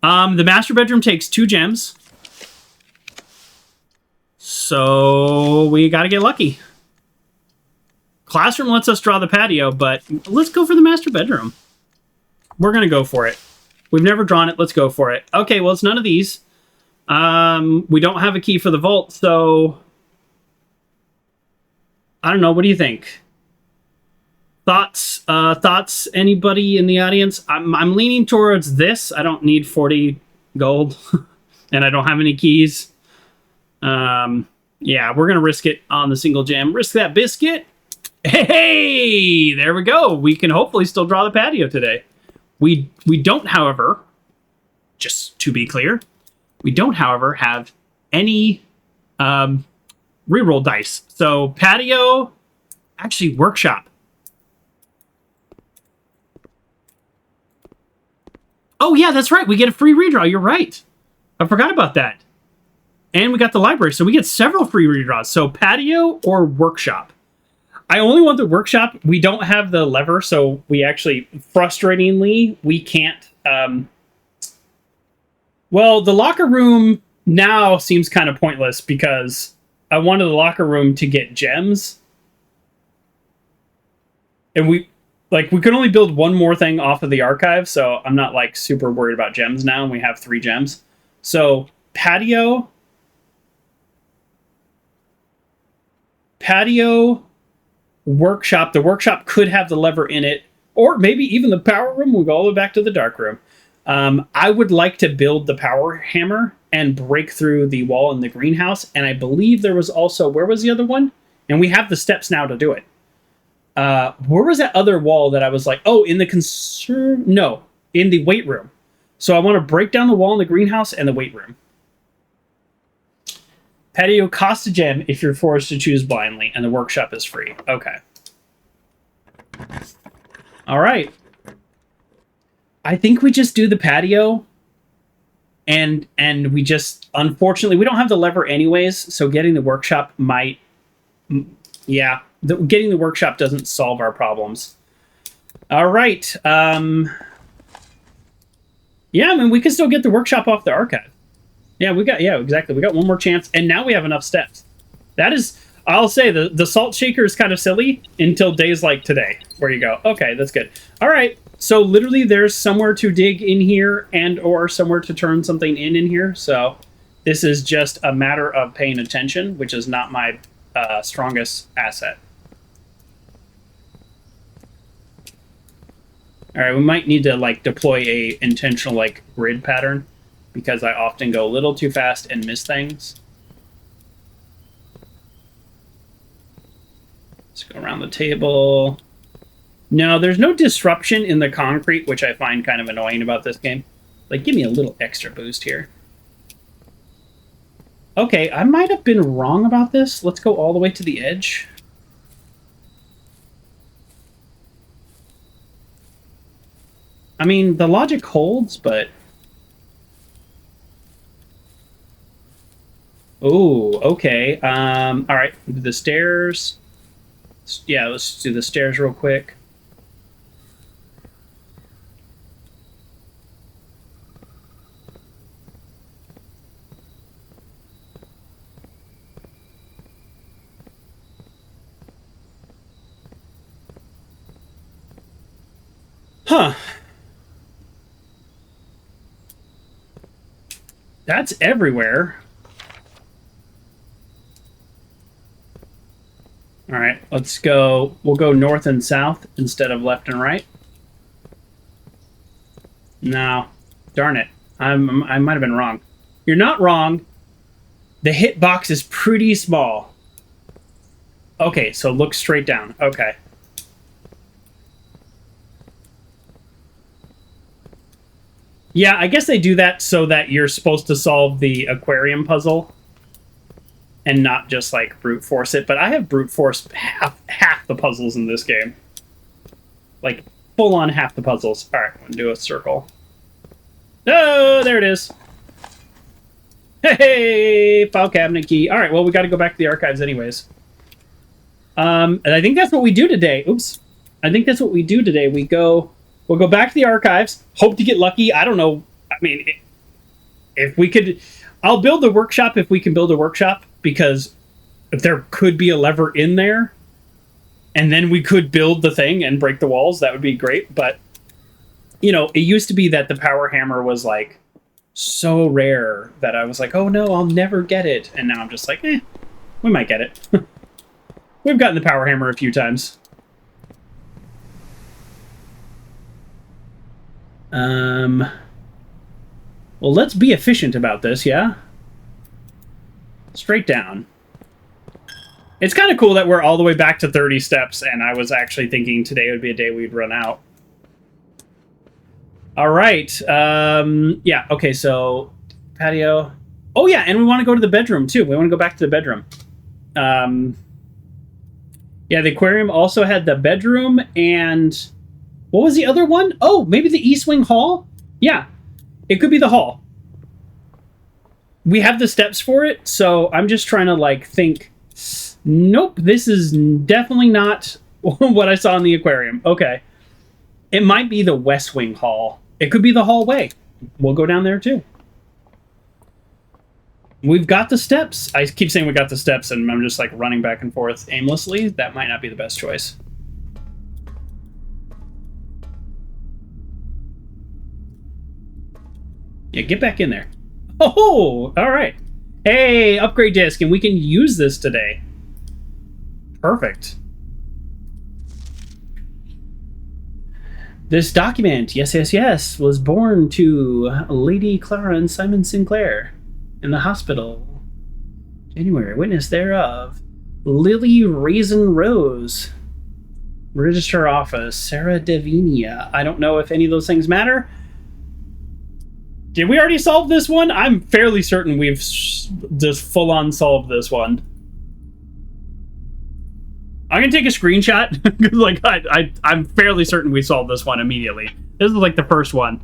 The master bedroom takes 2 gems. So we got to get lucky. Classroom lets us draw the patio, but let's go for the master bedroom. We're going to go for it. We've never drawn it. Let's go for it. Okay, well, it's none of these. We don't have a key for the vault, so I don't know. What do you think? Thoughts? Anybody in the audience? I'm leaning towards this. I don't need 40 gold, and I don't have any keys. Yeah, we're gonna risk it on the single gem. Risk that biscuit. Hey, there we go. We can hopefully still draw the patio today. We don't, however, just to be clear, we don't, however, have any reroll dice. So patio, actually workshop. Oh yeah, that's right. We get a free redraw. You're right. I forgot about that. And we got the library, so we get several free redraws. So patio or workshop. I only want the workshop. We don't have the lever, so we actually, frustratingly, we can't. Well, the locker room now seems kind of pointless because I wanted the locker room to get gems. And we could only build one more thing off of the archive, so I'm not like super worried about gems now, and we have 3 gems. So patio, workshop. The workshop could have the lever in it, or maybe even the power room. We'll go all the way back to the dark room. I would like to build the power hammer and break through the wall in the greenhouse. And I believe there was also, where was the other one? And we have the steps now to do it. Where was that other wall that I was like, oh, in the in the weight room. So I want to break down the wall in the greenhouse and the weight room. Patio costs a gem if you're forced to choose blindly, and the workshop is free. Okay. All right. I think we just do the patio, and we just, unfortunately, we don't have the lever anyways, so getting the workshop might, yeah, getting the workshop doesn't solve our problems. All right. Yeah, I mean, we can still get the workshop off the archive. Yeah, exactly. We got one more chance, and now we have enough steps. That is, I'll say, the salt shaker is kind of silly until days like today, where you go, okay, that's good. All right, so literally there's somewhere to dig in here and or somewhere to turn something in here, so this is just a matter of paying attention, which is not my strongest asset. All right, we might need to, like, deploy a intentional, like, grid pattern, because I often go a little too fast and miss things. Let's go around the table. No, there's no disruption in the concrete, which I find kind of annoying about this game. Like, give me a little extra boost here. Okay, I might have been wrong about this. Let's go all the way to the edge. I mean, the logic holds, but... Oh, okay. All right, the stairs. Yeah, let's do the stairs real quick. Huh. That's everywhere. All right, let's go. We'll go north and south instead of left and right. No, darn it. I might have been wrong. You're not wrong. The hitbox is pretty small. Okay, so look straight down. Okay. Yeah, I guess they do that so that you're supposed to solve the aquarium puzzle and not just, like, brute force it. But I have brute force half the puzzles in this game. Like, full on half the puzzles. All right, I'm going to do a circle. Oh, there it is. Hey, file cabinet key. All right, well, we got to go back to the archives anyways. And I think that's what we do today. Oops. I think that's what we do today. We'll go back to the archives, hope to get lucky. I don't know. I mean, if we could... I'll build a workshop if we can build a workshop, because if there could be a lever in there, and then we could build the thing and break the walls, that would be great. But, you know, it used to be that the power hammer was, like, so rare that I was like, oh no, I'll never get it. And now I'm just like, we might get it. We've gotten the power hammer a few times. Well, let's be efficient about this, yeah? Straight down. It's kind of cool that we're all the way back to 30 steps, and I was actually thinking today would be a day we'd run out. All right. Yeah, okay, so patio. Oh, yeah, and we want to go to the bedroom, too. We want to go back to the bedroom. Yeah, the aquarium also had the bedroom, and... What was the other one? Oh, maybe the East Wing Hall? Yeah, it could be the hall. We have the steps for it, so I'm just trying to, like, think... Nope, this is definitely not what I saw in the aquarium. Okay. It might be the West Wing Hall. It could be the hallway. We'll go down there, too. We've got the steps. I keep saying we got the steps, and I'm just, like, running back and forth aimlessly. That might not be the best choice. Yeah, get back in there. Oh, all right. Hey, upgrade disc, and we can use this today. Perfect. This document, yes, was born to Lady Clara and Simon Sinclair in the hospital. January, witness thereof. Lily Raisin Rose. Register office, Sarah Davinia. I don't know if any of those things matter. Did we already solve this one? I'm fairly certain we've just full-on solved this one. I'm gonna take a screenshot. Like, I'm fairly certain we solved this one immediately. This is like the first one.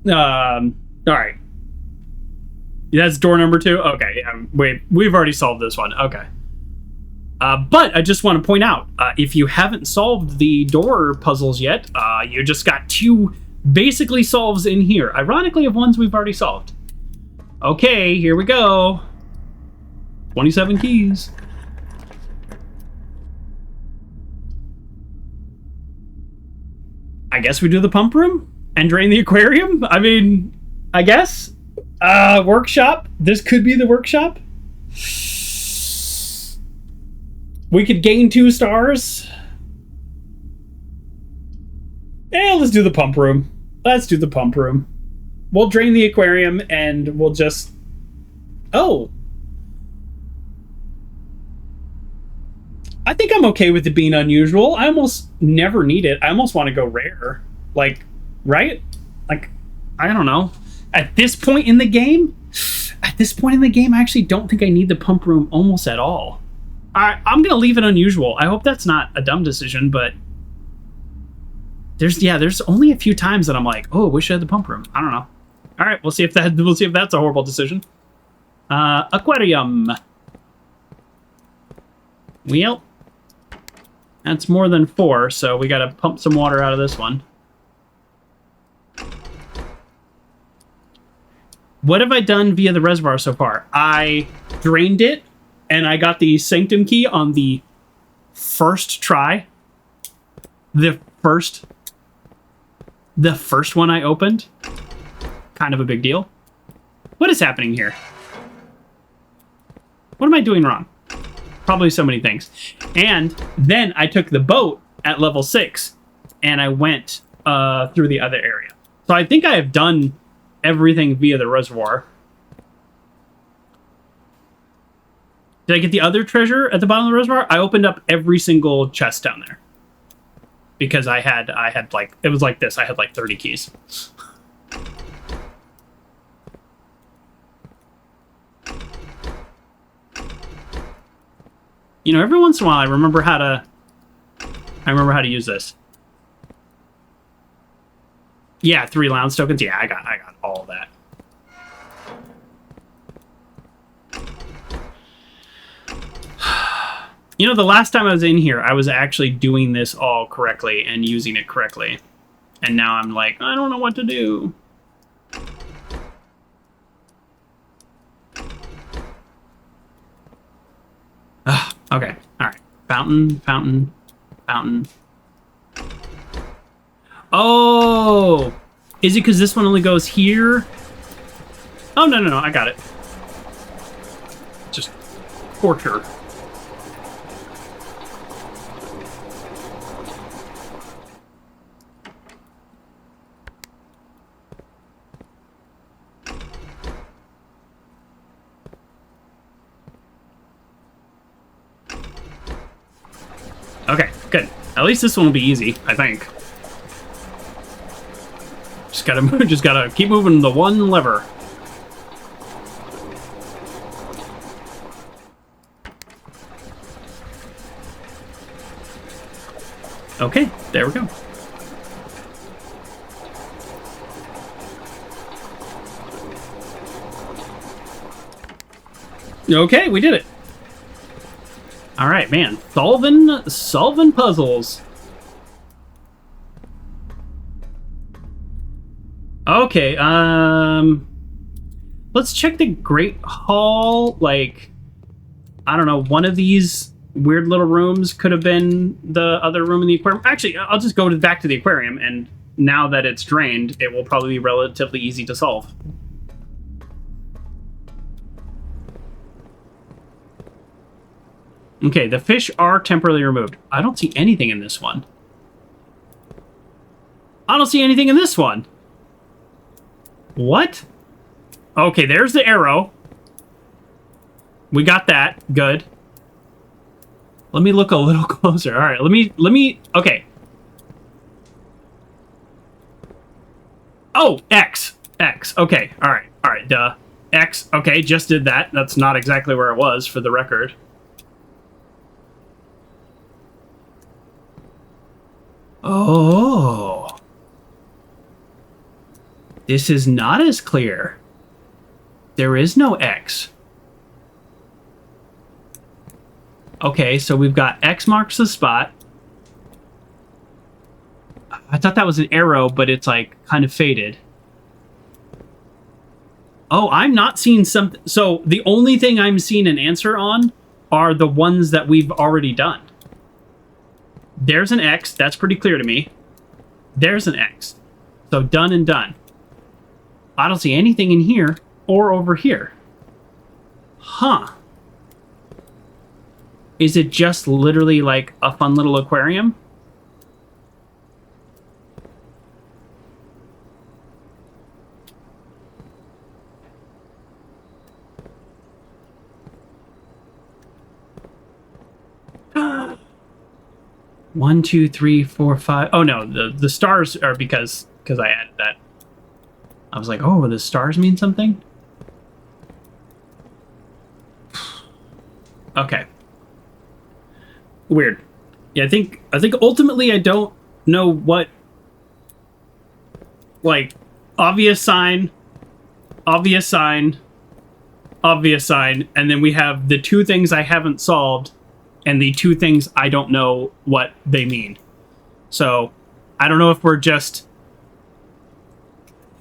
All right. That's door number 2? Okay, wait, we've already solved this one. Okay. But I just want to point out, if you haven't solved the door puzzles yet, you just got 2... basically solves in here. Ironically, of ones we've already solved. Okay, here we go. 27 keys. I guess we do the pump room and drain the aquarium? I mean, I guess. Workshop. This could be the workshop. We could gain 2 stars. Yeah, let's do the pump room. Let's do the pump room. We'll drain the aquarium and we'll just... Oh. I think I'm okay with it being unusual. I almost never need it. I almost want to go rare. Like, right? Like, I don't know. At this point in the game, I actually don't think I need the pump room almost at all. I'm going to leave it unusual. I hope that's not a dumb decision, but... There's only a few times that I'm like, oh, I wish I had the pump room. I don't know. All right, we'll see if that's a horrible decision. Aquarium. Well, that's more than 4, so we got to pump some water out of this one. What have I done via the reservoir so far? I drained it, and I got the sanctum key on the first try. The first the first one I opened, kind of a big deal. What is happening here? What am I doing wrong? Probably so many things. And then I took the boat at level 6 and I went through the other area. So I think I have done everything via the reservoir. Did I get the other treasure at the bottom of the reservoir? I opened up every single chest down there. Because I had like, it was like this. I had like 30 keys. You know, every once in a while I remember how to use this. Yeah, 3 lounge tokens. Yeah, I got all of that. You know, the last time I was in here, I was actually doing this all correctly and using it correctly. And now I'm like, I don't know what to do. Okay, alright. Fountain, fountain, fountain. Oh! Is it because this one only goes here? Oh, no, I got it. Just torture. Okay, good. At least this one will be easy, I think. Just gotta keep moving the one lever. Okay, there we go. Okay, we did it. All right, man. Solving puzzles. Okay, let's check the Great Hall. Like, I don't know, one of these weird little rooms could have been the other room in the aquarium. Actually, I'll just go back to the aquarium, and now that it's drained, it will probably be relatively easy to solve. Okay, the fish are temporarily removed. I don't see anything in this one. I don't see anything in this one. What? Okay, there's the arrow. We got that. Good. Let me look a little closer. All right, let me, okay. Oh, X. Okay, all right, duh. X, okay, just did that. That's not exactly where it was, for the record. Oh. This is not as clear. There is no X. Okay, so we've got X marks the spot. I thought that was an arrow, but it's like kind of faded. Oh, I'm not seeing something. So the only thing I'm seeing an answer on are the ones that we've already done. There's an X. That's pretty clear to me. There's an X. So done and done. I don't see anything in here or over here. Huh. Is it just literally like a fun little aquarium? One, two, three, four, five. Oh no, the stars are because I added that. I was like, oh, the stars mean something? Okay. Weird. Yeah, I think ultimately I don't know what, like, obvious sign, obvious sign, obvious sign, and then we have the 2 things I haven't solved and the 2 things I don't know what they mean. So, I don't know if we're just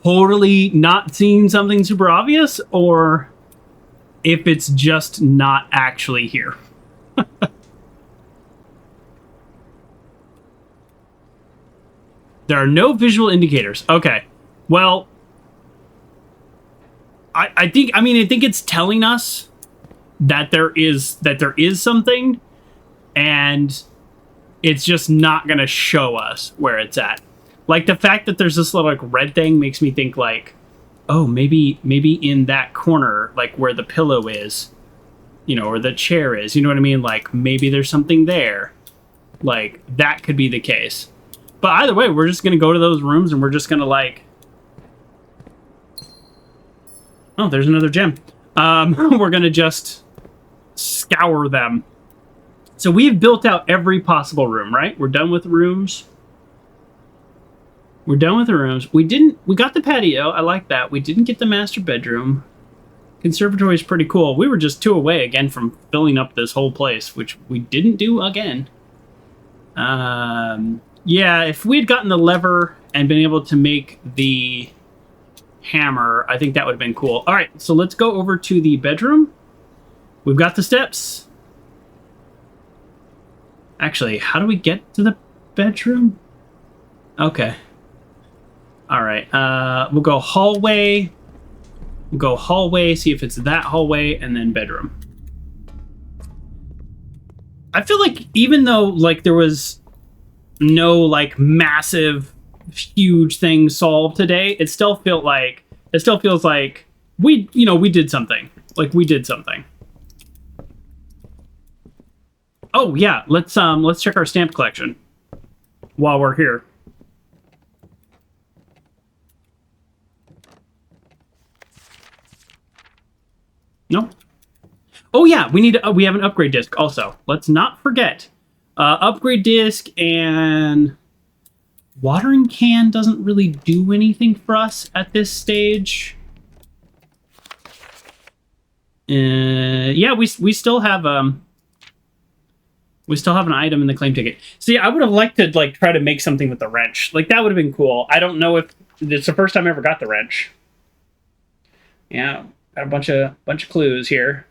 totally not seeing something super obvious, or if it's just not actually here. There are no visual indicators. Okay. Well, I think it's telling us that there is something, and it's just not going to show us where it's at. Like, the fact that there's this little, like, red thing makes me think, like, oh, maybe in that corner, like, where the pillow is, you know, or the chair is, you know what I mean? Like, maybe there's something there. Like, that could be the case. But either way, we're just going to go to those rooms, and we're just going to, like... Oh, there's another gem. We're going to just scour them. So we've built out every possible room, right? We're done with rooms. We're done with the rooms. We got the patio. I like that. We didn't get the master bedroom. Conservatory is pretty cool. We were just 2 away again from filling up this whole place, which we didn't do again. Yeah, if we had gotten the lever and been able to make the hammer, I think that would have been cool. All right, so let's go over to the bedroom. We've got the steps. Actually, how do we get to the bedroom? Okay. All right, we'll go hallway. We'll go hallway, see if it's that hallway, and then bedroom. I feel like even though, like, there was no, like, massive, huge thing solved today, it still feels like we did something. Like, we did something. Oh yeah, let's check our stamp collection while we're here. No. Oh yeah, we have an upgrade disc also. Let's not forget. Upgrade disc and watering can doesn't really do anything for us at this stage. Yeah, we still have an item in the claim ticket. See, I would have liked to, like, try to make something with the wrench. Like, that would have been cool. I don't know if it's the first time I ever got the wrench. Yeah, got a bunch of clues here.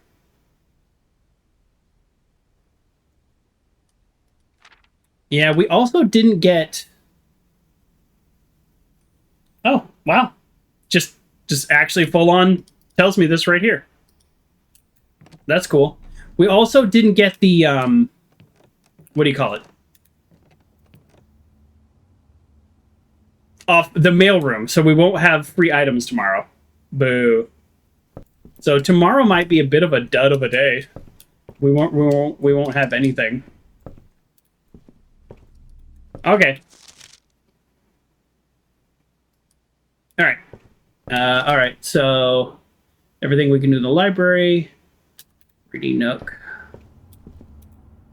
Yeah, we also didn't get... Oh, wow. Just actually full on tells me this right here. That's cool. We also didn't get the, what do you call it? Off the mailroom, so we won't have free items tomorrow. Boo. So tomorrow might be a bit of a dud of a day. We won't have anything. Okay. All right. All right. So everything we can do in the library. Reading nook.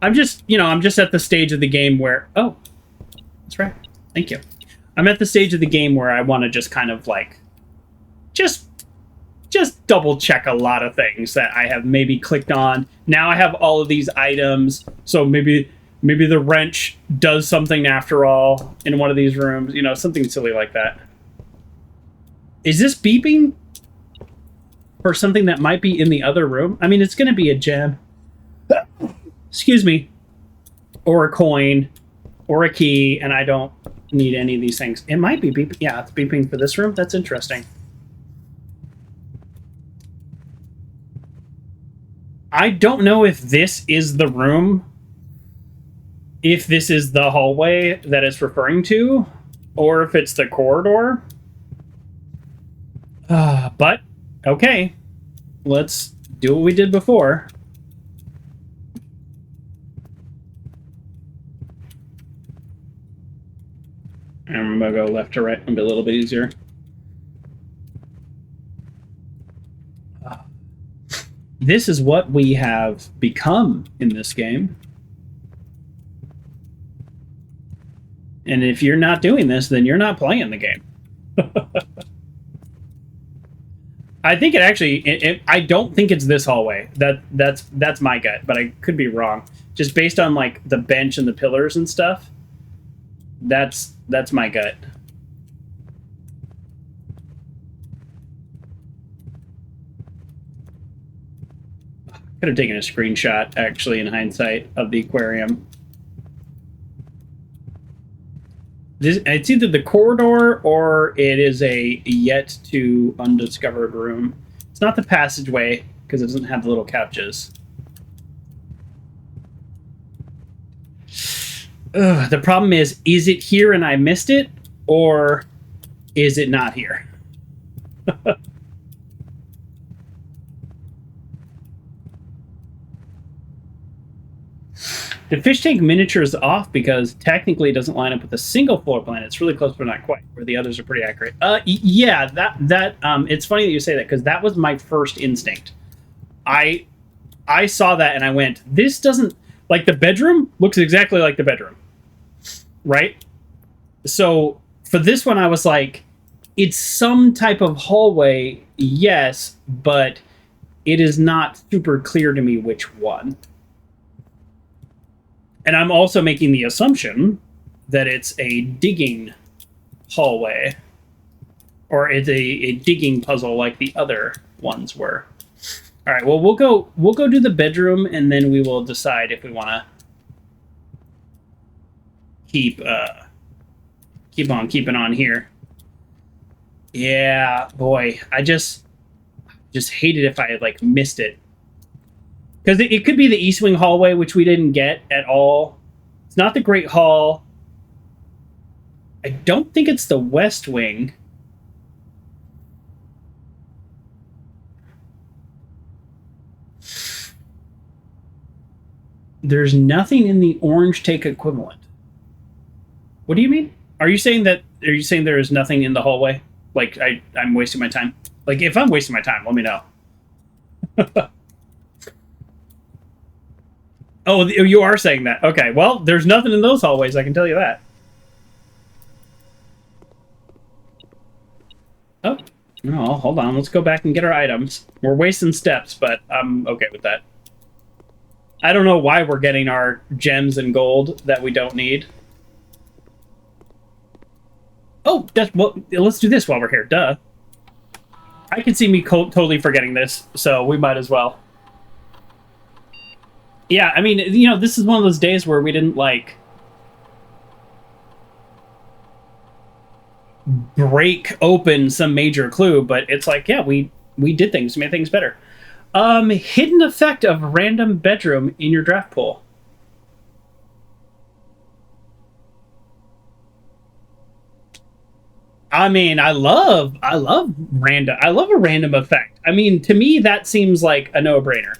I'm just at the stage of the game where... Oh, that's right. Thank you. I'm at the stage of the game where I want to just kind of, like, just double check a lot of things that I have maybe clicked on. Now I have all of these items, so maybe the wrench does something after all in one of these rooms. You know, something silly like that. Is this beeping for something that might be in the other room? I mean, it's going to be a gem. Excuse me. Or a coin. Or a key. And I don't need any of these things. It might be beeping. Yeah, it's beeping for this room. That's interesting. I don't know if this is the room. If this is the hallway that it's referring to. Or if it's the corridor. But, okay. Let's do what we did before. And I'm gonna go left to right and be a little bit easier. This is what we have become in this game. And if you're not doing this, then you're not playing the game. I think it actually... I don't think it's this hallway. That's my gut, but I could be wrong. Just based on, like, the bench and the pillars and stuff. That's my gut. Could have taken a screenshot, actually, in hindsight, of the aquarium. It's either the corridor or it is a yet to undiscovered room. It's not the passageway because it doesn't have the little couches. Ugh, the problem is it here and I missed it, or is it not here? The fish tank miniature is off because technically it doesn't line up with a single floor plan. It's really close, but not quite. Where the others are pretty accurate. Yeah, that it's funny that you say that because that was my first instinct. I saw that and I went, this doesn't, like, the bedroom looks exactly like the bedroom, right? So for this one, I was like, it's some type of hallway, yes, but it is not super clear to me which one. And I'm also making the assumption that it's a digging hallway. Or it's a digging puzzle like the other ones were. Alright, well we'll go do the bedroom and then we will decide if we wanna keep on keeping on here. Yeah, boy. I just hated if I had like missed it. Because it could be the East Wing hallway, which we didn't get at all. It's not the Great Hall. I don't think it's the West Wing. There's nothing in the Orange Take equivalent. What do you mean? Are you saying there is nothing in the hallway? Like I'm wasting my time? Like if I'm wasting my time, let me know. Oh, you are saying that. Okay, well, there's nothing in those hallways, I can tell you that. Oh, no, hold on. Let's go back and get our items. We're wasting steps, but I'm okay with that. I don't know why we're getting our gems and gold that we don't need. Oh, well, let's do this while we're here. Duh. I can see me totally forgetting this, so we might as well. Yeah, I mean, you know, this is one of those days where we didn't, like, break open some major clue, but it's like, yeah, we did things, made things better. Hidden effect of random bedroom in your draft pool. I mean, I love a random effect. I mean, to me, that seems like a no-brainer.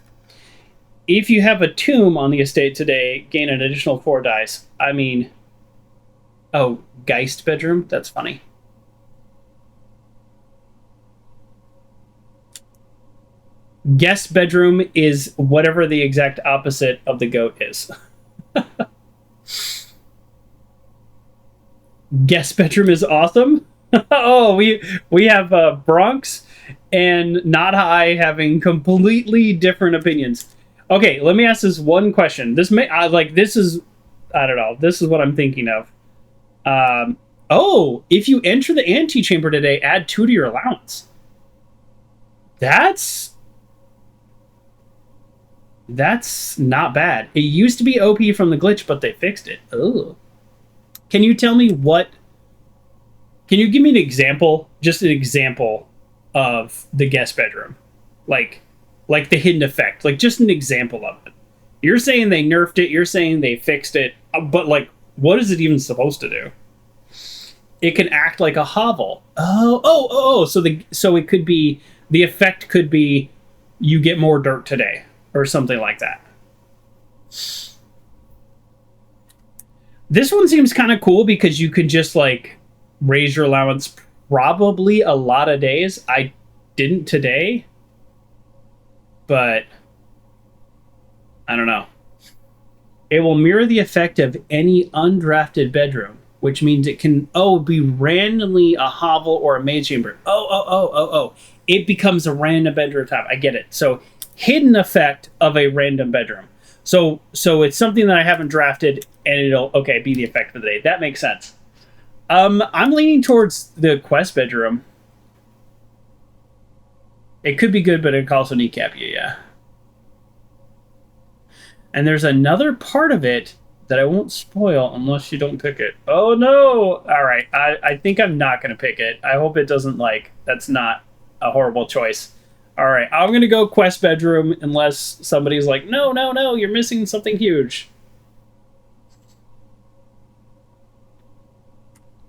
If you have a tomb on the estate today, gain an additional 4 dice. I mean... Oh, Geist bedroom? That's funny. Guest bedroom is whatever the exact opposite of the goat is. Guest bedroom is awesome. Oh, we have Bronx and Not High having completely different opinions. Okay, let me ask this one question. This may I don't know. This is what I'm thinking of. Oh, if you enter the antechamber today, add 2 to your allowance. That's not bad. It used to be OP from the glitch, but they fixed it. Oh. Can you tell me what... Can you give me an example? Just an example of the guest bedroom. Like the hidden effect. Like, just an example of it. You're saying they nerfed it. You're saying they fixed it. But, like, what is it even supposed to do? It can act like a hovel. Oh. So it could be... The effect could be you get more dirt today. Or something like that. This one seems kind of cool because you could just, like, raise your allowance probably a lot of days. I didn't today. But I don't know. It will mirror the effect of any undrafted bedroom, which means it can be randomly a hovel or a maid chamber. Oh. It becomes a random bedroom type. I get it. So hidden effect of a random bedroom. So it's something that I haven't drafted and it'll be the effect for the day. That makes sense. I'm leaning towards the quest bedroom. It could be good, but it could also kneecap you, yeah. And there's another part of it that I won't spoil unless you don't pick it. Oh no! Alright, I think I'm not gonna pick it. I hope it doesn't like that's not a horrible choice. Alright, I'm gonna go quest bedroom unless somebody's like, no, no, no, you're missing something huge.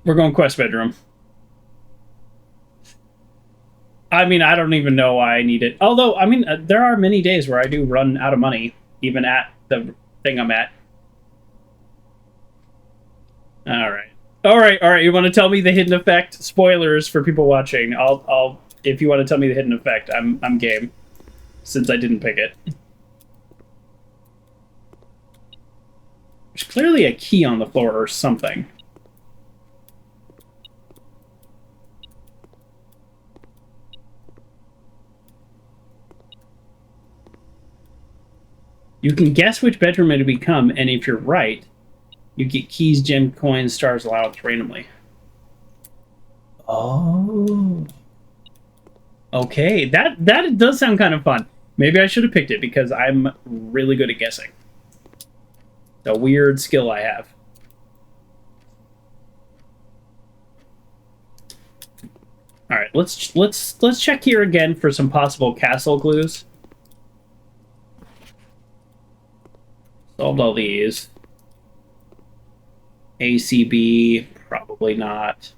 We're going quest bedroom. I mean, I don't even know why I need it. Although, I mean, there are many days where I do run out of money, even at the thing I'm at. All right. All right, all right. You want to tell me the hidden effect? Spoilers for people watching. I'll. If you want to tell me the hidden effect, I'm game. Since I didn't pick it. There's clearly a key on the floor or something. You can guess which bedroom it'll become, and if you're right, you get keys, gem, coins, stars, allowance randomly. Oh. Okay, that does sound kind of fun. Maybe I should have picked it because I'm really good at guessing. The weird skill I have. All right, let's check here again for some possible castle clues. Solved all these. ACB, probably not.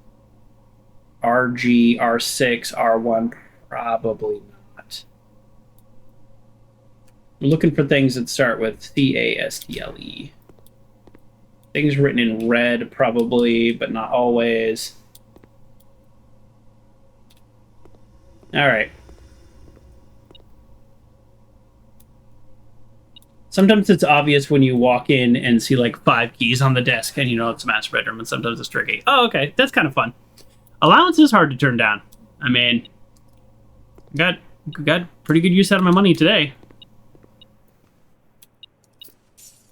RG, R6, R1, probably not. I'm looking for things that start with CASTLE. Things written in red, probably, but not always. All right. Sometimes it's obvious when you walk in and see like 5 keys on the desk and you know it's a master bedroom, and sometimes it's tricky. Oh, okay. That's kind of fun. Allowance is hard to turn down. I mean, got pretty good use out of my money today.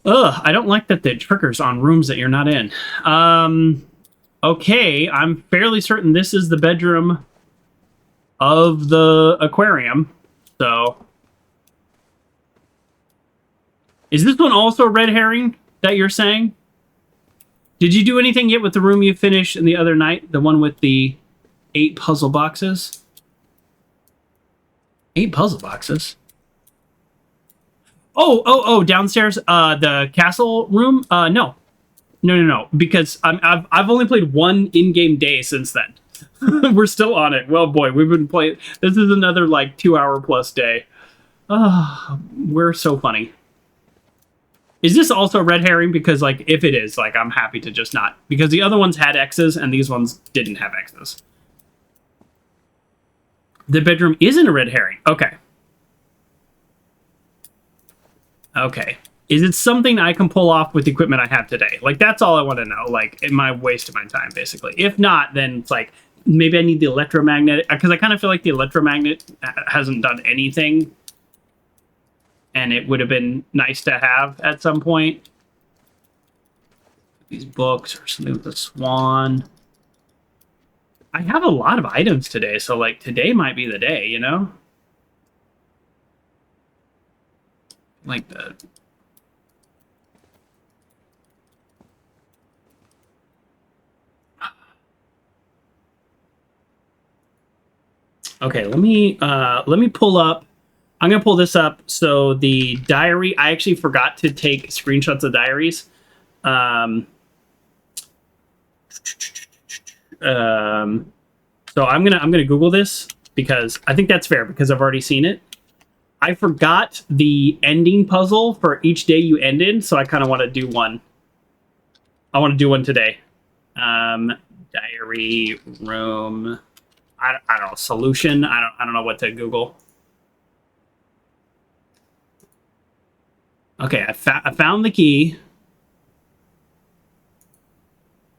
Ugh, I don't like that the triggers on rooms that you're not in. Okay, I'm fairly certain this is the bedroom of the aquarium. So, is this one also a red herring that you're saying? Did you do anything yet with the room you finished the other night? The one with the 8 puzzle boxes? 8 puzzle boxes? Oh, downstairs, the castle room? No. No. Because I've only played 1 in-game day since then. We're still on it. Well, boy, we've been playing. This is another, like, 2-hour plus day. We're so funny. Is this also a red herring? Because, like, if it is, like, I'm happy to just not. Because the other ones had X's, and these ones didn't have X's. The bedroom isn't a red herring. Okay. Okay. Is it something I can pull off with the equipment I have today? Like, that's all I want to know. Like, am I wasting my time, basically? If not, then it's like, maybe I need the electromagnetic. Because I kind of feel like the electromagnet hasn't done anything. And it would have been nice to have at some point. These books or something with the swan. I have a lot of items today, so like today might be the day, you know? Like the... Okay, let me pull up. I'm gonna pull this up. So the diary, I actually forgot to take screenshots of diaries. So I'm gonna Google this because I think that's fair because I've already seen it. I forgot the ending puzzle for each day you end in, so I kind of want to do one. I want to do one today. Diary room. I don't know, solution. I don't know what to Google. Okay, I found the key.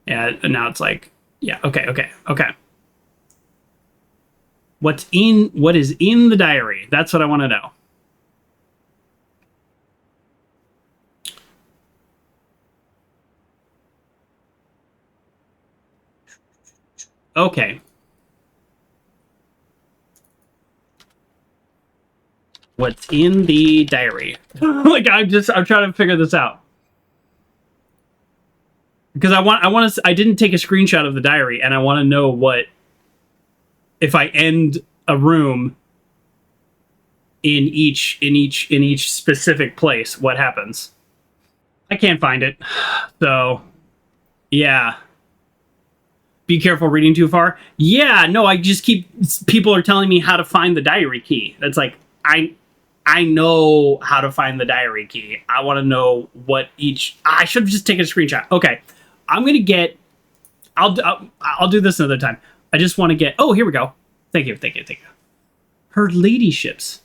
Yeah, now it's like, yeah, okay. What is in the diary? That's what I want to know. Okay. What's in the diary? Like, I'm trying to figure this out. because I didn't take a screenshot of the diary, and I want to know what if I end a room in each specific place, what happens. I can't find it, so yeah. Be careful reading too far. Yeah, no, I just keep people are telling me how to find the diary key. That's like I know how to find the diary key. I want to know what each. I should have just taken a screenshot. Okay, I'm gonna get. I'll do this another time. I just want to get. Oh, here we go. Thank you. Her ladyships.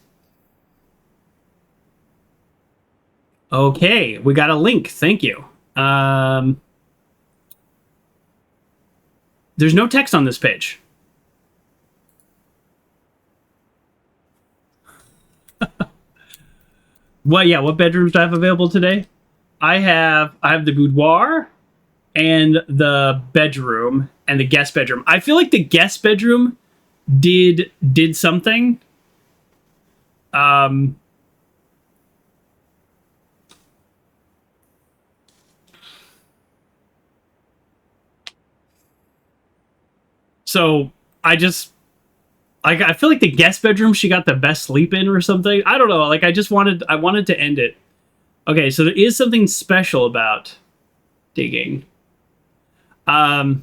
Okay, we got a link. Thank you. There's no text on this page. Well, yeah, what bedrooms do I have available today? I have the boudoir and the bedroom and the guest bedroom. I feel like the guest bedroom did something. So I feel like the guest bedroom she got the best sleep in or something. I don't know. Like I wanted to end it. Okay, so there is something special about digging. So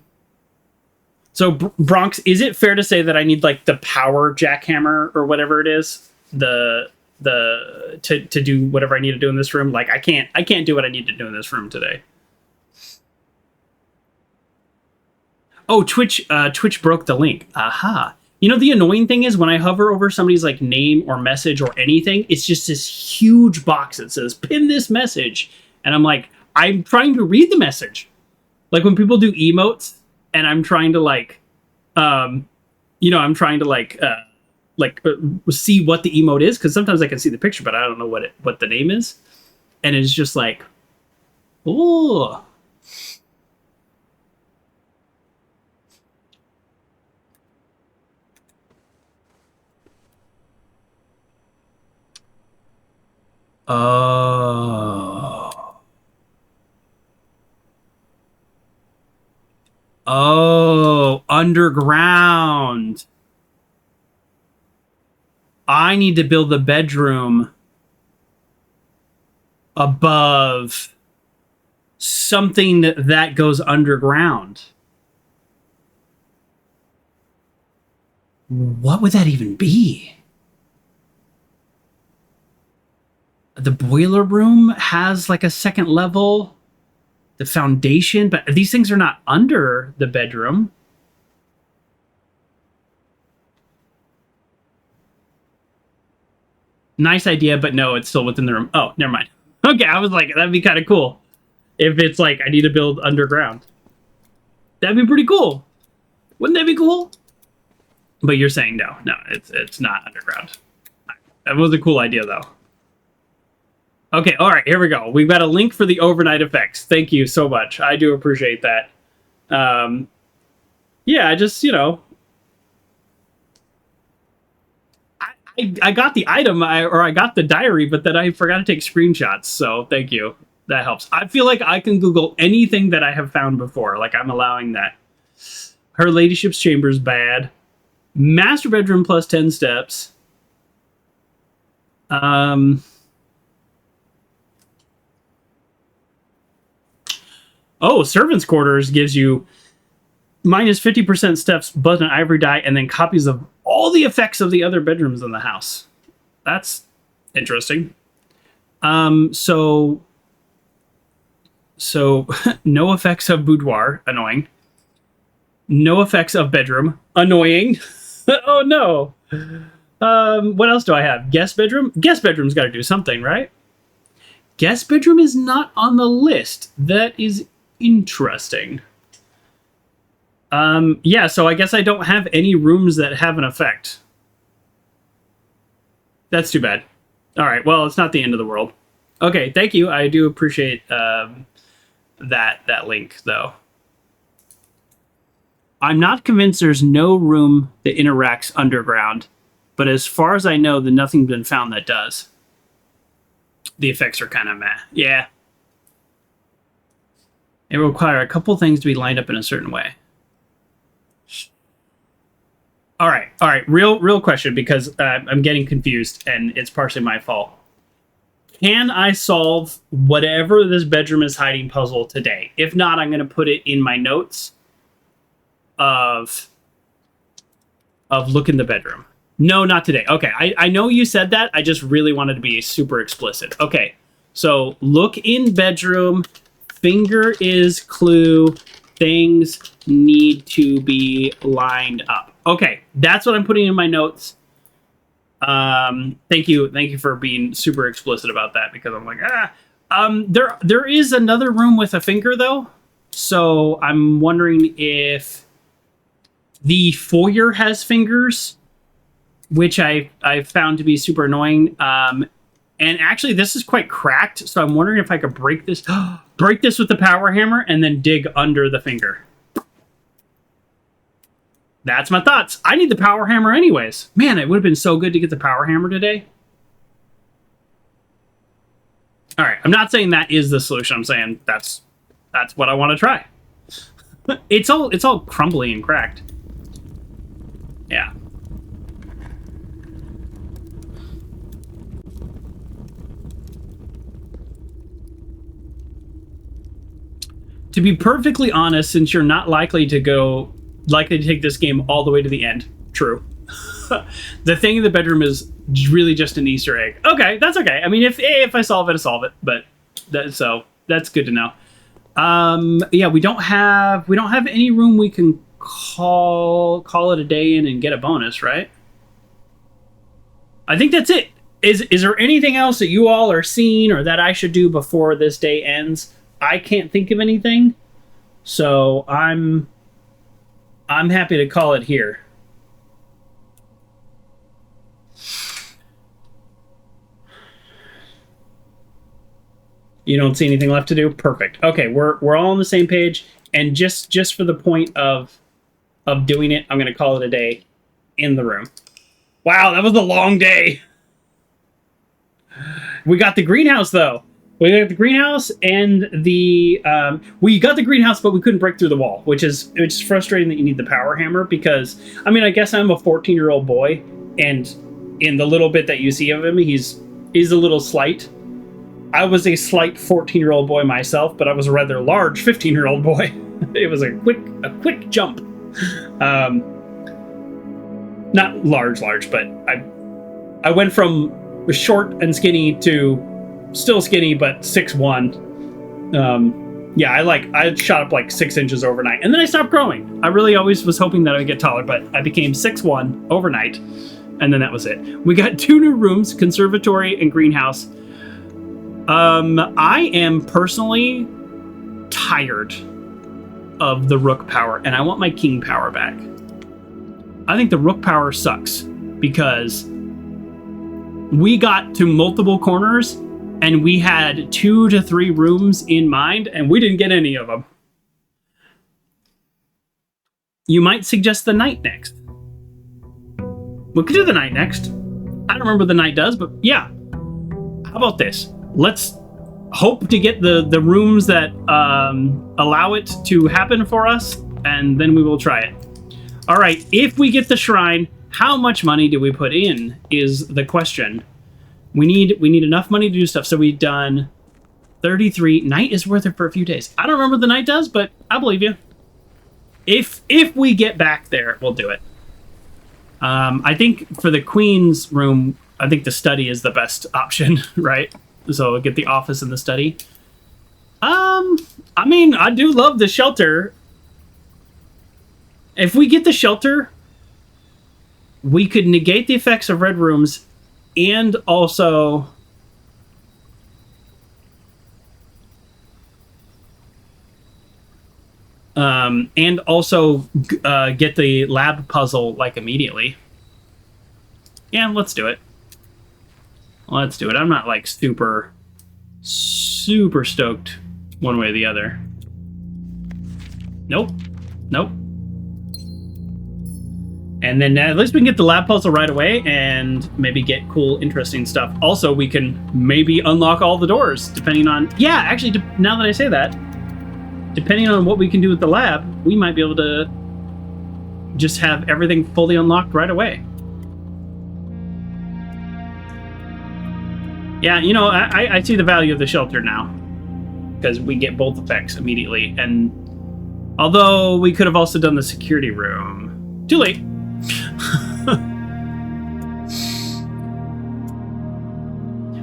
Bronx, is it fair to say that I need like the power jackhammer or whatever it is, to do whatever I need to do in this room? Like I can't do what I need to do in this room today. Oh, Twitch broke the link. Aha. You know, the annoying thing is when I hover over somebody's like name or message or anything, it's just this huge box that says pin this message. And I'm like, I'm trying to read the message. Like when people do emotes and I'm trying to I'm trying to see what the emote is. Cause sometimes I can see the picture, but I don't know what the name is. And it's just like, oh. Oh, underground. I need to build a bedroom above something that goes underground. What would that even be? The boiler room has like a second level, the foundation, but these things are not under the bedroom. Nice idea, but no, it's still within the room. Oh, never mind. Okay, I was like, that'd be kind of cool if it's like I need to build underground. That'd be pretty cool. Wouldn't that be cool? But you're saying no, it's not underground. That was a cool idea though. Okay, all right, here we go. We've got a link for the overnight effects. Thank you so much. I do appreciate that. Yeah, I just, I got the item, I got the diary, but then I forgot to take screenshots, so thank you. That helps. I feel like I can Google anything that I have found before. Like, I'm allowing that. Her ladyship's chamber's bad. Master bedroom plus 10 steps. Oh, servants' quarters gives you minus 50% steps, but an ivory die, and then copies of all the effects of the other bedrooms in the house. That's interesting. So no effects of boudoir, annoying. No effects of bedroom, annoying. Oh no. What else do I have? Guest bedroom? Guest bedroom's got to do something, right? Guest bedroom is not on the list. That is interesting. Yeah, so I guess I don't have any rooms that have an effect. That's too bad. All right, well, it's not the end of the world. Okay, thank you. I do appreciate that link, though. I'm not convinced there's no room that interacts underground, but as far as I know, nothing's been found that does. The effects are kind of meh. Yeah. It will require a couple things to be lined up in a certain way. All right. Real question, because I'm getting confused, and it's partially my fault. Can I solve whatever this bedroom is hiding puzzle today? If not, I'm going to put it in my notes of look in the bedroom. No, not today. Okay, I know you said that. I just really wanted to be super explicit. Okay, so look in bedroom. Finger is clue. Things need to be lined up. Okay, that's what I'm putting in my notes. Thank you for being super explicit about that, because I'm like, there is another room with a finger though, so I'm wondering if the foyer has fingers, which I found to be super annoying. And actually this is quite cracked, so I'm wondering if I could break this with the power hammer and then dig under the finger. That's my thoughts. I need the power hammer anyways. Man, it would have been so good to get the power hammer today. All right, I'm not saying that is the solution. I'm saying that's what I want to try. It's all crumbly and cracked. Yeah. To be perfectly honest, since you're not likely to take this game all the way to the end. True. The thing in the bedroom is really just an Easter egg. Okay, that's okay. I mean, if I solve it, I solve it. But so that's good to know. Yeah, we don't have any room we can call it a day in and get a bonus, right? I think that's it. Is there anything else that you all are seeing or that I should do before this day ends? I can't think of anything, so I'm happy to call it here. You don't see anything left to do? Perfect. Okay, we're all on the same page, and just for the point of doing it, I'm going to call it a day in the room. Wow, that was a long day. We got the greenhouse though. We got the greenhouse and we got the greenhouse, but we couldn't break through the wall, which is frustrating that you need the power hammer, because I mean, I guess I'm a 14-year-old boy, and in the little bit that you see of him, he's a little slight. I was a slight 14-year-old boy myself, but I was a rather large 15-year-old boy. It was a quick jump. Not large, but I went from short and skinny to still skinny, but 6'1". Yeah, I shot up like 6 inches overnight, and then I stopped growing. I really always was hoping that I would get taller, but I became 6'1" overnight, and then that was it. We got 2 new rooms, conservatory and greenhouse. I am personally tired of the rook power, and I want my king power back. I think the rook power sucks, because we got to multiple corners and we had 2 to 3 rooms in mind, and we didn't get any of them. You might suggest the knight next. We could do the knight next. I don't remember what the knight does, but yeah. How about this? Let's hope to get the rooms that allow it to happen for us, and then we will try it. All right, if we get the shrine, how much money do we put in is the question. We need enough money to do stuff. So we've done 33. Knight is worth it for a few days. I don't remember what the knight does, but I believe you. If we get back there, we'll do it. I think for the queen's room, I think the study is the best option, right? So we'll get the office and the study. I mean, I do love the shelter. If we get the shelter, we could negate the effects of red rooms, and also get the lab puzzle like immediately. Yeah, let's do it. Let's do it. I'm not like super stoked one way or the other. Nope. And then at least we can get the lab puzzle right away and maybe get cool, interesting stuff. Also, we can maybe unlock all the doors, depending on... Yeah, actually, now that I say that, depending on what we can do with the lab, we might be able to just have everything fully unlocked right away. Yeah, you know, I see the value of the shelter now, because we get both effects immediately. And although we could have also done the security room, too late.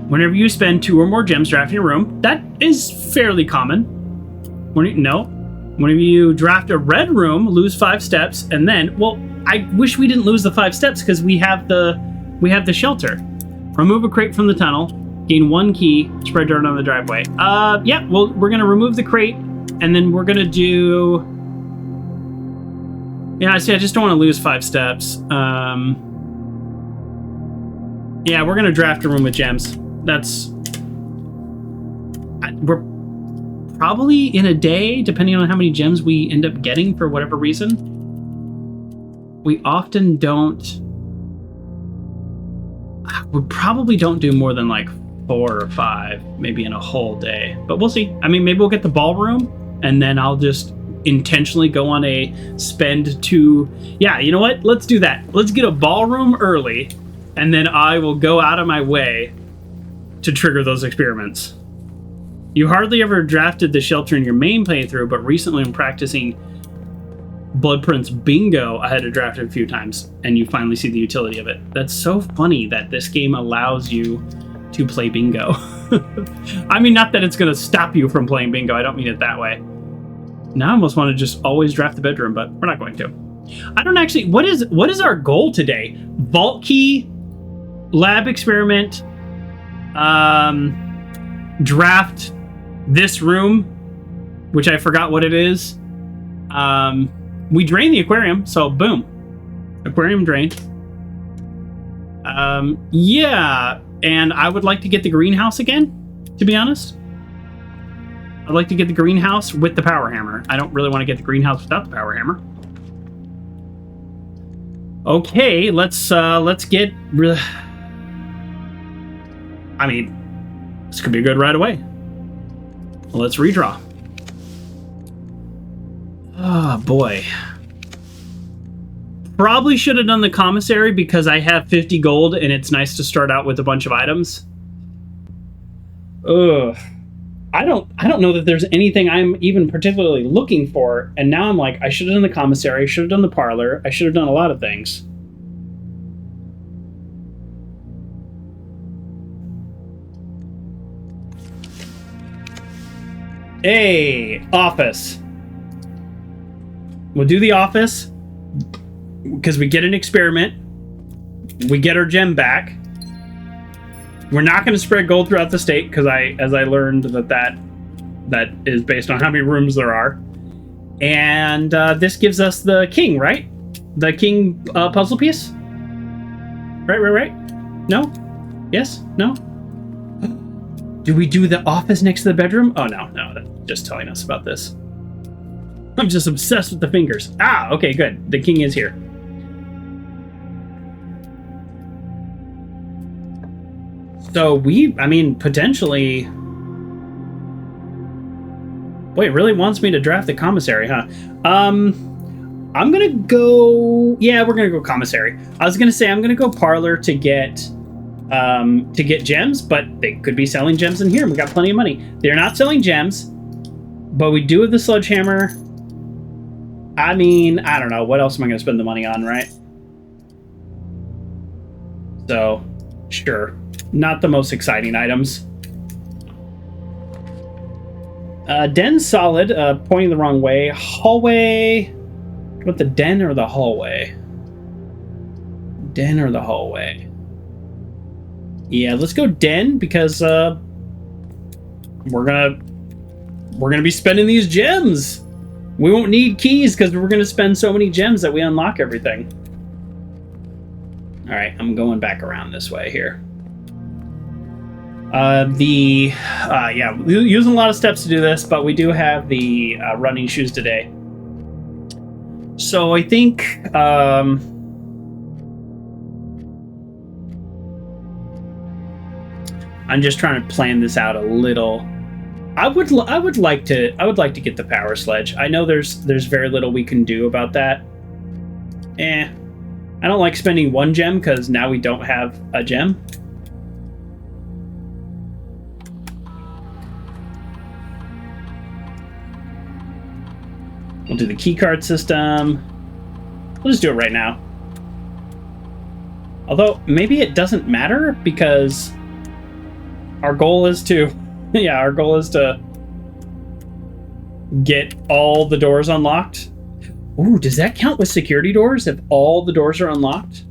Whenever you spend 2 or more gems drafting a room, that is fairly common. Whenever you draft a red room, lose 5 steps, and then, well, I wish we didn't lose the 5 steps because we have the shelter. Remove a crate from the tunnel, gain 1 key, spread dirt on the driveway. Yeah, well, we're gonna remove the crate, and then we're gonna do. Yeah, see, I just don't want to lose 5 steps. Yeah, we're gonna draft a room with gems. We're probably in a day, depending on how many gems we end up getting for whatever reason. We often don't. We probably don't do more than like 4 or 5, maybe in a whole day. But we'll see. I mean, maybe we'll get the ballroom, and then I'll just intentionally go on a spend to. Yeah, you know what? Let's do that. Let's get a ballroom early, and then I will go out of my way to trigger those experiments. You hardly ever drafted the shelter in your main playthrough, but recently when practicing Bloodprints Bingo, I had to draft it a few times, and you finally see the utility of it. That's so funny that this game allows you to play bingo. I mean, not that it's going to stop you from playing bingo. I don't mean it that way. Now I almost want to just always draft the bedroom, but we're not going to. I don't actually... What is our goal today? Vault key, lab experiment, draft this room, which I forgot what it is. We drain the aquarium, so boom. Aquarium drained. Yeah, and I would like to get the greenhouse again, to be honest. I'd like to get the greenhouse with the power hammer. I don't really want to get the greenhouse without the power hammer. Okay, let's get... I mean, this could be good right away. Let's redraw. Oh, boy. Probably should have done the commissary because I have 50 gold and it's nice to start out with a bunch of items. Ugh. I don't know that there's anything I'm even particularly looking for, and now I'm like, I should have done the commissary, I should have done the parlor, I should have done a lot of things. Hey, office. We'll do the office because we get an experiment. We get our gem back. We're not going to spread gold throughout the state because as I learned that is based on how many rooms there are. And this gives us the king, right? The king puzzle piece? Right. No? Yes? No? Do we do the office next to the bedroom? Oh, no. That's just telling us about this. I'm just obsessed with the fingers. Ah, okay, good. The king is here. So potentially... Boy, it really wants me to draft the commissary, huh? I'm gonna go... Yeah, we're gonna go commissary. I was gonna say I'm gonna go parlor to get gems, but they could be selling gems in here. We got plenty of money. They're not selling gems, but we do have the sledgehammer. I mean, I don't know. What else am I going to spend the money on, right? So, sure. Not the most exciting items. Den solid, pointing the wrong way. Hallway. What, the den or the hallway? Den or the hallway? Yeah, let's go den because we're gonna be spending these gems. We won't need keys because we're gonna spend so many gems that we unlock everything. All right, I'm going back around this way here. Yeah, using a lot of steps to do this, but we do have the running shoes today. So I think I'm just trying to plan this out a little I would like to get the power sledge. I know there's very little we can do about that. I don't like spending 1 gem because now we don't have a gem. We'll do the keycard system. We'll just do it right now. Although, maybe it doesn't matter because our goal is to... yeah, our goal is to get all the doors unlocked. Ooh, does that count with security doors if all the doors are unlocked?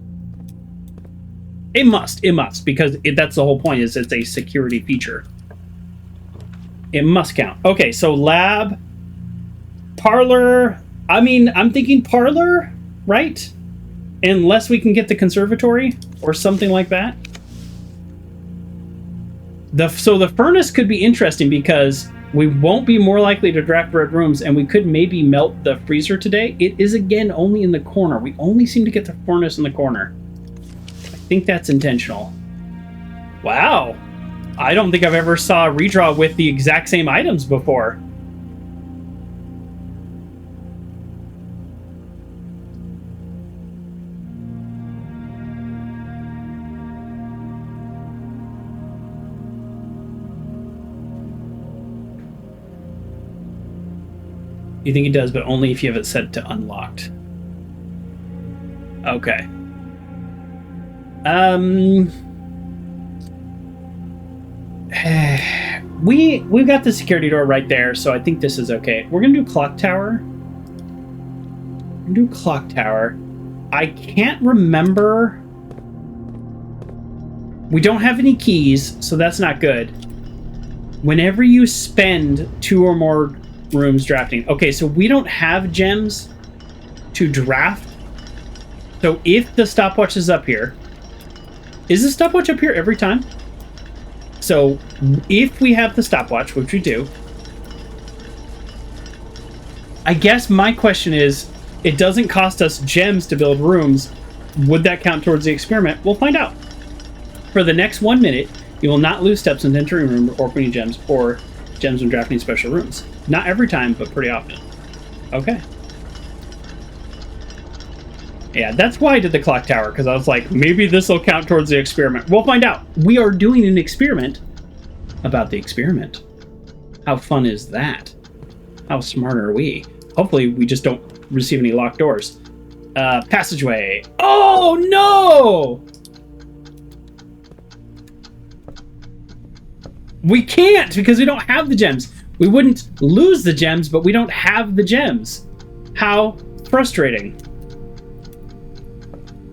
It must, because that's the whole point, is it's a security feature. It must count. Okay, so lab, parlor, I mean, I'm thinking parlor, right? Unless we can get the conservatory or something like that. So the furnace could be interesting because we won't be more likely to draft red rooms, and we could maybe melt the freezer today. It is, again, only in the corner. We only seem to get the furnace in the corner. I think that's intentional. Wow. I don't think I've ever saw a redraw with the exact same items before. You think it does, but only if you have it set to unlocked. Okay. We've got the security door right there, so I think this is okay. We're gonna do clock tower. I can't remember. We don't have any keys, so that's not good. Whenever you spend 2 or more rooms drafting. Okay, so we don't have gems to draft. So if the stopwatch is up here, is the stopwatch up here every time? So if we have the stopwatch, which we do, I guess my question is, it doesn't cost us gems to build rooms. Would that count towards the experiment? We'll find out. For the next 1 minute, you will not lose steps in entering a room or opening gems or gems when drafting special rooms. Not every time, but pretty often. Okay. Yeah, that's why I did the clock tower, because I was like, maybe this will count towards the experiment. We'll find out. We are doing an experiment about the experiment. How fun is that? How smart are we? Hopefully, we just don't receive any locked doors. Passageway. Oh, no! We can't, because we don't have the gems. We wouldn't lose the gems, but we don't have the gems. How frustrating.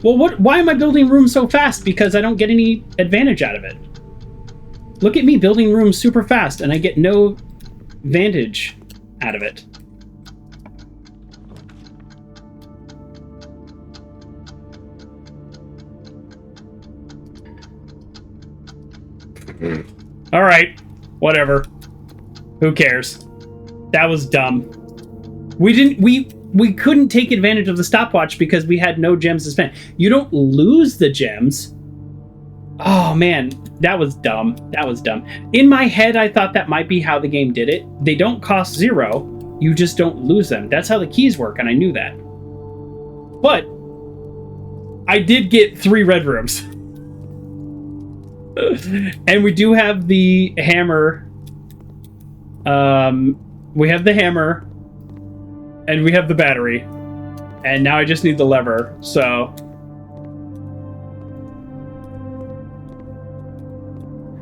Well, why am I building rooms so fast? Because I don't get any advantage out of it. Look at me building rooms super fast, and I get no advantage out of it. All right, whatever. Who cares? That was dumb. We couldn't take advantage of the stopwatch because we had no gems to spend. You don't lose the gems. Oh man, that was dumb. That was dumb. In my head, I thought that might be how the game did it. They don't cost 0. You just don't lose them. That's how the keys work, and I knew that. But I did get 3 red rooms. And we do have the hammer. We have the hammer. And we have the battery. And now I just need the lever, so...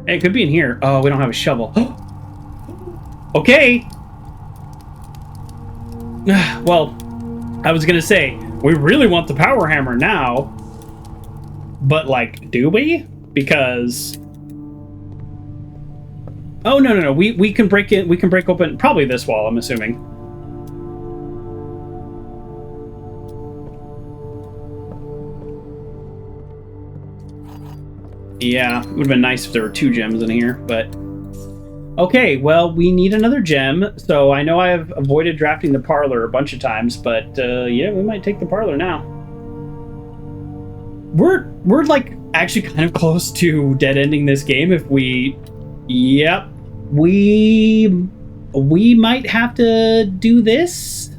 Hey, it could be in here. Oh, we don't have a shovel. Okay! Well, I was gonna say, we really want the power hammer now. But, like, do we? Because... Oh, no. We can break it. We can break open probably this wall, I'm assuming. Yeah, it would have been nice if there were 2 gems in here, but... Okay, well, we need another gem, so I know I have avoided drafting the parlor a bunch of times, but, yeah, we might take the parlor now. We're like, actually kind of close to dead-ending this game if we... Yep. We might have to do this.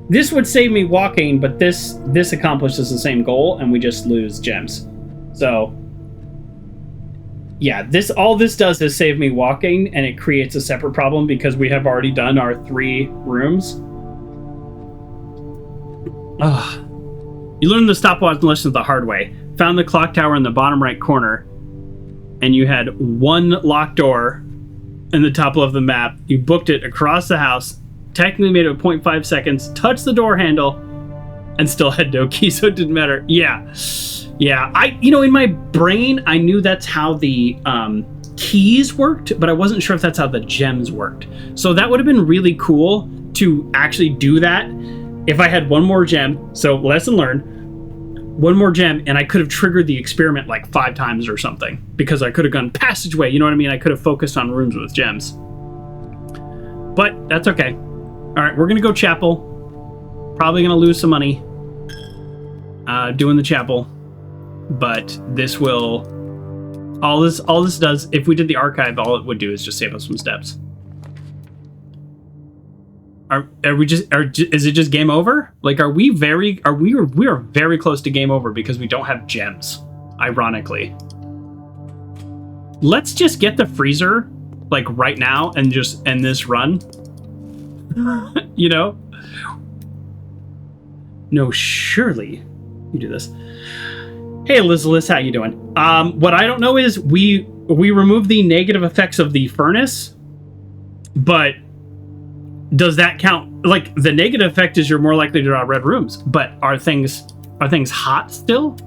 This would save me walking, but this accomplishes the same goal, and we just lose gems. So, yeah, all this does is save me walking, and it creates a separate problem because we have already done our 3 rooms. You learned the stopwatch lesson the hard way. Found the clock tower in the bottom right corner, and you had 1 locked door in the top left of the map. You booked it across the house, technically made it 0.5 seconds, touched the door handle, and still had no key, so it didn't matter. Yeah. In my brain, I knew that's how the keys worked, but I wasn't sure if that's how the gems worked. So that would have been really cool to actually do that if I had 1 more gem. So lesson learned. 1 more gem, and I could have triggered the experiment like 5 times or something, because I could have gone passageway, you know what I mean? I could have focused on rooms with gems. But that's okay. All right, we're gonna go chapel. Probably gonna lose some money doing the chapel, but this will all this does, if we did the archive, all it would do is just save us some steps. Is it just game over? Like, we are very close to game over because we don't have gems, ironically. Let's just get the freezer, like, right now and just end this run. You know? No, surely you do this. Hey, Elizabeth, how you doing? What I don't know is we removed the negative effects of the furnace, but does that count? Like, the negative effect is you're more likely to draw red rooms, but are things hot still?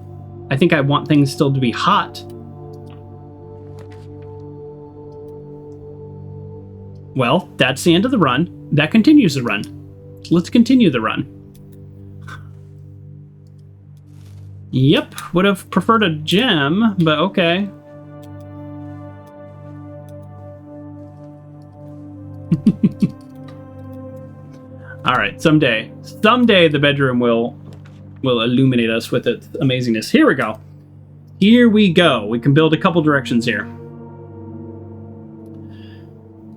I think I want things still to be hot. Well, that's the end of the run. That continues the run. Let's continue the run. Yep, would have preferred a gem, but okay. All right, someday the bedroom will illuminate us with its amazingness. Here we go. We can build a couple directions here.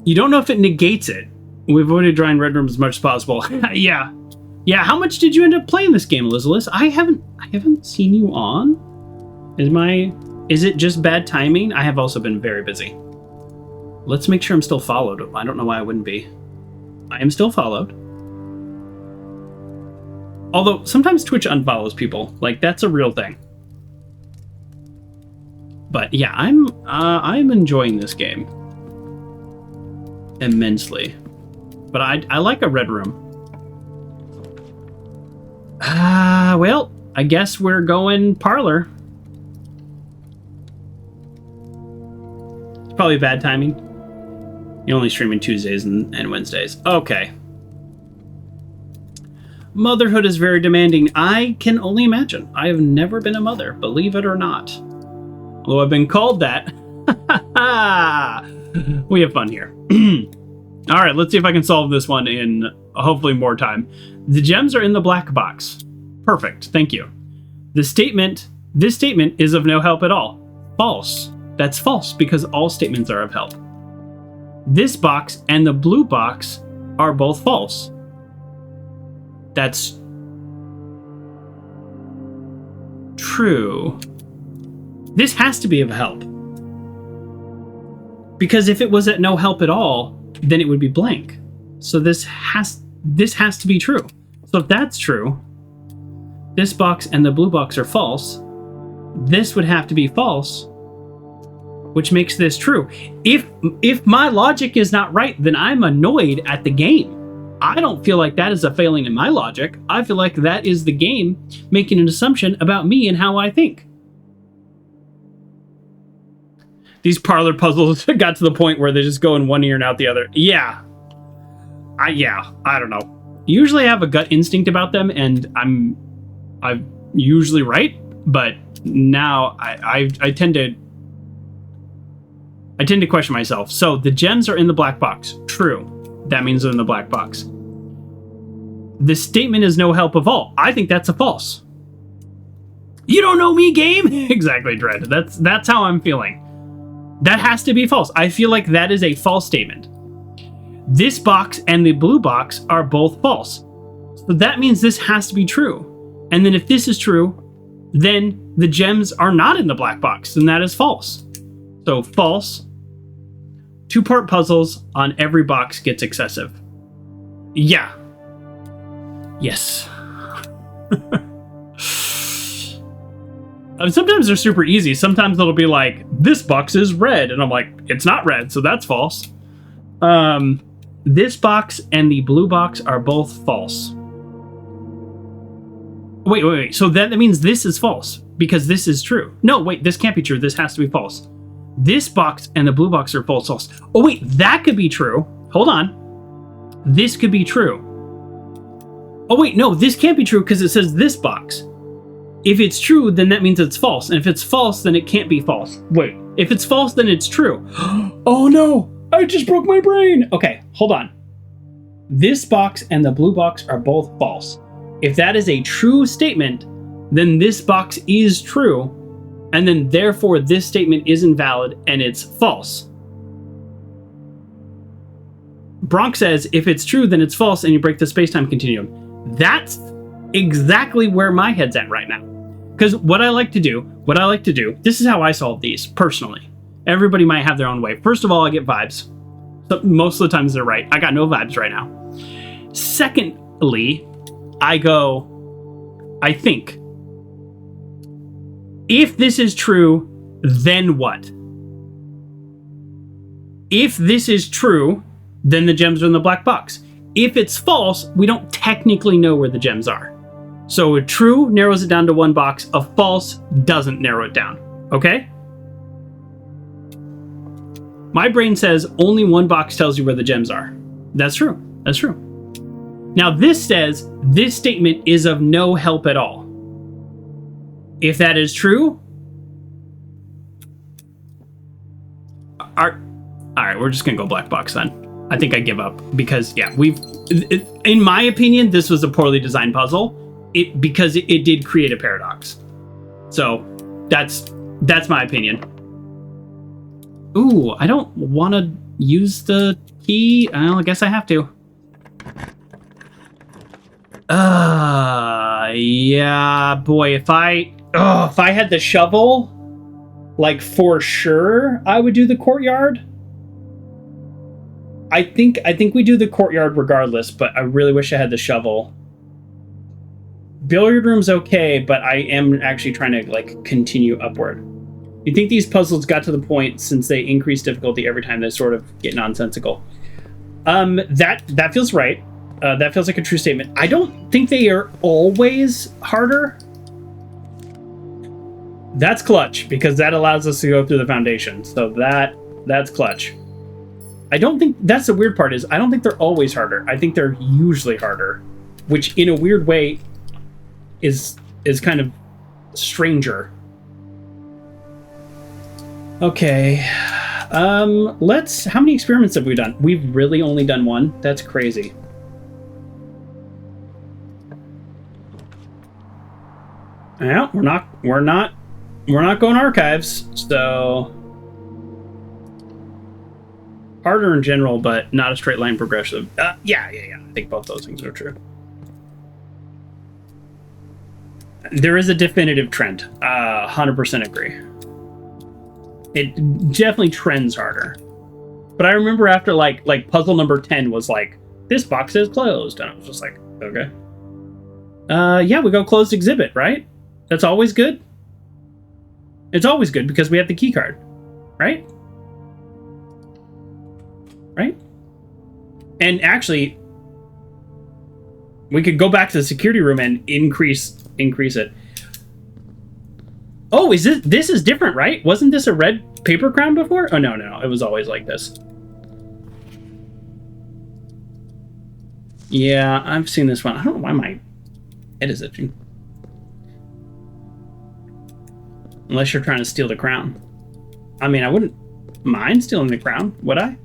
You don't know if it negates it. We've avoided drawing red rooms as much as possible. Yeah. How much did you end up playing this game, Elizabeth? I haven't seen you on. Is it just bad timing? I have also been very busy. Let's make sure I'm still followed. I don't know why I wouldn't be. I am still followed. Although, sometimes Twitch unfollows people. Like, that's a real thing. But yeah, I'm enjoying this game immensely. But I like a red room. Well, I guess we're going parlor. It's probably bad timing. You're only streaming Tuesdays and Wednesdays. Okay. Motherhood is very demanding. I can only imagine. I have never been a mother, believe it or not. Although I've been called that. We have fun here. All right, let's see if I can solve this one in hopefully more time. The gems are in the black box. Perfect, thank you. This statement is of no help at all. False. That's false because all statements are of help. This box and the blue box are both false. That's true. This has to be of help. Because if it was at no help at all, then it would be blank. So this has to be true. So if that's true, this box and the blue box are false. This would have to be false, which makes this true. If my logic is not right, then I'm annoyed at the game. I don't feel like that is a failing in my logic. I feel like that is the game making an assumption about me and how I think. These parlor puzzles got to the point where they just go in one ear and out the other. Yeah. I don't know. Usually I have a gut instinct about them, and I'm usually right, but now I tend to question myself. So the gems are in the black box. True. That means they're in the black box. The statement is no help of all. I think that's a false. You don't know me, game? Exactly, Dread. That's how I'm feeling. That has to be false. I feel like that is a false statement. This box and the blue box are both false. So that means this has to be true. And then if this is true, then the gems are not in the black box, and that is false. So false. 2-part puzzles on every box gets excessive. Yeah. Yes. Sometimes they're super easy. Sometimes it'll be like, this box is red. And I'm like, it's not red, so that's false. This box and the blue box are both false. Wait. So that means this is false, because this is true. No, wait, this can't be true. This has to be false. This box and the blue box are false. Oh, wait, that could be true. Hold on. This could be true. Oh, wait, no, this can't be true because it says this box. If it's true, then that means it's false. And if it's false, then it can't be false. Wait, if it's false, then it's true. Oh, no, I just broke my brain. Okay, hold on. This box and the blue box are both false. If that is a true statement, then this box is true, and then therefore this statement is invalid and it's false. Bronx says, if it's true, then it's false and you break the space-time continuum. That's exactly where my head's at right now. Because what I like to do, this is how I solve these, personally. Everybody might have their own way. First of all, I get vibes. So most of the times they're right. I got no vibes right now. Secondly, I think, if this is true, then what? If this is true, then the gems are in the black box. If it's false, we don't technically know where the gems are. So a true narrows it down to one box, a false doesn't narrow it down. Okay? My brain says only one box tells you where the gems are. That's true. That's true. Now this says this statement is of no help at all. If that is true, all right, we're just gonna go black box then. I think I give up because yeah, in my opinion, this was a poorly designed puzzle. Because it did create a paradox. So that's my opinion. Ooh, I don't want to use the key. Well, I guess I have to. Yeah, boy, if I had the shovel, like for sure, I would do the courtyard. I think we do the courtyard regardless, but I really wish I had the shovel. Billiard room's okay, but I am actually trying to like continue upward. You think these puzzles got to the point since they increase difficulty every time they sort of get nonsensical? That feels right. That feels like a true statement. I don't think they are always harder. That's clutch because that allows us to go through the foundation. So that's clutch. I don't think that's the weird part is I don't think they're always harder. I think they're usually harder, which in a weird way is kind of stranger. Okay. How many experiments have we done? We've really only done one. That's crazy. Yeah, we're not going archives, so harder in general, but not a straight line progressive. Yeah. I think both those things are true. There is a definitive trend. 100% agree. It definitely trends harder. But I remember after like puzzle number 10 was like, this box is closed. And I was just like, okay. Yeah, we go closed exhibit, right? That's always good. It's always good because we have the key card, right? Right? And actually, we could go back to the security room and increase it. Oh, this is different, right? Wasn't this a red paper crown before? Oh, no. It was always like this. Yeah, I've seen this one. I don't know why my head is itching. Unless you're trying to steal the crown. I mean, I wouldn't mind stealing the crown, would I?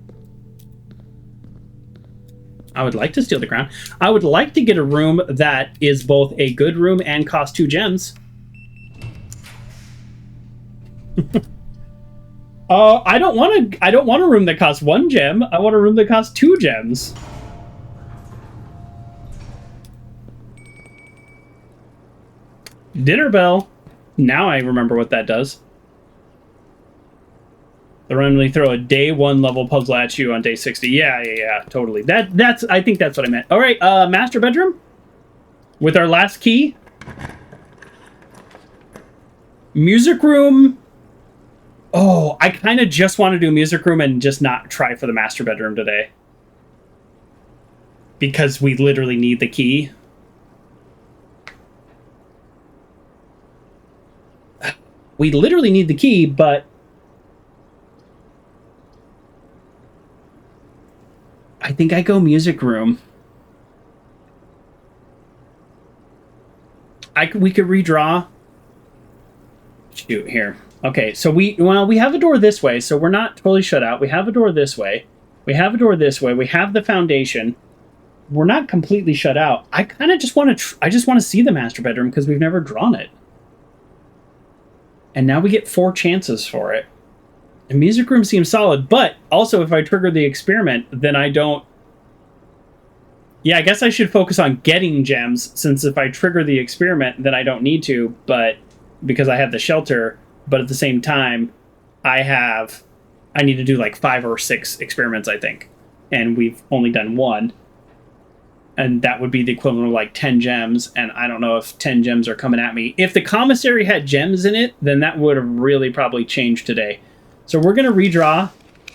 I would like to steal the crown. I would like to get a room that is both a good room and costs 2 gems. I don't want a room that costs 1 gem. I want a room that costs 2 gems. Dinner bell. Now I remember what that does. They randomly throw a day 1 level puzzle at you on day 60. Yeah, totally. That's I think that's what I meant. All right, master bedroom with our last key. Music room. Oh, I kind of just want to do music room and just not try for the master bedroom today. Because we literally need the key. We literally need the key, but I think I go music room. We could redraw. Shoot, here. Okay, so we have a door this way, so we're not totally shut out. We have a door this way. We have a door this way. We have the foundation. We're not completely shut out. I kind of just want to I just want to see the master bedroom because we've never drawn it. And now we get 4 chances for it. The music room seems solid, but also if I trigger the experiment, then I don't... Yeah, I guess I should focus on getting gems, since if I trigger the experiment, then I don't need to, but because I have the shelter, but at the same time, I need to do like 5 or 6 experiments, I think. And we've only done 1. And that would be the equivalent of like 10 gems, and I don't know if 10 gems are coming at me. If the commissary had gems in it, then that would have really probably changed today. So we're going to redraw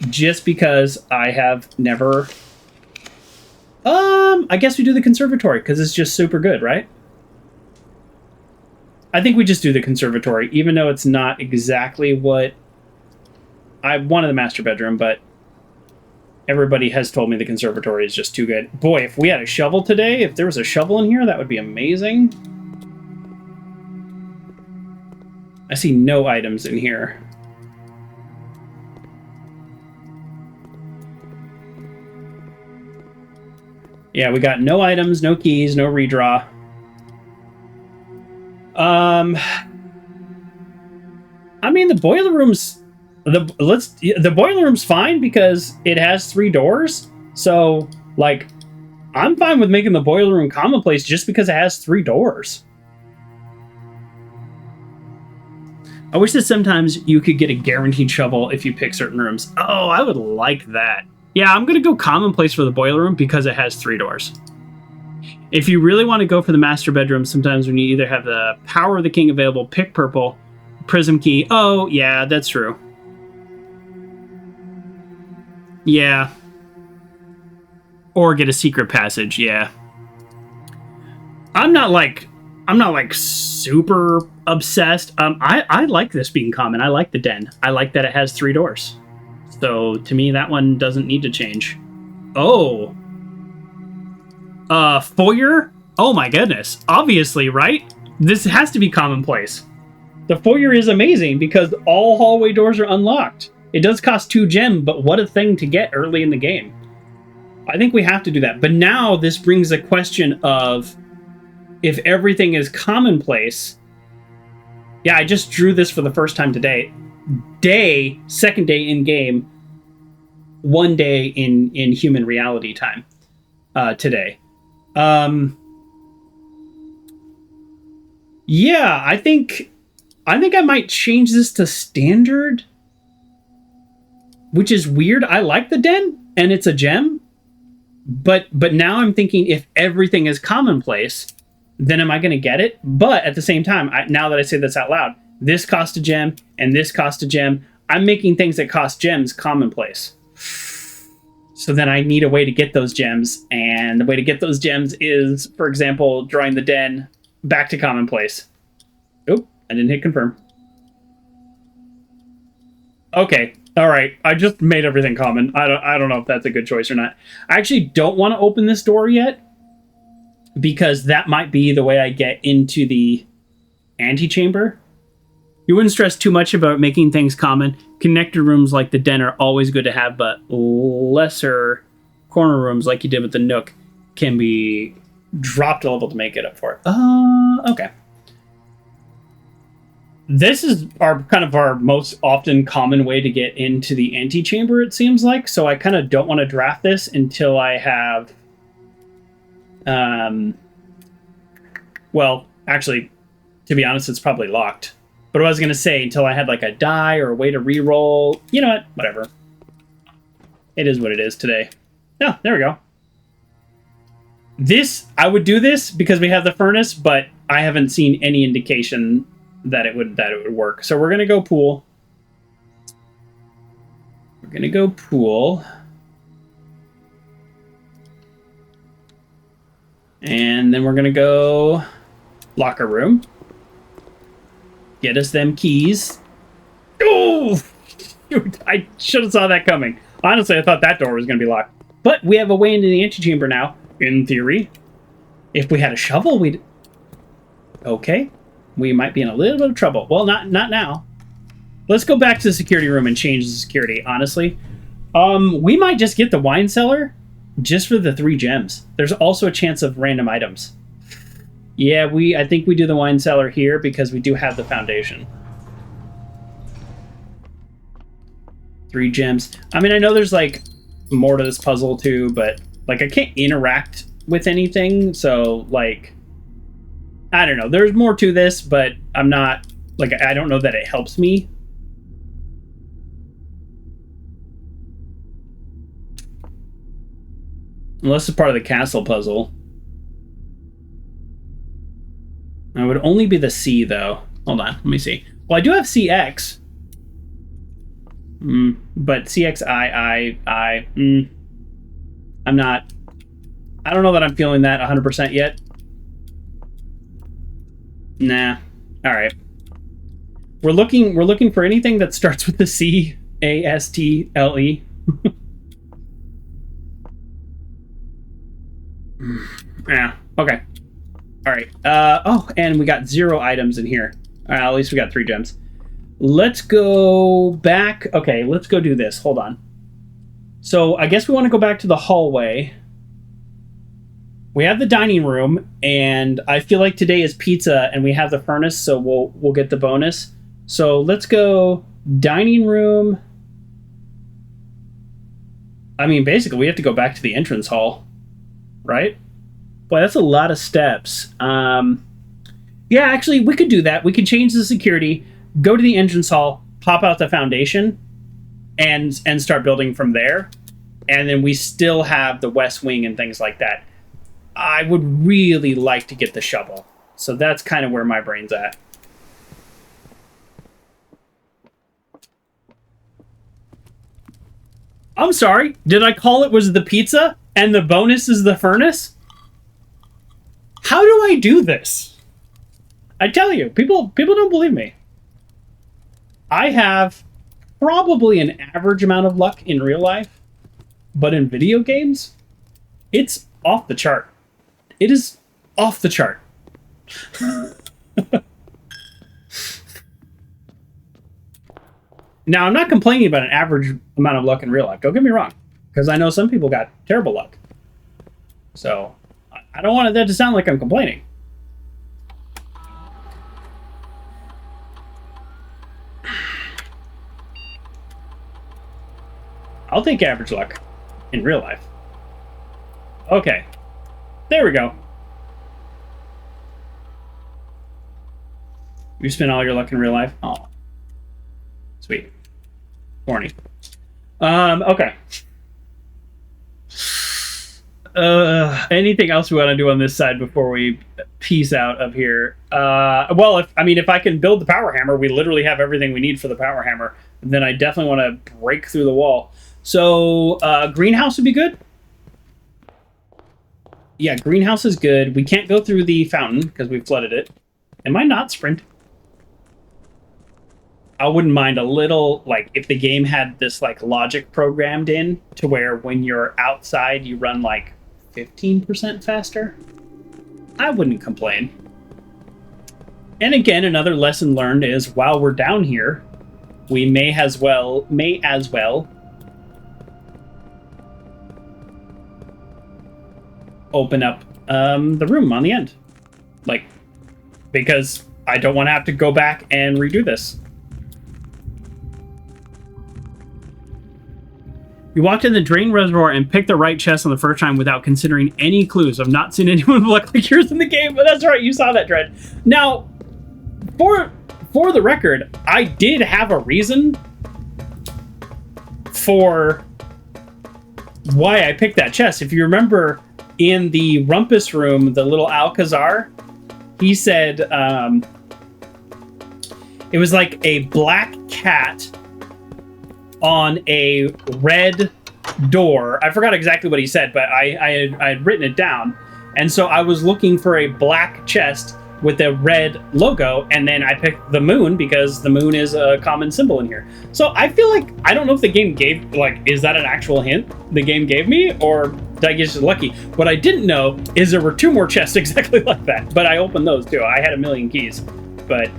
just because I have never... I guess we do the conservatory because it's just super good, right? I think we just do the conservatory, even though it's not exactly what I wanted the master bedroom, but everybody has told me the conservatory is just too good. Boy, if we had a shovel today, if there was a shovel in here, that would be amazing. I see no items in here. Yeah, we got no items, no keys, no redraw. I mean, the boiler room's the boiler room's fine because it has 3 doors. So, like, I'm fine with making the boiler room commonplace just because it has 3 doors. I wish that sometimes you could get a guaranteed shovel if you pick certain rooms. Oh, I would like that. Yeah, I'm going to go commonplace for the boiler room because it has 3 doors. If you really want to go for the master bedroom, sometimes when you either have the power of the king available, pick purple, prism key. Oh, yeah, that's true. Yeah. Or get a secret passage, yeah. I'm not like super obsessed. I like this being common. I like the den. I like that it has 3 doors. So to me, that one doesn't need to change. Oh. Foyer? Oh my goodness. Obviously, right? This has to be commonplace. The foyer is amazing because all hallway doors are unlocked. It does cost 2 gems, but what a thing to get early in the game. I think we have to do that. But now this brings a question of if everything is commonplace. Yeah, I just drew this for the first time today. Second day in game, 1 day in human reality time today. Yeah, I think I might change this to standard, which is weird. I like the den and it's a gem, but now I'm thinking if everything is commonplace, then am I going to get it? But at the same time, now that I say this out loud, this cost a gem and this cost a gem. I'm making things that cost gems commonplace. So then I need a way to get those gems, and the way to get those gems is, for example, drawing the den back to commonplace. Oop, I didn't hit confirm. Okay, all right. I just made everything common. I don't know if that's a good choice or not. I actually don't want to open this door yet because that might be the way I get into the antechamber. You wouldn't stress too much about making things common. Connected rooms like the den are always good to have, but lesser corner rooms like you did with the Nook can be dropped a level to make it up for it. Okay. This is our kind of our most often common way to get into the antechamber, it seems like. So I kind of don't want to draft this until I have... well, actually, to be honest, it's probably locked. But I was going to say, until I had like a die or a way to re-roll. You know what? Whatever. It is what it is today. Oh, there we go. This, I would do this because we have the furnace, but I haven't seen any indication that it would work. So we're going to go pool. We're going to go pool. And then we're going to go locker room. Get us them keys. Oh! I should have saw that coming. Honestly, I thought that door was going to be locked. But we have a way into the antechamber now, in theory. If we had a shovel, we'd... Okay. We might be in a little bit of trouble. Well, not now. Let's go back to the security room and change the security, honestly. We might just get the wine cellar just for the 3 gems. There's also a chance of random items. Yeah, I think we do the wine cellar here because we do have the foundation. 3 gems. I mean, I know there's like more to this puzzle too, but like I can't interact with anything, so like I don't know. There's more to this, but I'm not like I don't know that it helps me. Unless it's part of the castle puzzle. It would only be the C though. Hold on, let me see. Well, I do have CX. But CXI, I'm not... I don't know that I'm feeling that 100% yet. Nah. Alright. We're looking for anything that starts with the C, A, S, T, L, E. Yeah, okay. Alright. Oh, and we got 0 items in here. At least we got 3 gems. Let's go back. Okay, let's go do this. Hold on. So I guess we want to go back to the hallway. We have the dining room, and I feel like today is pizza, and we have the furnace, so we'll get the bonus. So let's go dining room. I mean, basically, we have to go back to the entrance hall, right? Boy, that's a lot of steps. Yeah, actually, we could do that. We could change the security. Go to the entrance hall, pop out the foundation, and start building from there. And then we still have the west wing and things like that. I would really like to get the shovel. So that's kind of where my brain's at. I'm sorry. Did I call it was the pizza and the bonus is the furnace? How do I do this? I tell you, people don't believe me. I have probably an average amount of luck in real life, but in video games, it's off the chart. It is off the chart. Now, I'm not complaining about an average amount of luck in real life. Don't get me wrong, because I know some people got terrible luck. So, I don't want that to sound like I'm complaining. I'll take average luck in real life. Okay. There we go. You spend all your luck in real life? Oh. Sweet. Horny. Okay. Anything else we want to do on this side before we peace out of here? Well, if I can build the power hammer, we literally have everything we need for the power hammer. Then I definitely want to break through the wall. So, greenhouse would be good. Yeah, greenhouse is good. We can't go through the fountain because we flooded it. Am I not sprinting? I wouldn't mind a little, like, if the game had this, like, logic programmed in to where when you're outside, you run, like, 15% faster. I wouldn't complain. And again, another lesson learned is while we're down here, we may as well open up the room on the end. Like, because I don't want to have to go back and redo this. You walked in the drain reservoir and picked the right chest on the first time without considering any clues. I've not seen anyone with luck like yours in the game, but that's right, you saw that, Dread. Now, for the record, I did have a reason for why I picked that chest. If you remember, in the Rumpus room, the little Alcazar, he said it was like a black cat on a red door. I forgot exactly what he said, but I had written it down. And so I was looking for a black chest with a red logo, and then I picked the moon because the moon is a common symbol in here. So I feel like, I don't know if the game gave, like, is that an actual hint the game gave me, or did I get just lucky? What I didn't know is there were 2 more chests exactly like that, but I opened those too. I had 1,000,000 keys, but,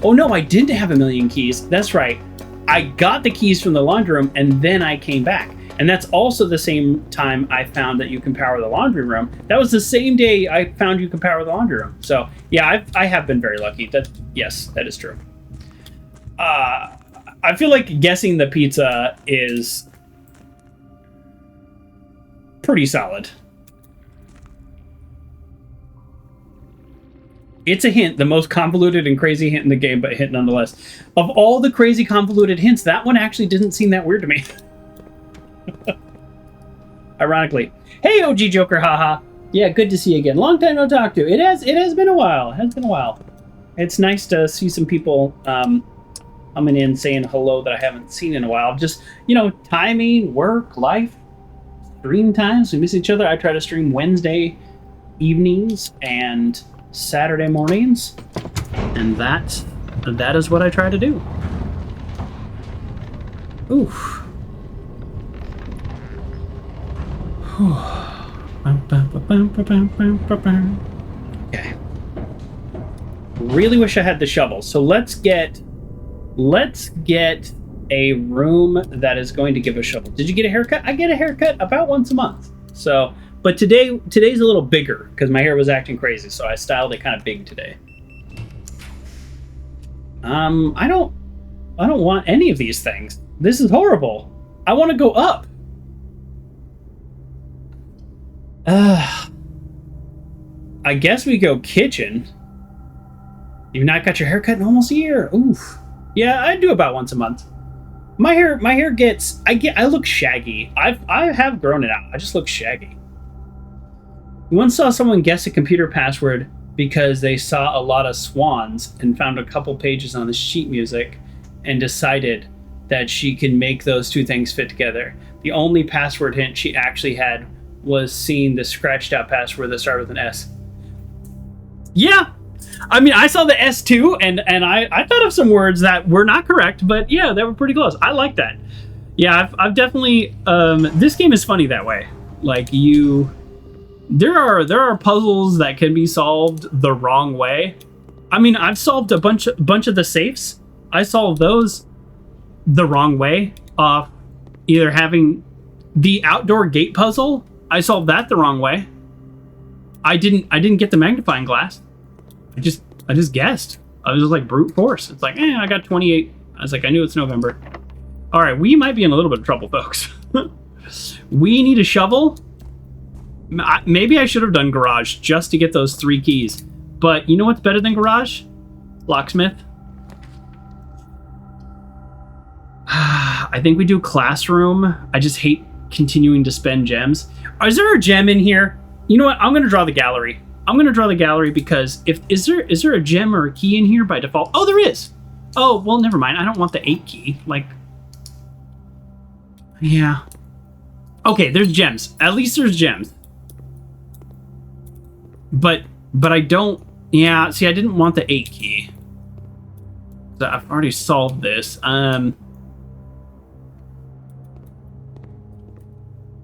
oh no, I didn't have 1,000,000 keys. That's right. I got the keys from the laundry room, and then I came back. And that's also the same time I found that you can power the laundry room. That was the same day I found you can power the laundry room. So yeah, I have been very lucky. Yes, that is true. I feel like guessing the pizza is pretty solid. It's a hint, the most convoluted and crazy hint in the game, but a hint nonetheless. Of all the crazy convoluted hints, that one actually didn't seem that weird to me. Ironically. Hey, OG Joker, haha. Yeah, good to see you again. Long time no talk to. It has been a while. It has been a while. It's nice to see some people coming in saying hello that I haven't seen in a while. Just, you know, timing, work, life, stream times. We miss each other. I try to stream Wednesday evenings and Saturday mornings, and that is what I try to do. Oof. Okay. Really wish I had the shovel. So let's get a room that is going to give a shovel. Did you get a haircut? I get a haircut about once a month. So, but today's a little bigger because my hair was acting crazy, so I styled it kind of big today. I don't want any of these things. This is horrible. I want to go up. I guess we go kitchen. You've not got your haircut in almost a year. Oof. Yeah, I do about once a month. My hair gets, I look shaggy. I have grown it out. I just look shaggy. We once saw someone guess a computer password because they saw a lot of swans and found a couple pages on the sheet music and decided that she can make those 2 things fit together. The only password hint she actually had was seeing the scratched out password that started with an S. Yeah, I mean, I saw the S too, and I thought of some words that were not correct, but yeah, they were pretty close. I like that. Yeah, I've definitely, this game is funny that way. Like, there are puzzles that can be solved the wrong way. I mean, I've solved a bunch of the safes. I solved those the wrong way. Either having the outdoor gate puzzle, I solved that the wrong way. I didn't get the magnifying glass. I just guessed. I was just like brute force. It's like, I got 28. I was like, I knew it's November. All right, we might be in a little bit of trouble, folks. We need a shovel. Maybe I should have done garage just to get those 3 keys. But you know what's better than garage? Locksmith. I think we do classroom. I just hate continuing to spend gems. Is there a gem in here? You know what? I'm going to draw the gallery. I'm going to draw the gallery because is there a gem or a key in here by default? Oh, there is. Oh, well, never mind. I don't want the 8 key. Like, yeah. Okay, there's gems. At least there's gems. But I don't. Yeah, see, I didn't want the 8 key. So I've already solved this.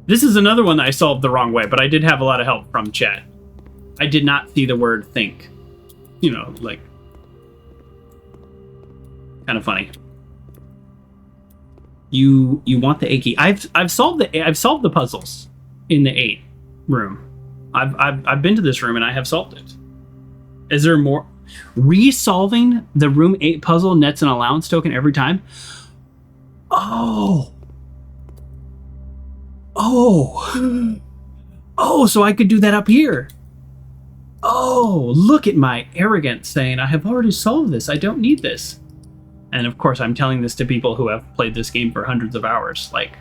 This is another one that I solved the wrong way, but I did have a lot of help from chat. I did not see the word think. You know, like, kind of funny. You want the 8 key? I've solved the puzzles in the 8 room. I've been to this room and I have solved it. Is there more? Resolving the room 8 puzzle nets an allowance token every time. Oh. Oh. Oh, so I could do that up here. Oh, look at my arrogance saying, I have already solved this. I don't need this. And of course, I'm telling this to people who have played this game for hundreds of hours. Like,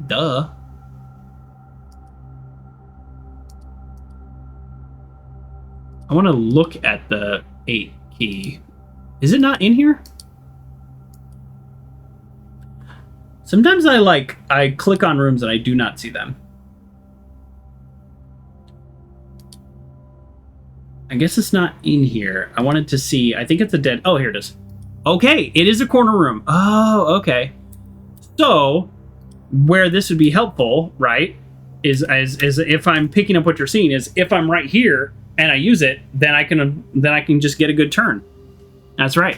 duh. I want to look at the 8 key. Is it not in here? Sometimes I click on rooms and I do not see them. I guess it's not in here. I wanted to see. I think it's a dead. Oh, here it is. Okay, it is a corner room. Oh, okay. So, where this would be helpful, right, is if I'm picking up what you're seeing, is if I'm right here and I use it, then I can just get a good turn. That's right.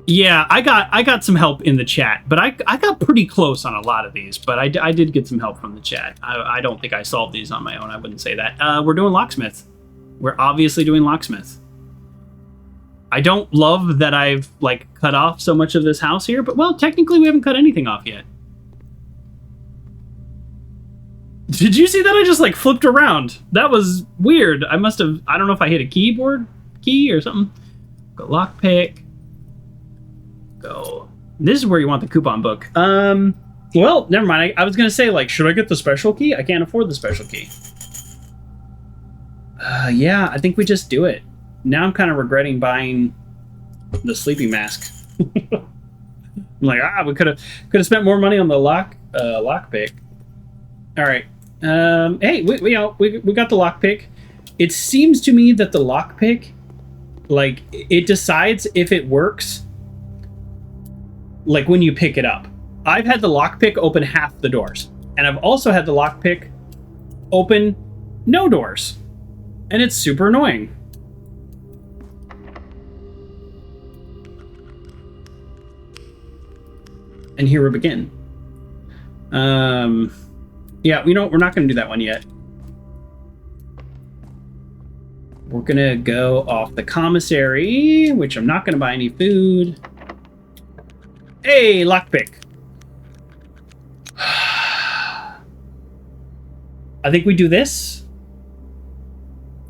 Yeah, I got some help in the chat, but I got pretty close on a lot of these, but I did get some help from the chat. I don't think I solved these on my own. I wouldn't say that. We're doing locksmith. We're obviously doing locksmith. I don't love that I've cut off so much of this house here, but well, technically we haven't cut anything off yet. Did you see that? I just flipped around. That was weird. I don't know if I hit a keyboard key or something. Go lockpick. Go. This is where you want the coupon book. Well, never mind. I was gonna say, should I get the special key? I can't afford the special key. Yeah, I think we just do it. Now I'm kind of regretting buying the sleeping mask. I'm we could have spent more money on the lockpick. All right. Hey, we got the lockpick. It seems to me that the lockpick, it decides if it works. When you pick it up. I've had the lockpick open half the doors, and I've also had the lockpick open no doors, and it's super annoying. And here we begin. Yeah, we're not going to do that one yet. We're going to go off the commissary, which I'm not going to buy any food. Hey, lockpick. I think we do this.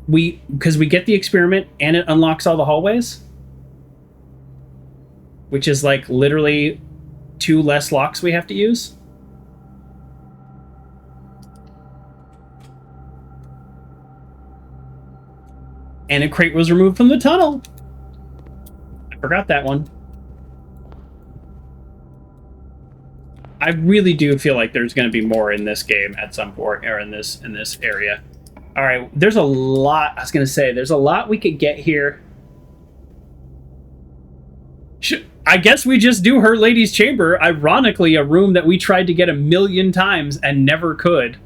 Because we get the experiment and it unlocks all the hallways. Which is literally 2 less locks we have to use. And a crate was removed from the tunnel. I forgot that one. I really do feel like there's going to be more in this game at some point, or in this area. All right, there's a lot. I was going to say there's a lot we could get here. I guess we just do Her Lady's Chamber. Ironically, a room that we tried to get 1,000,000 times and never could.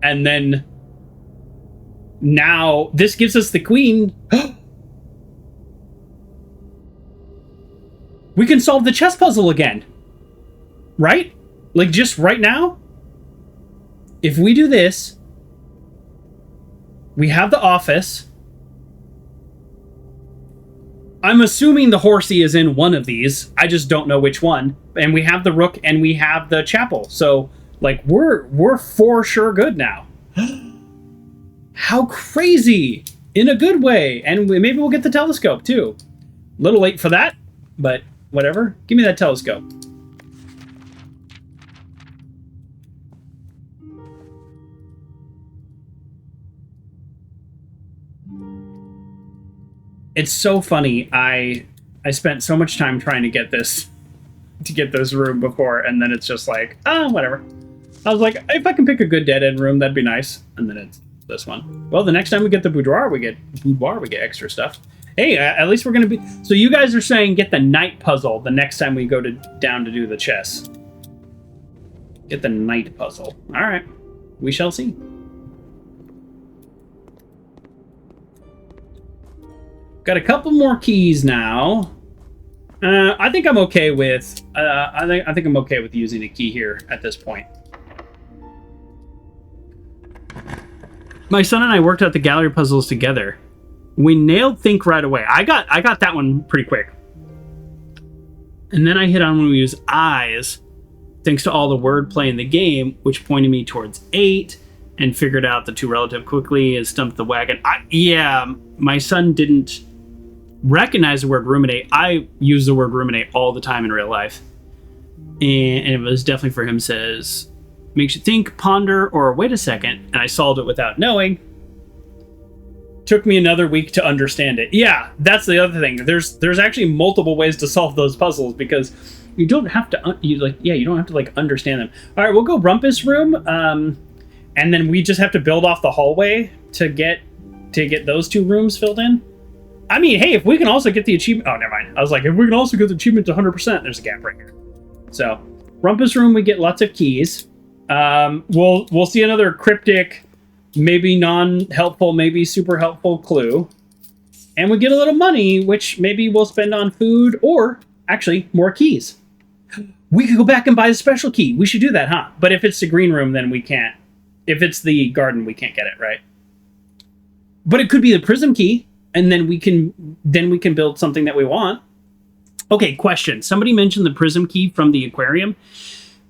And then now this gives us the queen. We can solve the chess puzzle again. Right? Just right now? If we do this, we have the office. I'm assuming the horsey is in one of these. I just don't know which one. And we have the rook and we have the chapel. So, we're for sure good now. How crazy! In a good way. And maybe we'll get the telescope, too. A little late for that, but whatever. Give me that telescope. It's so funny. I spent so much time trying to get this room before, and then it's just whatever. I was if I can pick a good dead-end room, that'd be nice. And then it's this one. Well, the next time we get the boudoir, we get extra stuff. Hey, at least we're gonna be. So you guys are saying get the night puzzle the next time we go down to do the chess. Get the night puzzle. All right, we shall see. Got a couple more keys now. I think I'm okay with. I think I'm okay with using a key here at this point. My son and I worked out the gallery puzzles together. We nailed think right away. I got that one pretty quick. And then I hit on when we use eyes, thanks to all the wordplay in the game, which pointed me towards 8, and figured out the 2 relative quickly and stumped the wagon. Yeah, my son didn't recognize the word ruminate. I use the word ruminate all the time in real life. And it was definitely for him, says, makes you think, ponder, or wait a second. And I solved it without knowing. Took me another week to understand it. Yeah, that's the other thing. There's actually multiple ways to solve those puzzles because you don't have to you don't have to like understand them. All right, we'll go Rumpus Room, and then we just have to build off the hallway to get those 2 rooms filled in. I mean, hey, if we can also get the achievement. Oh, never mind. I was like, if we can also get the achievement to 100%, there's a gap right here. So, Rumpus Room, we get lots of keys. We'll see another cryptic, maybe non-helpful, maybe super helpful clue. And we get a little money, which maybe we'll spend on food or, actually, more keys. We could go back and buy a special key. We should do that, huh? But if it's the green room, then we can't. If it's the garden, we can't get it, right? But it could be the prism key, and then we can build something that we want. Okay, question. Somebody mentioned the prism key from the aquarium.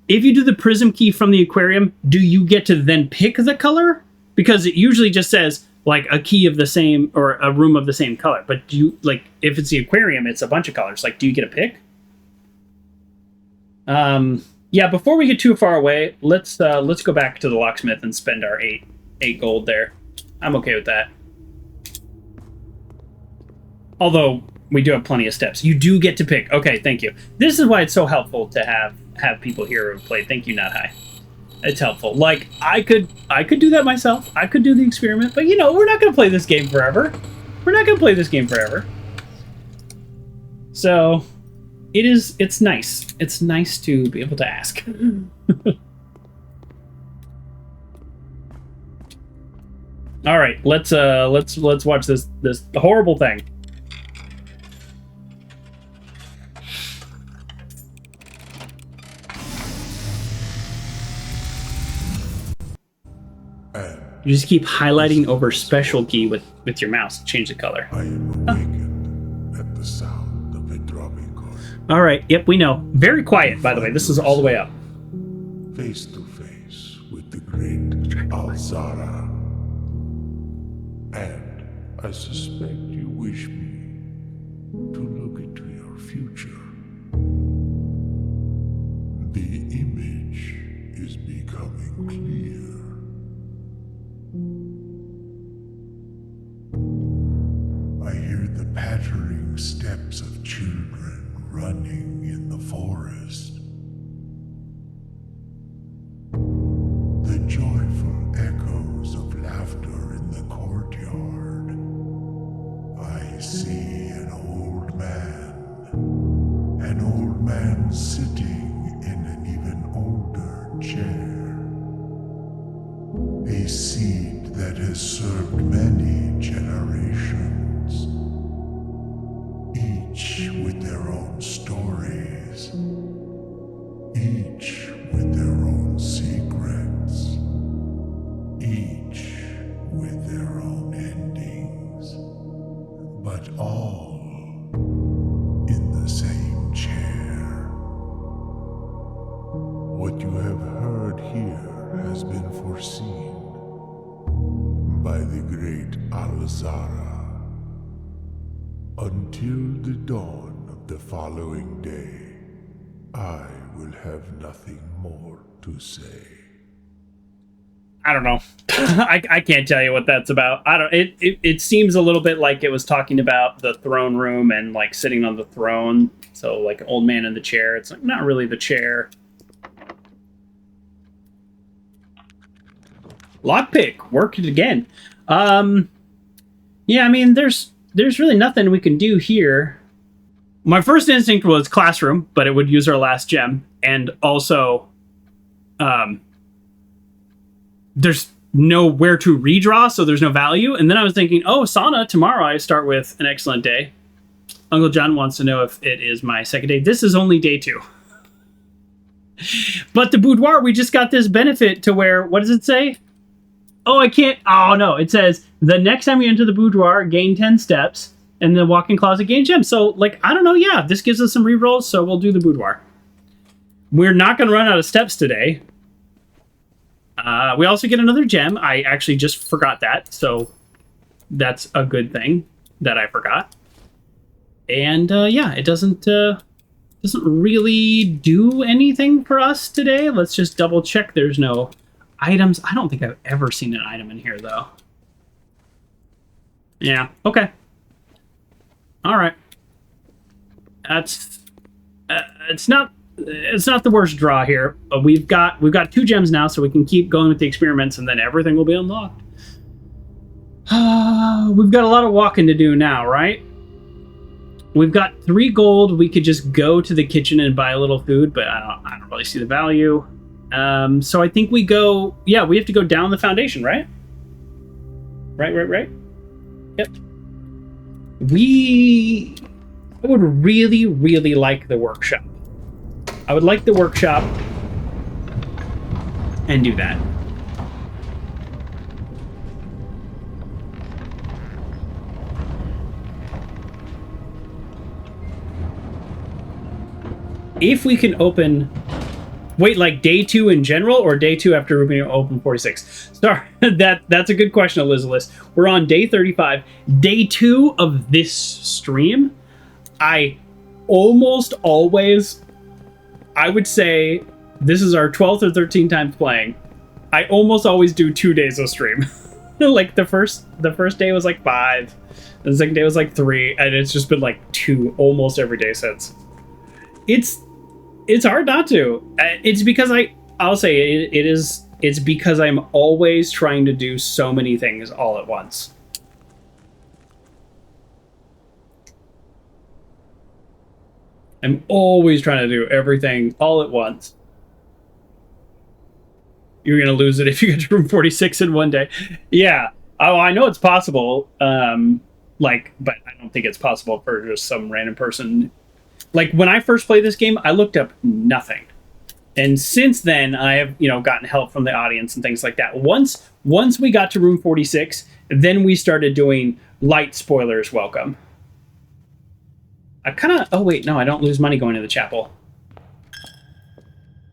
If you do the prism key from the aquarium, do you get to then pick the color? Because it usually just says like a key of the same or a room of the same color. But do you, like, if it's the aquarium, it's a bunch of colors. Like, do you get a pick? Yeah, before we get too far away, let's go back to the locksmith and spend our 8 gold there. I'm okay with that. Although we do have plenty of steps. You do get to pick. Okay, thank you. This is why it's so helpful to have people here who play. Thank you, Not High. It's helpful. Like, I could do that myself. I could do the experiment, but we're not going to play this game forever. So, it's nice. It's nice to be able to ask. All right, let's watch this horrible thing. You just keep highlighting over special key with your mouse to change the color.
I am awakened at the sound of a dropping coin.
All right. Yep, we know. Very quiet, by the way. This is all the way up.
Face to face with the great Alzara. And I suspect you wish me to look into your future. The image is becoming clear. I hear the pattering steps of children running in the forest. The joyful echoes of laughter in the courtyard. I see an old man sitting in an even older chair. A seed that has served many generations, each with their own stories, each with their own secrets, each with their own endings, but all in the same chair. What you have heard here has been foreseen by the great Alzara. Until the dawn of the following day, I will have nothing more to say.
I don't know. I can't tell you what that's about. It seems a little bit like it was talking about the throne room and like sitting on the throne. So like an old man in the chair. It's like not really the chair. Lockpick, worked it again. Yeah, I mean, there's really nothing we can do here. My first instinct was classroom, but it would use our last gem, and also, there's nowhere to redraw, so there's no value. And then I was thinking, oh, sauna, tomorrow I start with an excellent day. Uncle John wants to know if it is my second day. This is only day 2. But the boudoir, we just got this benefit to where, what does it say? Oh, I can't. Oh, no. It says the next time you enter the boudoir, gain 10 steps, and the walk-in closet gain gems. So, like, I don't know. Yeah, this gives us some rerolls, so we'll do the boudoir. We're not going to run out of steps today. We also get another gem. I actually just forgot that, so that's a good thing that I forgot. And, yeah, it doesn't really do anything for us today. Let's just double check there's no items. I don't think I've ever seen an item in here, though. Yeah, okay. All right. That's it's not the worst draw here. But we've got 2 gems now, so we can keep going with the experiments, and then everything will be unlocked. We've got a lot of walking to do now, right? We've got 3 gold. We could just go to the kitchen and buy a little food, but I don't really see the value. So I think we go. Yeah, we have to go down the foundation, right? Right. Yep. I would really, really like the workshop. I would like the workshop and do that. If we can open... Wait, like day 2 in general, or day 2 after we open 46? Sorry, that's a good question, Elizabeth. We're on day 35. Day 2 of this stream, I almost always... I would say this is our 12th or 13th time playing. I almost always do 2 days of stream. Like the first day was like 5. The second day was like 3, and it's just been like 2 almost every day since. It's hard not to. It's because I'll say it's because I'm always trying to do so many things all at once. I'm always trying to do everything all at once. You're going to lose it if you get to room 46 in one day. Yeah. Oh, I know it's possible. But I don't think it's possible for just some random person. Like, when I first played this game, I looked up nothing. And since then, I have, gotten help from the audience and things like that. Once we got to room 46, then we started doing light spoilers welcome. I kind of... Oh, wait, no, I don't lose money going to the chapel.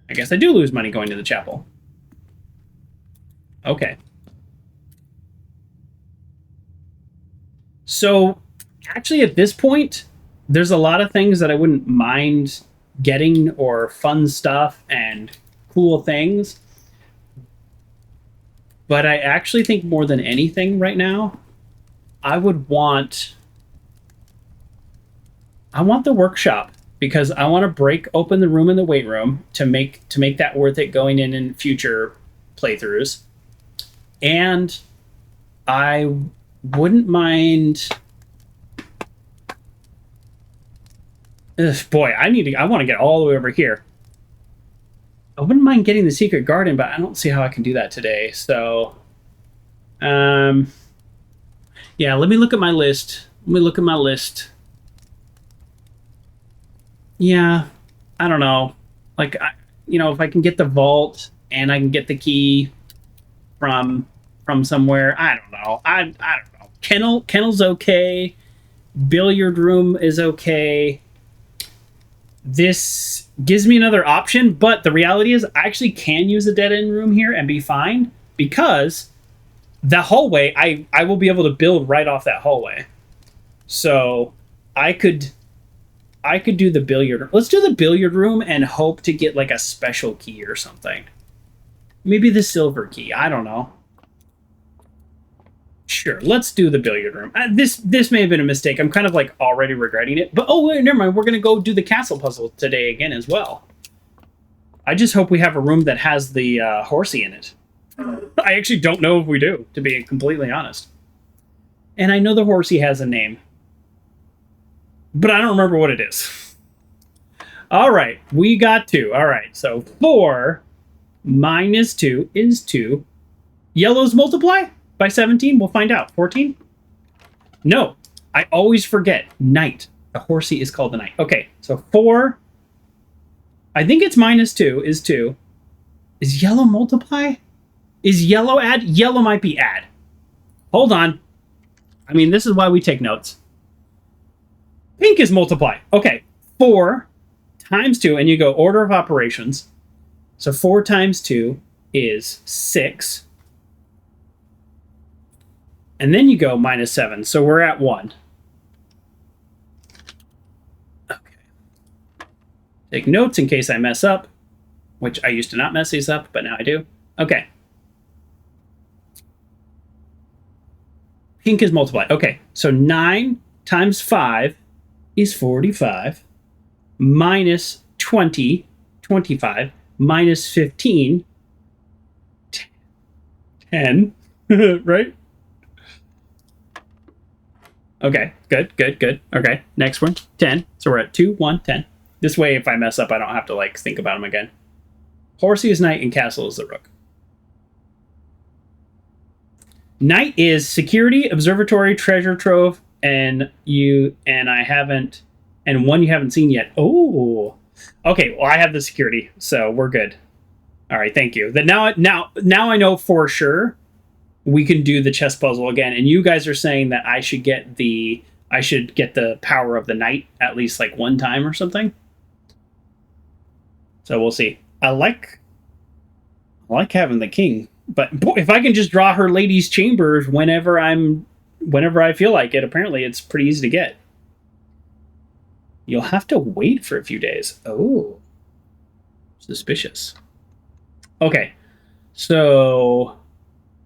I guess I do lose money going to the chapel. Okay. So, actually, at this point, there's a lot of things that I wouldn't mind getting, or fun stuff and cool things. But I actually think more than anything right now, I want the workshop, because I want to break open the room in the weight room to make that worth it going in future playthroughs. And I wouldn't mind... Boy, I want to get all the way over here. I wouldn't mind getting the secret garden, but I don't see how I can do that today. So, yeah, let me look at my list. Yeah, I don't know. Like, if I can get the vault and I can get the key from somewhere, I don't know. I don't know. Kennel's okay. Billiard room is okay. This gives me another option, but the reality is I actually can use a dead-end room here and be fine, because the hallway, I will be able to build right off that hallway. So I could do the billiard room. Let's do the billiard room and hope to get like a special key or something. Maybe the silver key. I don't know. Sure, let's do the billiard room. This may have been a mistake. I'm kind of like already regretting it. But oh, wait, never mind. We're going to go do the castle puzzle today again as well. I just hope we have a room that has the horsey in it. I actually don't know if we do, to be completely honest. And I know the horsey has a name, but I don't remember what it is. All right, we got 2. All right, so 4 minus 2 is 2. Yellows multiply by 17? We'll find out. 14? No, I always forget. Knight. The horsey is called the knight. Okay, so 4. I think it's minus 2 is 2. Is yellow multiply? Is yellow add? Yellow might be add. Hold on. I mean, this is why we take notes. Pink is multiply. Okay. 4 times 2, and you go order of operations. So 4 times 2 is 6. And then you go minus 7. So we're at 1. Okay. Take notes in case I mess up, which I used to not mess these up, but now I do. Okay. Pink is multiply. Okay. So 9 times 5 is 45. Minus 20, 25. Minus 15, 10. Right? Okay, good. Okay, next one, 10. So we're at 2, 1, 10. This way, if I mess up, I don't have to, like, think about them again. Horsey is knight and castle is the rook. Knight is security, observatory, treasure trove, and I haven't, and one you haven't seen yet. Oh, okay, well, I have the security, so we're good. All right, thank you. Then now I know for sure we can do the chess puzzle again, and you guys are saying that I should get the power of the knight at least like one time or something. So we'll see. I like having the king, but if I can just draw her lady's chambers whenever I feel like it, apparently it's pretty easy to get. You'll have to wait for a few days. Oh, suspicious. Okay, so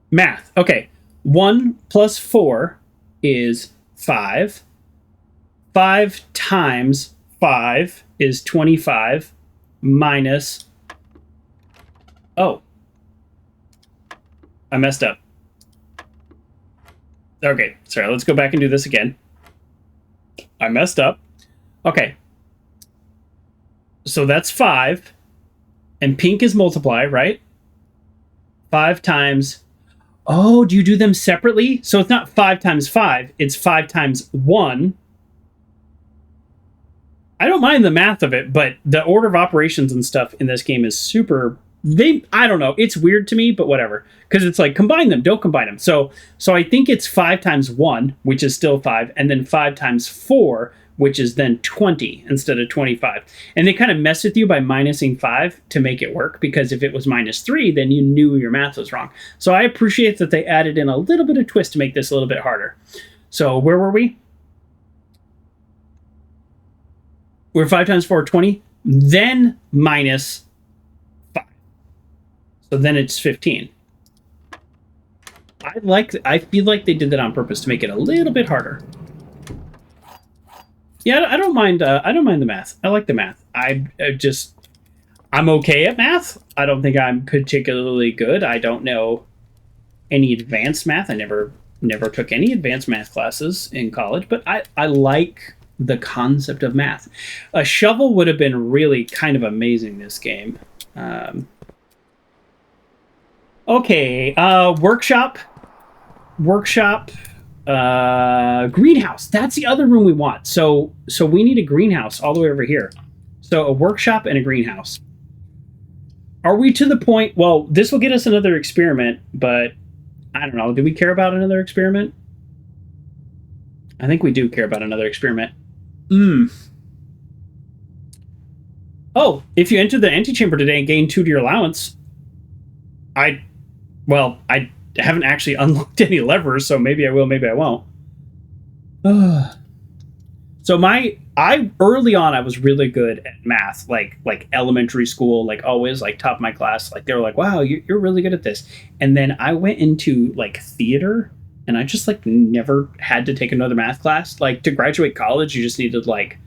math. Okay, 1 plus 4 is 5. 5 times 5 is 25 minus... Oh. I messed up. Okay, sorry, let's go back and do this again. I messed up. Okay. So that's 5. And pink is multiply, right? 5 times... Oh, do you do them separately? So it's not 5 times 5. It's 5 times 1. I don't mind the math of it, but the order of operations and stuff in this game is super... I don't know. It's weird to me, but whatever. Because it's like, combine them. Don't combine them. So I think it's 5 times 1, which is still 5. And then 5 times 4, which is then 20 instead of 25. And they kind of mess with you by minusing 5 to make it work, because if it was minus 3, then you knew your math was wrong. So I appreciate that they added in a little bit of twist to make this a little bit harder. So where were we? We're 5 times 4, 20, then minus 5. So then it's 15. I feel like they did that on purpose to make it a little bit harder. Yeah, I don't mind the math. I like the math. I'm okay at math. I don't think I'm particularly good. I don't know any advanced math. I never took any advanced math classes in college, but I like the concept of math. A shovel would have been really kind of amazing this game. Okay, workshop, greenhouse. That's the other room we want. So we need a greenhouse all the way over here. So a workshop and a greenhouse. Are we to the point? Well, this will get us another experiment, but I don't know. Do we care about another experiment? I think we do care about another experiment. Oh, if you enter the antechamber today and gain 2 to your allowance, I haven't actually unlocked any levers, so maybe I will, maybe I won't. So I early on, I was really good at math, like elementary school, like always, like top of my class. Like they were like, wow, you're really good at this. And then I went into like theater, and I just like never had to take another math class. Like to graduate college, you just needed like,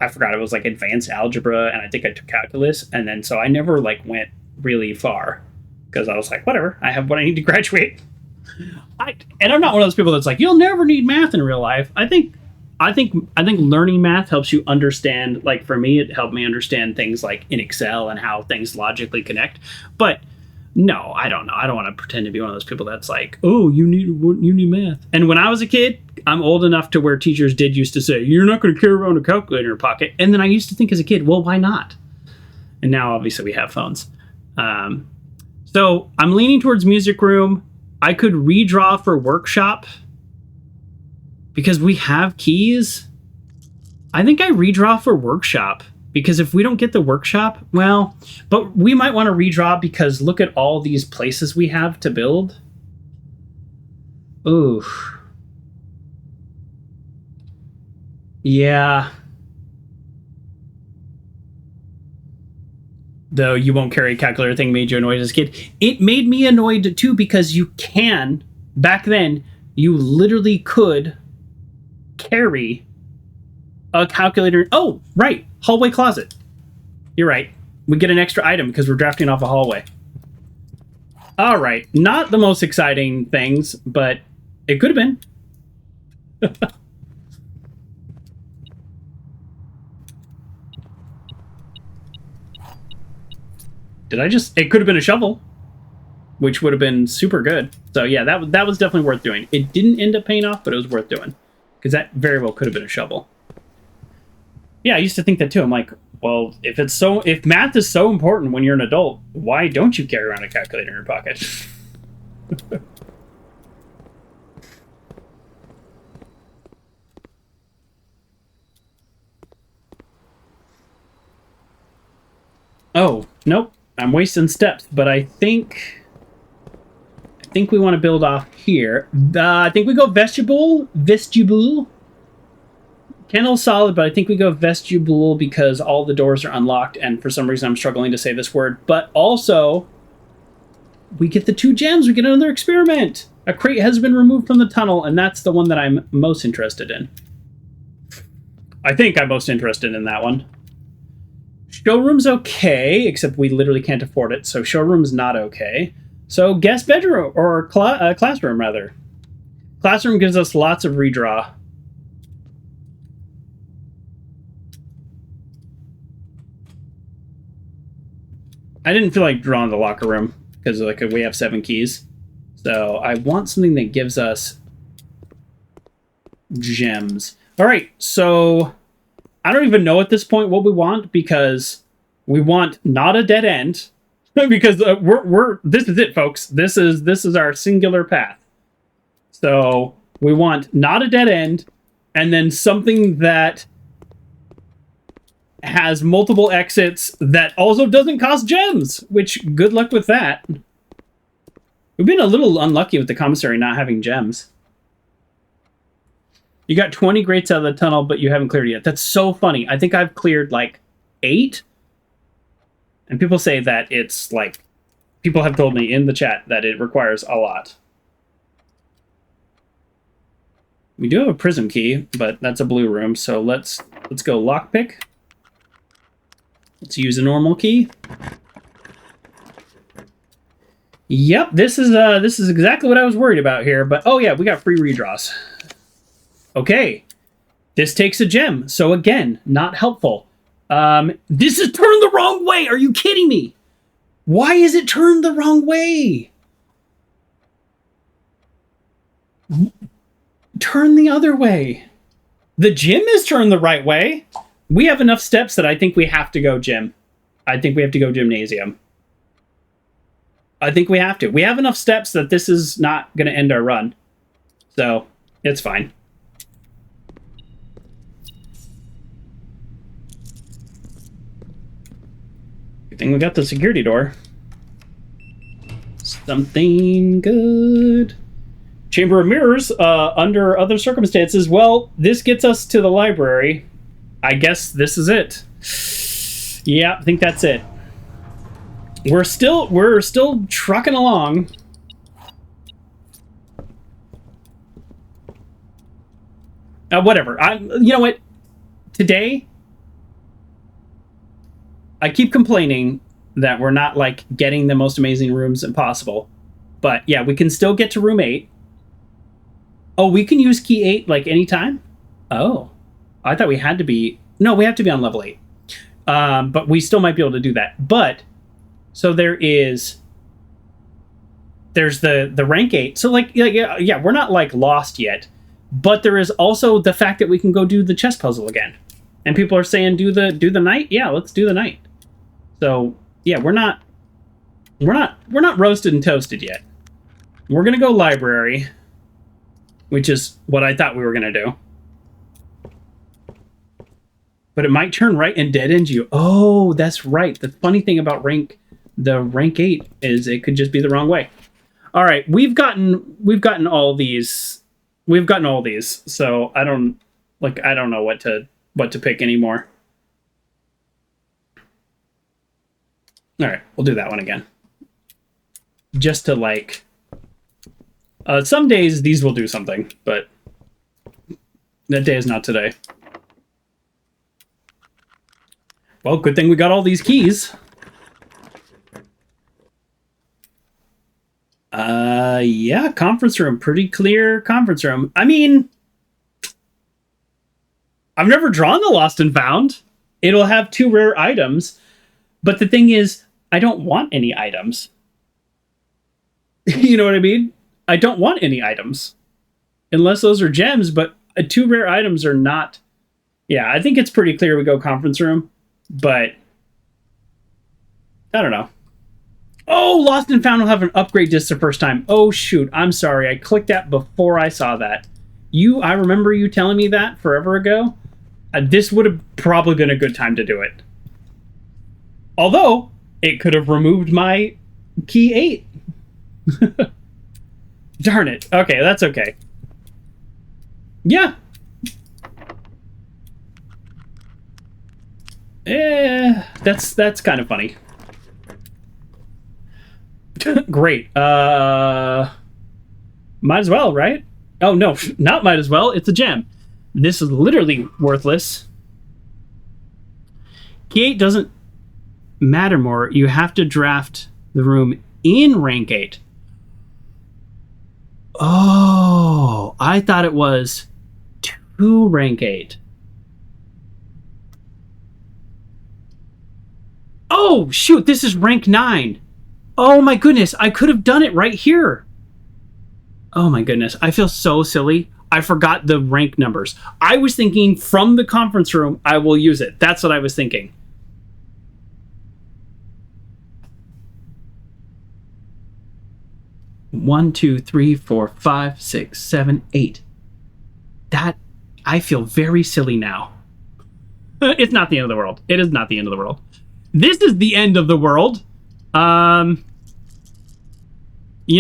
I forgot, it was like advanced algebra, and I think I took calculus. And then so I never like went really far, because I was like, whatever, I have what I need to graduate. And I'm not one of those people that's like, you'll never need math in real life. I think learning math helps you understand, like for me, it helped me understand things like in Excel and how things logically connect. But no, I don't know. I don't want to pretend to be one of those people that's like, oh, you need math. And when I was a kid, I'm old enough to where teachers did used to say, you're not going to carry around a calculator in your pocket. And then I used to think as a kid, well, why not? And now obviously we have phones. So I'm leaning towards music room. I could redraw for workshop because we have keys. I think I redraw for workshop because if we don't get the workshop, well, but we might want to redraw because look at all these places we have to build. Ooh. Yeah. Though you won't carry a calculator thing made you annoyed as a kid. It made me annoyed too because you can, back then, you literally could carry a calculator. Oh, right. Hallway closet. You're right. We get an extra item because we're drafting off a hallway. All right. Not the most exciting things, but it could have been. It could have been a shovel, which would have been super good. So yeah, that was definitely worth doing. It didn't end up paying off, but it was worth doing because that very well could have been a shovel. Yeah, I used to think that too. I'm like, well, if math is so important when you're an adult, why don't you carry around a calculator in your pocket? Oh, nope. I'm wasting steps, but I think we want to build off here. I think we go vestibule. Kennel's solid, but I think we go vestibule because all the doors are unlocked, and for some reason I'm struggling to say this word. But also, we get the 2 gems. We get another experiment. A crate has been removed from the tunnel, and that's the one that I'm most interested in. I think I'm most interested in that one. Showroom's okay, except we literally can't afford it, so showroom's not okay. So guest bedroom, or classroom, rather. Classroom gives us lots of redraw. I didn't feel like drawing the locker room, because like we have 7 keys. So I want something that gives us gems. All right, so I don't even know at this point what we want because we want not a dead end because this is it, folks. This is our singular path. So we want not a dead end and then something that has multiple exits that also doesn't cost gems, which good luck with that. We've been a little unlucky with the commissary not having gems. You got 20 grates out of the tunnel, but you haven't cleared it yet. That's so funny. I think I've cleared like 8. And people say that it's like... People have told me in the chat that it requires a lot. We do have a prism key, but that's a blue room. So let's go lockpick. Let's use a normal key. Yep, this is exactly what I was worried about here. But oh yeah, we got free redraws. Okay, this takes a gem, so again, not helpful. This is turned the wrong way. Are you kidding me? Why is it turned the wrong way? Turn the other way. The gym is turned the right way. We have enough steps that I think we have to go gym. I think we have to go gymnasium. I think we have to. We have enough steps that this is not going to end our run. So, it's fine. Good thing we got the security door. Something good. Chamber of Mirrors, under other circumstances. Well, this gets us to the library. I guess this is it. Yeah, I think that's it. We're still trucking along. Whatever. You know what? Today, I keep complaining that we're not like getting the most amazing rooms possible. But yeah, we can still get to room 8. Oh, we can use key 8 like anytime? Oh. I thought we had to be... No, we have to be on level 8. But we still might be able to do that. But, so there's the rank 8. So like, yeah, we're not like lost yet. But there is also the fact that we can go do the chess puzzle again. And people are saying, do the night? Yeah, let's do the night. So, yeah, we're not We're not roasted and toasted yet. We're gonna go library, which is what I thought we were gonna do. But it might turn right and dead end you. Oh, that's right. The funny thing about rank 8 is it could just be the wrong way. All right, we've gotten all these. We've gotten all these. So I don't know what to pick anymore. All right, we'll do that one again. Just to like some days these will do something, but that day is not today. Well, good thing we got all these keys. Yeah, conference room. Pretty clear conference room. I mean, I've never drawn the Lost and Found. It'll have 2 rare items. But the thing is, I don't want any items. You know what I mean? I don't want any items. Unless those are gems, but 2 rare items are not... Yeah, I think it's pretty clear we go conference room. But... I don't know. Oh, Lost and Found will have an upgrade disc the first time. Oh, shoot. I'm sorry. I clicked that before I saw that. I remember you telling me that forever ago. This would have probably been a good time to do it. Although, it could have removed my key 8. Darn it. Okay, that's okay. Yeah. That's kind of funny. Great. Might as well, right? Oh, no, not might as well. It's a gem. This is literally worthless. Key 8 doesn't matter more. You have to draft the room in rank 8. Oh, I thought it was 2 rank 8. Oh, shoot, this is rank 9. Oh my goodness, I could have done it right here. Oh my goodness, I feel so silly. I forgot the rank numbers. I was thinking from the conference room, I will use it. That's what I was thinking. One, two, three, four, five, 6, 7, 8. That, I feel very silly now. It's not the end of the world. It is not the end of the world. This is the end of the world. You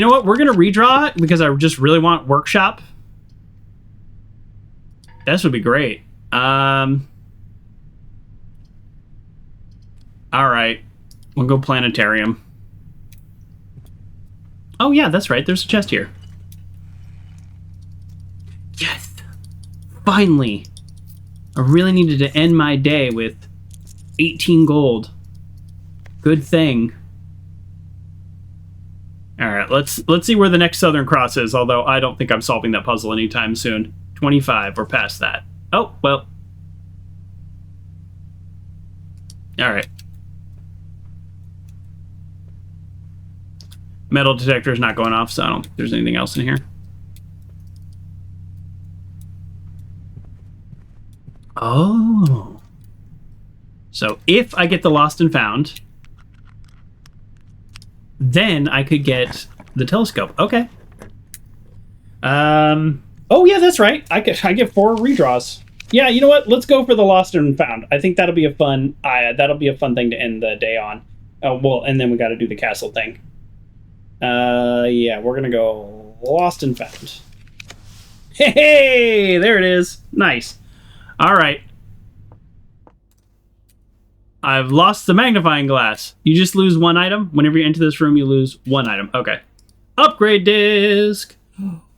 know what? We're going to redraw it because I just really want workshop. This would be great. All right. We'll go planetarium. Oh, yeah, that's right. There's a chest here. Yes! Finally! I really needed to end my day with 18 gold. Good thing. Alright, let's see where the next Southern Cross is, although I don't think I'm solving that puzzle anytime soon. 25, we're past that. Oh, well. Alright. Metal detector is not going off, so I don't think there's anything else in here. Oh. So if I get the Lost and Found, then I could get the telescope. Okay. Oh yeah, that's right. I get 4 redraws. Yeah, you know what? Let's go for the Lost and Found. I think that'll be a fun. That'll be a fun thing to end the day on. Oh well, and then we got to do the castle thing. Yeah, we're gonna go Lost and Found. Hey, there it is. Nice. All right. I've lost the magnifying glass. You just lose 1 item. Whenever you enter this room, you lose 1 item. Okay. Upgrade disc.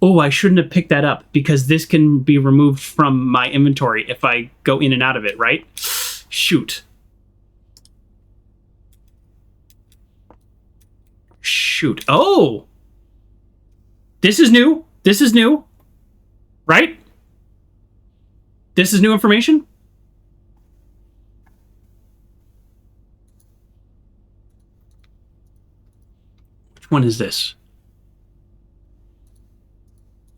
Oh, I shouldn't have picked that up because this can be removed from my inventory if I go in and out of it, right? Shoot. Shoot. Oh! This is new. This is new. Right? This is new information? Which one is this?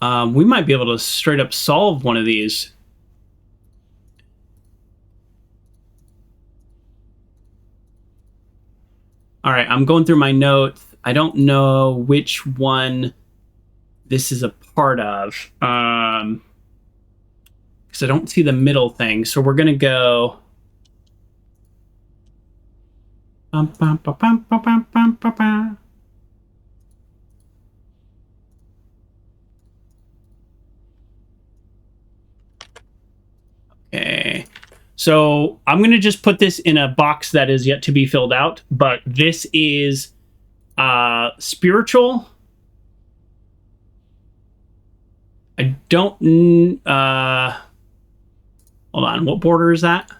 We might be able to straight up solve one of these. All right, I'm going through my notes. I don't know which one this is a part of. Because I don't see the middle thing. So we're going to go... Okay. So I'm going to just put this in a box that is yet to be filled out. But this is spiritual. I don't... hold on. What border is that?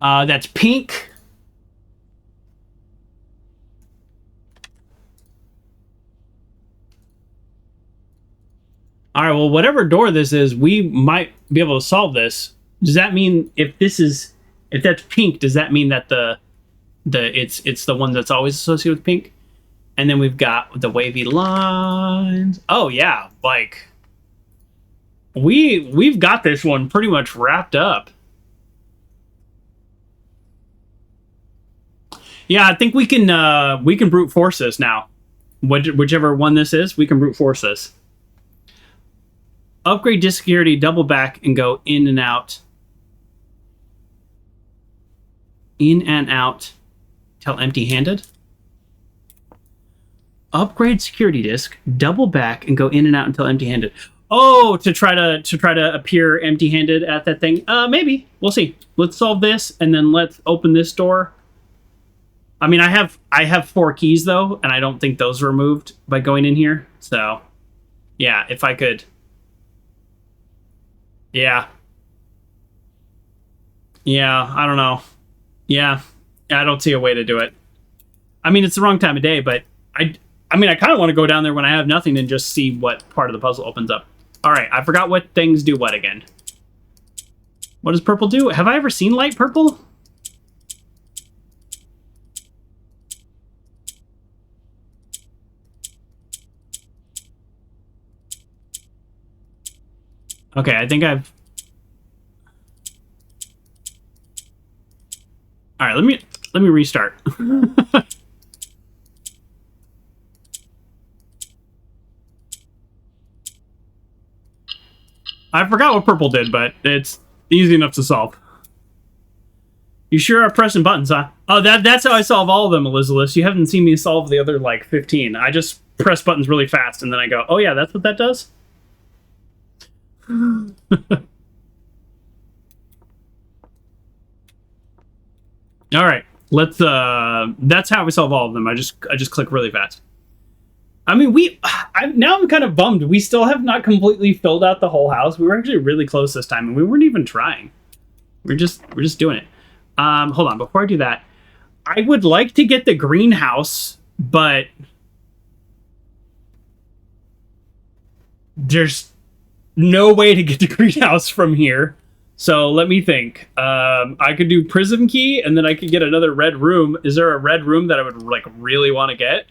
That's pink. All right, well, whatever door this is, we might be able to solve this. Does that mean if that's pink, does that mean that it's the one that's always associated with pink? And then we've got the wavy lines. Oh yeah, like we've got this one pretty much wrapped up. Yeah, I think we can brute force this now. Whichever one this is, we can brute force this. Upgrade disk security, double back, and go in and out. In and out till empty-handed. Upgrade security disk, double back, and go in and out until empty-handed. Oh, to try to appear empty-handed at that thing. Maybe. We'll see. Let's solve this, and then let's open this door. I mean, I have 4 keys though, and I don't think those were removed by going in here. So, yeah, if I could. Yeah. Yeah, I don't know. Yeah, I don't see a way to do it. I mean, it's the wrong time of day, but I mean, I kind of want to go down there when I have nothing and just see what part of the puzzle opens up. All right, I forgot what things do what again. What does purple do? Have I ever seen light purple? Okay, I think I've... All right, let me restart. I forgot what purple did, but it's easy enough to solve. You sure are pressing buttons, huh? Oh, that's how I solve all of them, Elizabeth. You haven't seen me solve the other, like, 15. I just press buttons really fast, and then I go, oh yeah, that's what that does? All right, let's that's how we solve all of them. I just click really fast. I mean, now I'm kind of bummed. We still have not completely filled out the whole house. We were actually really close this time, and we weren't even trying. We're just doing it. Hold on, before I do that, I would like to get the greenhouse, but there's no way to get the greenhouse from here. So let me think. I could do prism key, and then I could get another red room. Is there a red room that I would like really want to get?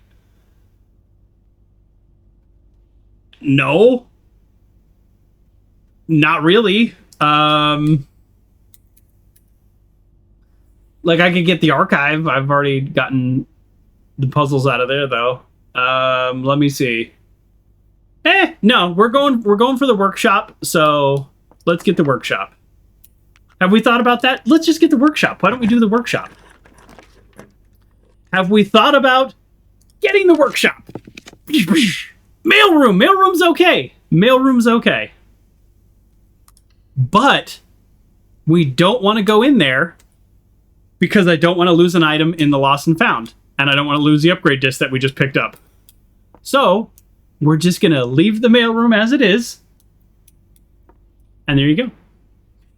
No. Not really. Like I could get the archive. I've already gotten the puzzles out of there though. Let me see. No, we're going for the workshop. So let's get the workshop. Have we thought about that? Let's just get the workshop. Why don't we do the workshop? Have we thought about getting the workshop? Mailroom. Mailroom's okay. Mailroom's okay. But we don't want to go in there because I don't want to lose an item in the lost and found. And I don't want to lose the upgrade disc that we just picked up. So we're just going to leave the mailroom as it is. And there you go.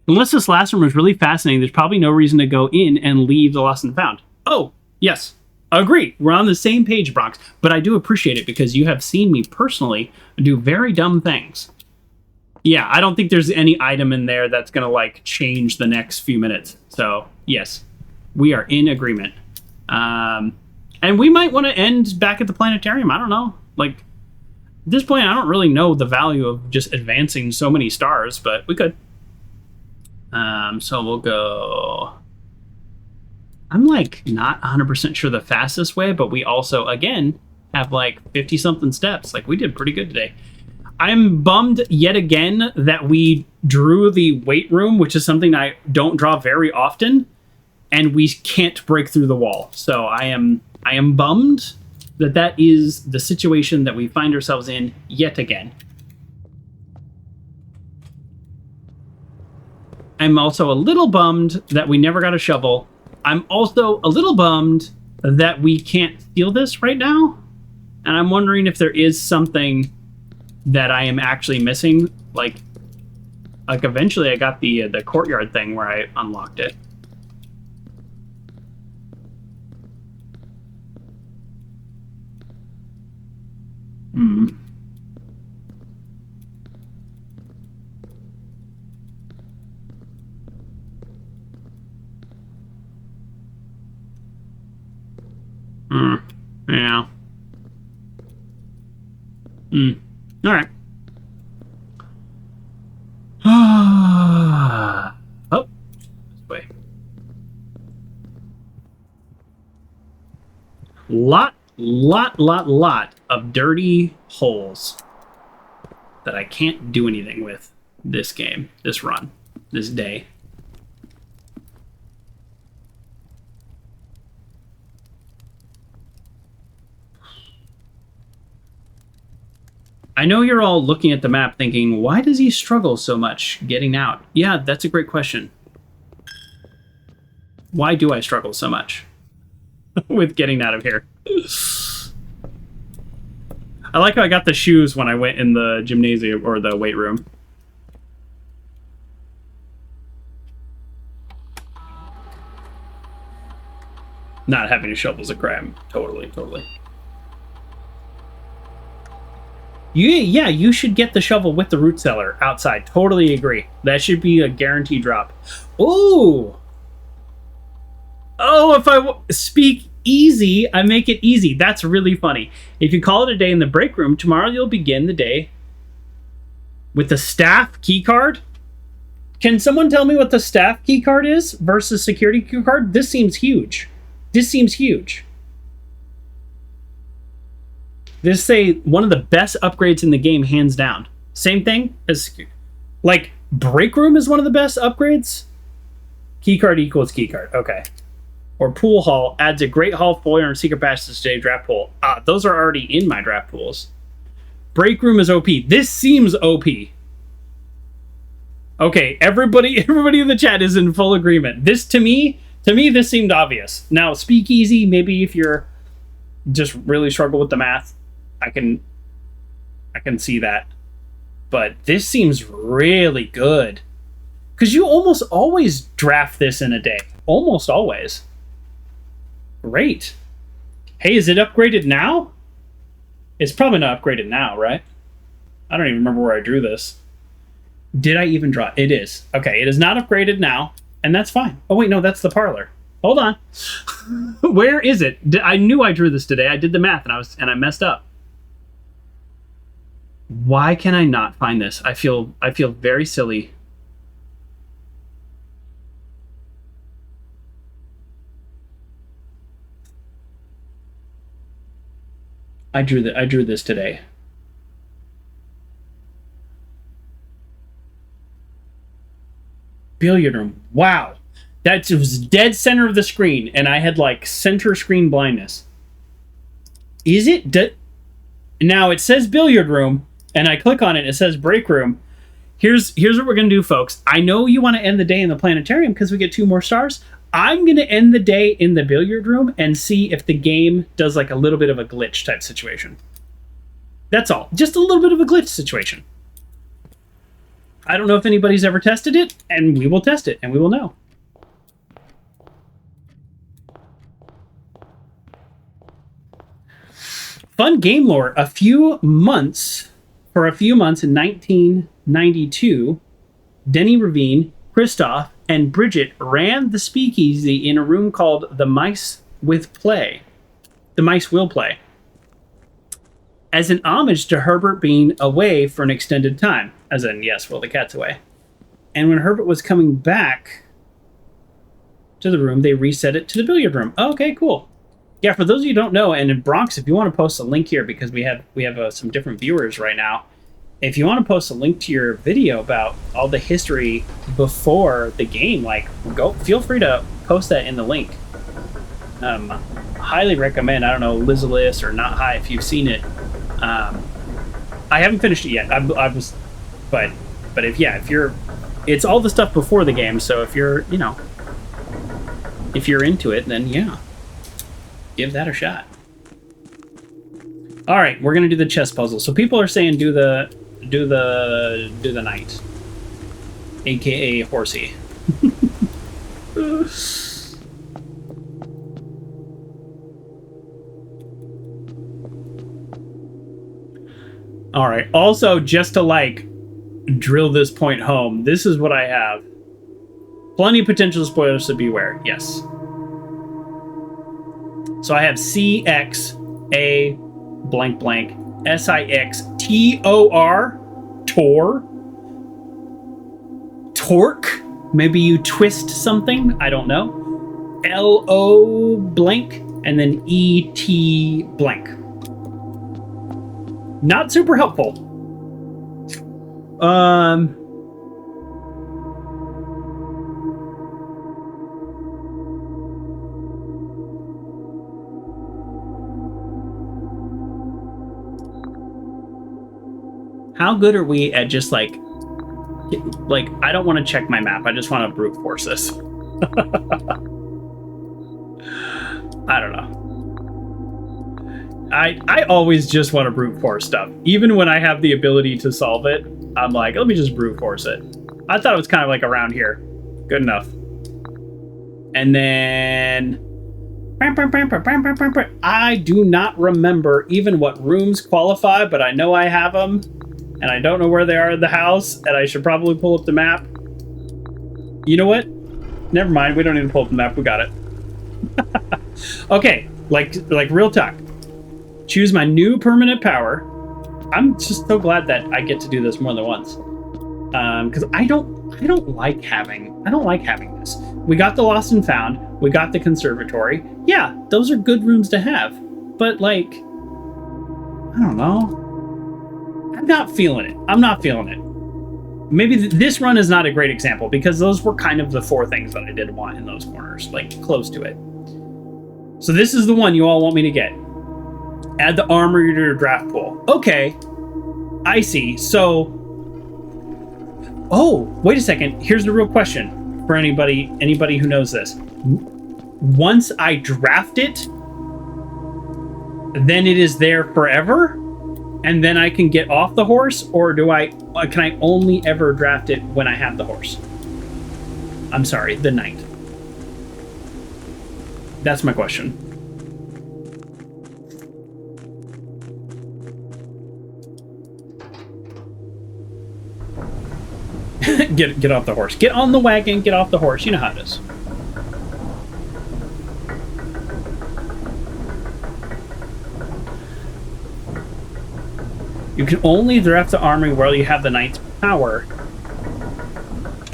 Unless this last room is really fascinating, there's probably no reason to go in and leave the lost and found. Oh, yes. Agree. We're on the same page, Bronx. But I do appreciate it because you have seen me personally do very dumb things. Yeah, I don't think there's any item in there that's going to, like, change the next few minutes. So, yes, we are in agreement. And we might want to end back at the planetarium. I don't know. Like, At this point, I don't really know the value of just advancing so many stars, but we could. So we'll go... I'm like not 100% sure the fastest way, but we also, again, have like 50-something steps. Like we did pretty good today. I'm bummed yet again that we drew the weight room, which is something I don't draw very often, and we can't break through the wall. So I am bummed that is the situation that we find ourselves in yet again. I'm also a little bummed that we never got a shovel. I'm also a little bummed that we can't steal this right now. And I'm wondering if there is something that I am actually missing. Like eventually I got the courtyard thing where I unlocked it. Yeah. All right. Oh, this way. Lot of dirty holes that I can't do anything with this game, this run, this day. I know you're all looking at the map thinking, why does he struggle so much getting out? Yeah, that's a great question. Why do I struggle so much with getting out of here? I like how I got the shoes when I went in the gymnasium or the weight room. Not having a shovel is a crime. Totally. Yeah, you should get the shovel with the root cellar outside. Totally agree. That should be a guaranteed drop. Ooh! Oh, if I speak easy, I make it easy. That's really funny. If you call it a day in the break room, tomorrow you'll begin the day with the staff key card. Can someone tell me what the staff key card is versus security key card? This seems huge. This say one of the best upgrades in the game, hands down. Same thing as, like, break room is one of the best upgrades. Keycard equals keycard. Okay. Or pool hall adds a great hall foyer and secret passage to today's draft pool. Those are already in my draft pools. Break room is OP. This seems OP. Okay, everybody in the chat is in full agreement. This to me, this seemed obvious. Now, speakeasy, maybe if you're just really struggle with the math, I can see that. But this seems really good. Because you almost always draft this in a day. Almost always. Great. Hey, is it upgraded now? It's probably not upgraded now, right? I don't even remember where I drew this. Did I even draw it? It is. Okay, it is not upgraded now, and that's fine. Oh, wait, no, that's the parlor. Hold on. Where is it? I knew I drew this today. I did the math, and I messed up. Why can I not find this? I feel very silly. I drew this today. Billiard room. Wow. That was dead center of the screen, and I had like center screen blindness. Is it? Now it says billiard room, and I click on it. It says break room. Here's what we're gonna do, folks. I know you want to end the day in the planetarium because we get 2 more stars. I'm gonna end the day in the billiard room and see if the game does like a little bit of a glitch type situation. That's all. Just a little bit of a glitch situation. I don't know if anybody's ever tested it, and we will test it, and we will know. Fun game lore. For a few months in 1992, Denny Ravine, Christoph, and Bridget ran the speakeasy in a room called The Mice Will Play. And as an homage to Herbert being away for an extended time. As in, yes, well, the cat's away. And when Herbert was coming back to the room, they reset it to the billiard room. Okay, cool. Yeah, for those of you who don't know, and in Bronx, if you want to post a link here, because we have some different viewers right now, if you want to post a link to your video about all the history before the game, like, feel free to post that in the link. Highly recommend. I don't know, Lizalis or Not High, if you've seen it. I haven't finished it yet. But if you're, it's all the stuff before the game. So if you're into it, then yeah, give that a shot. All right, we're gonna do the chess puzzle. So people are saying do the knight, aka horsey. All right. Also, just to like drill this point home, this is what I have. Plenty of potential spoilers, so beware. Yes. So I have CXA blank blank SIXTOR Tor. Torque. Maybe you twist something. I don't know. LO blank and then ET blank. Not super helpful. How good are we at just like I don't want to check my map. I just want to brute force this. I don't know. I always just want to brute force stuff. Even when I have the ability to solve it, I'm like, let me just brute force it. I thought it was kind of like around here. Good enough. And then... I do not remember even what rooms qualify, but I know I have them. And I don't know where they are in the house, and I should probably pull up the map. You know what? Never mind, we don't need to pull up the map, we got it. Okay, like real talk. Choose my new permanent power. I'm just so glad that I get to do this more than once. Because I don't like having this. We got the Lost and Found, we got the conservatory. Yeah, those are good rooms to have. But like, I don't know. I'm not feeling it. Maybe this run is not a great example because those were kind of the four things that I did want in those corners, like close to it. So this is the one you all want me to get. Add the armory to your draft pool. Okay, I see. So, oh, wait a second. Here's the real question for anybody who knows this. Once I draft it, then it is there forever? And then I can get off the horse, or can I only ever draft it when I have the horse? I'm sorry, the knight. That's my question. Get off the horse. Get on the wagon, get off the horse. You know how it is. You can only draft the army while you have the knight's power,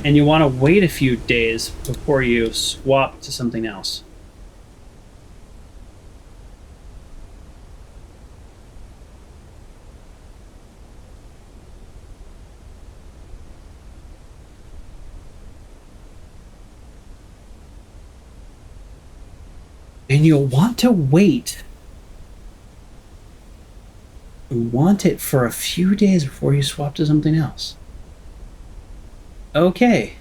and you want to wait a few days before you swap to something else. And you'll want to wait. You want it for a few days before you swap to something else. Okay.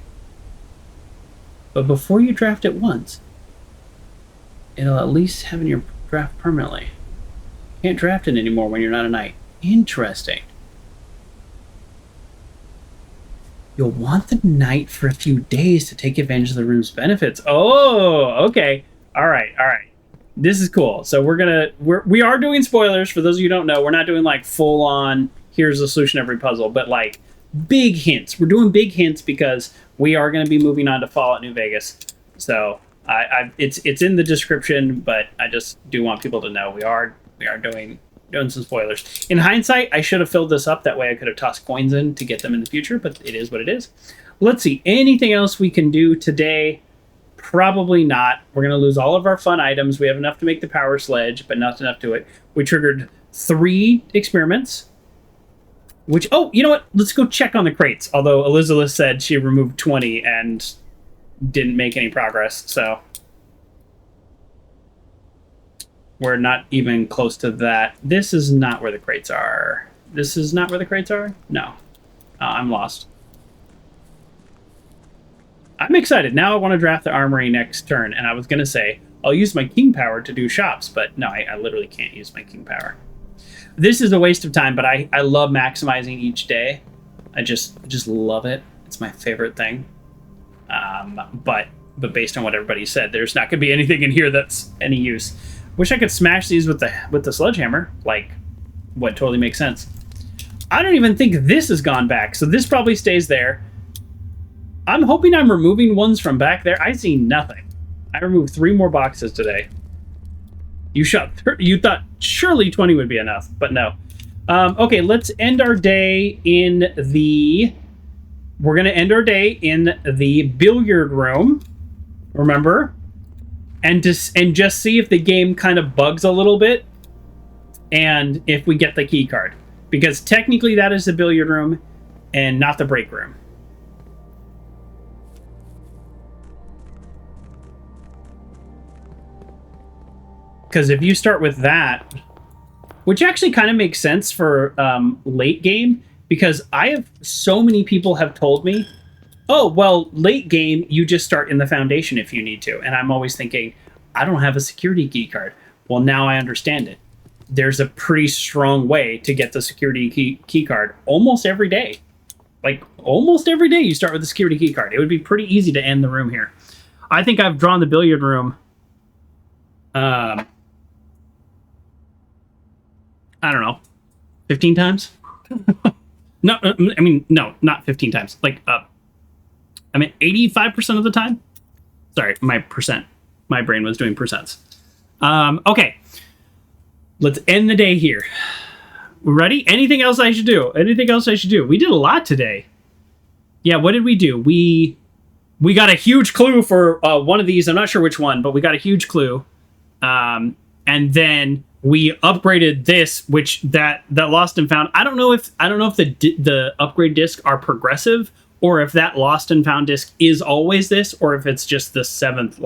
But before you draft it once, it'll at least have in your draft permanently. You can't draft it anymore when you're not a knight. Interesting. You'll want the knight for a few days to take advantage of the room's benefits. Oh, okay. All right. This is cool. So we are doing spoilers for those of you who don't know. We're not doing like full on here's the solution to every puzzle, but like big hints. We're doing big hints because we are going to be moving on to Fallout New Vegas. So it's in the description, but I just do want people to know we are doing Doing some spoilers. In hindsight, I should have filled this up. That way I could have tossed coins in to get them in the future, but it is what it is. Let's see. Anything else we can do today? Probably not. We're going to lose all of our fun items. We have enough to make the power sledge, but not enough to it. We triggered 3 experiments. Which, oh, you know what? Let's go check on the crates. Although Elizabeth said she removed 20 and didn't make any progress, so we're not even close to that. This is not where the crates are. This is not where the crates are? No. I'm lost. I'm excited. Now I want to draft the armory next turn, and I was going to say, I'll use my king power to do shops, but no, I literally can't use my king power. This is a waste of time, but I love maximizing each day. I just love it. It's my favorite thing. But based on what everybody said, there's not going to be anything in here that's any use. Wish I could smash these with the sledgehammer. Like, what totally makes sense. I don't even think this has gone back, so this probably stays there. I'm hoping I'm removing ones from back there. I see nothing. I removed 3 more boxes today. You thought surely 20 would be enough, but no. Okay, let's end our day in the... We're going to end our day in the billiard room. Remember? And just see if the game kind of bugs a little bit. And if we get the key card. Because technically that is the billiard room and not the break room. Because if you start with that, which actually kind of makes sense for late game, because I have so many people have told me, oh, well, late game, you just start in the foundation if you need to. And I'm always thinking, I don't have a security key card. Well, now I understand it. There's a pretty strong way to get the security key card almost every day. Like, almost every day you start with the security key card. It would be pretty easy to end the room here. I think I've drawn the billiard room. I don't know, 15 times? No, I mean, no, not 15 times. Like, 85% of the time? Sorry, my percent. My brain was doing percents. Okay. Let's end the day here. Ready? Anything else I should do? Anything else I should do? We did a lot today. Yeah, what did we do? We got a huge clue for one of these. I'm not sure which one, but we got a huge clue. And then we upgraded this, which that lost and found. I don't know if the upgrade discs are progressive, or if that lost and found disc is always this, or if it's just the seventh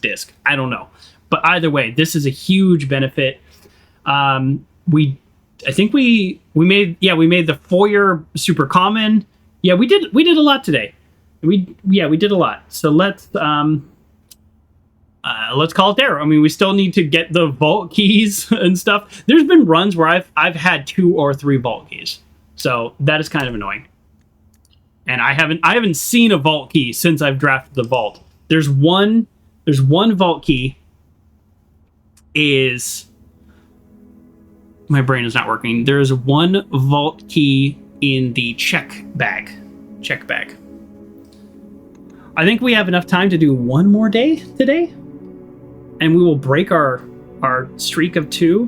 disc. I don't know, but either way, this is a huge benefit. I think we made the foyer super common. Yeah, we did a lot today. We did a lot. So let's call it there. I mean, we still need to get the vault keys and stuff. There's been runs where I've had 2 or 3 vault keys, so that is kind of annoying. And I haven't seen a vault key since I've drafted the vault. There's one vault key. My brain is not working. There's one vault key in the check bag. I think we have enough time to do one more day today, and we will break our streak of 2.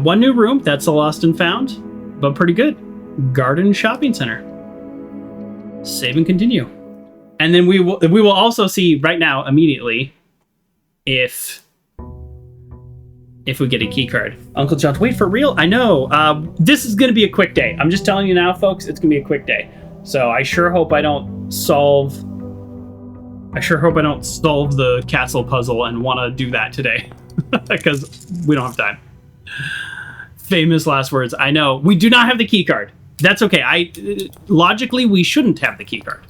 One new room. That's a lost and found, but pretty good. Garden shopping center. Save and continue, and then we will also see right now immediately if we get a key card. Uncle John, wait, for real? I know. This is going to be a quick day. I'm just telling you now, folks. It's going to be a quick day. So I sure hope I don't solve the castle puzzle and want to do that today, because we don't have time. Famous last words. I know. We do not have the key card. That's okay. Logically, we shouldn't have the key card.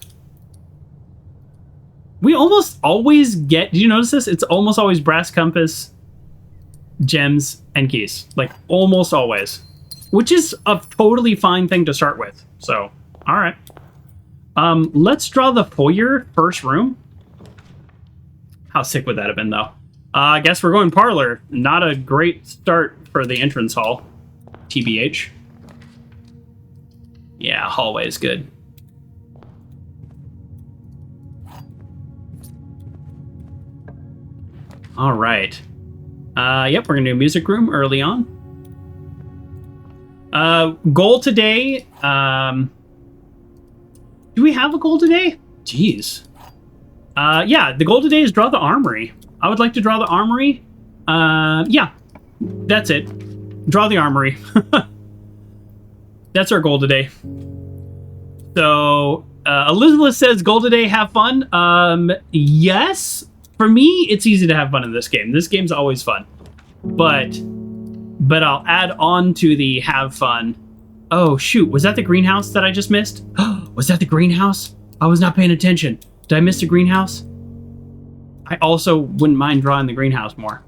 We almost always get... Did you notice this? It's almost always brass compass, gems, and keys. Like, almost always. Which is a totally fine thing to start with. So, alright. Let's draw the foyer first room. How sick would that have been, though? I guess we're going parlor. Not a great start for the entrance hall. TBH. Yeah, hallway is good. All right. Yep, we're gonna do music room early on. Goal today. Do we have a goal today? Jeez. Yeah, the goal today is draw the armory. I would like to draw the armory. Yeah, that's it. Draw the armory. That's our goal today. So, Elizabeth says, goal today, have fun. Yes. For me, it's easy to have fun in this game. This game's always fun. But I'll add on to the have fun. Oh, shoot. Was that the greenhouse that I just missed? Was that the greenhouse? I was not paying attention. Did I miss the greenhouse? I also wouldn't mind drawing the greenhouse more.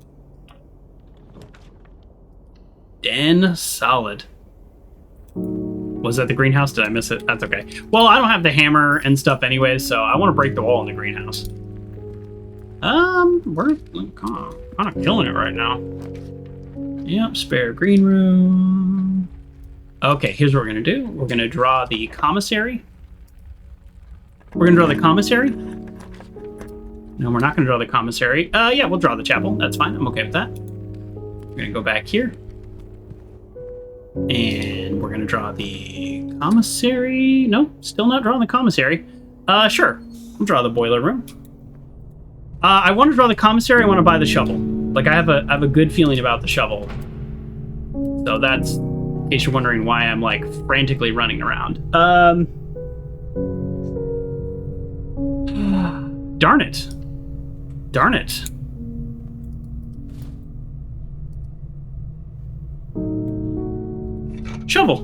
Den solid. Was that the greenhouse? Did I miss it? That's okay. Well, I don't have the hammer and stuff anyway, so I want to break the wall in the greenhouse. We're kind of killing it right now. Yep, spare green room. Okay, here's what we're gonna do. We're gonna draw the commissary. We're gonna draw the commissary. No, we're not gonna draw the commissary. Yeah, we'll draw the chapel. That's fine. I'm okay with that. We're gonna go back here. And we're gonna draw the commissary. No, still not drawing the commissary. Sure. We'll draw the boiler room. I want to draw the commissary. I want to buy the shovel. Like, I have a good feeling about the shovel. So that's, in case you're wondering why I'm, like, frantically running around. Darn it. Darn it. Shovel.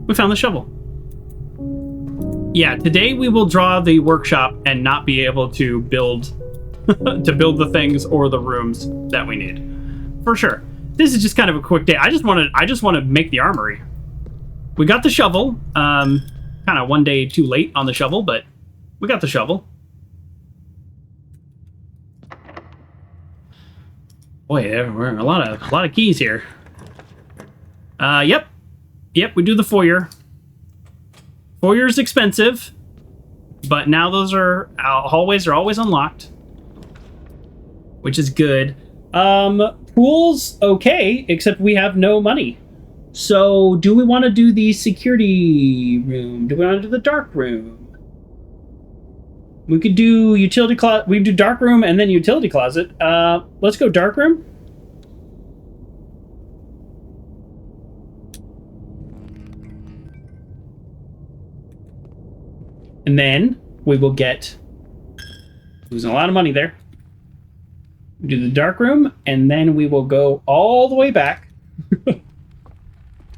We found the shovel. Yeah, today we will draw the workshop and not be able to build the things or the rooms that we need. For sure. This is just kind of a quick day. I just want to make the armory. We got the shovel. Kind of one day too late on the shovel, but we got the shovel. Boy, there were a lot of keys here. Yep, we do the foyer. Foyer's expensive, but now those hallways are always unlocked, which is good. Pool's okay, except we have no money. So, do we want to do the security room? Do we want to do the dark room? We could do utility closet. We can do dark room and then utility closet. Let's go dark room. And then we will get, losing a lot of money there. We do the dark room, and then we will go all the way back.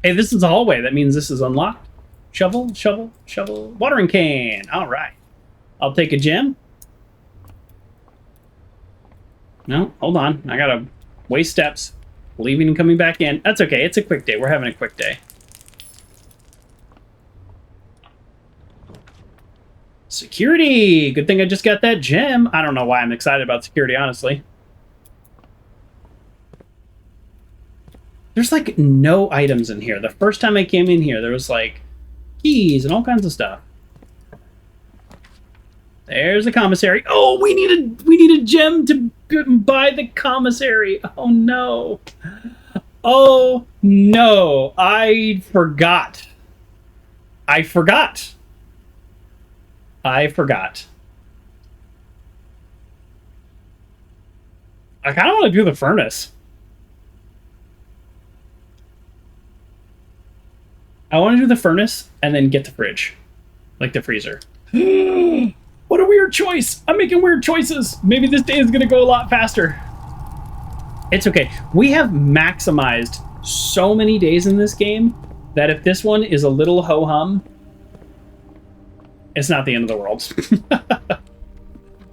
Hey, this is a hallway. That means this is unlocked. Shovel, shovel, shovel. Watering can. All right. I'll take a gem. No, hold on. I gotta waste steps. Leaving and coming back in. That's okay. It's a quick day. We're having a quick day. Security! Good thing I just got that gem. I don't know why I'm excited about security, honestly. There's, like, no items in here. The first time I came in here, there was, like, keys and all kinds of stuff. There's the commissary. Oh, we need a gem to buy the commissary. Oh, no. Oh, no. I forgot. I kind of want to do the furnace. I want to do the furnace and then get the fridge. Like the freezer. What a weird choice. I'm making weird choices. Maybe this day is going to go a lot faster. It's okay. We have maximized so many days in this game that if this one is a little ho-hum, it's not the end of the world.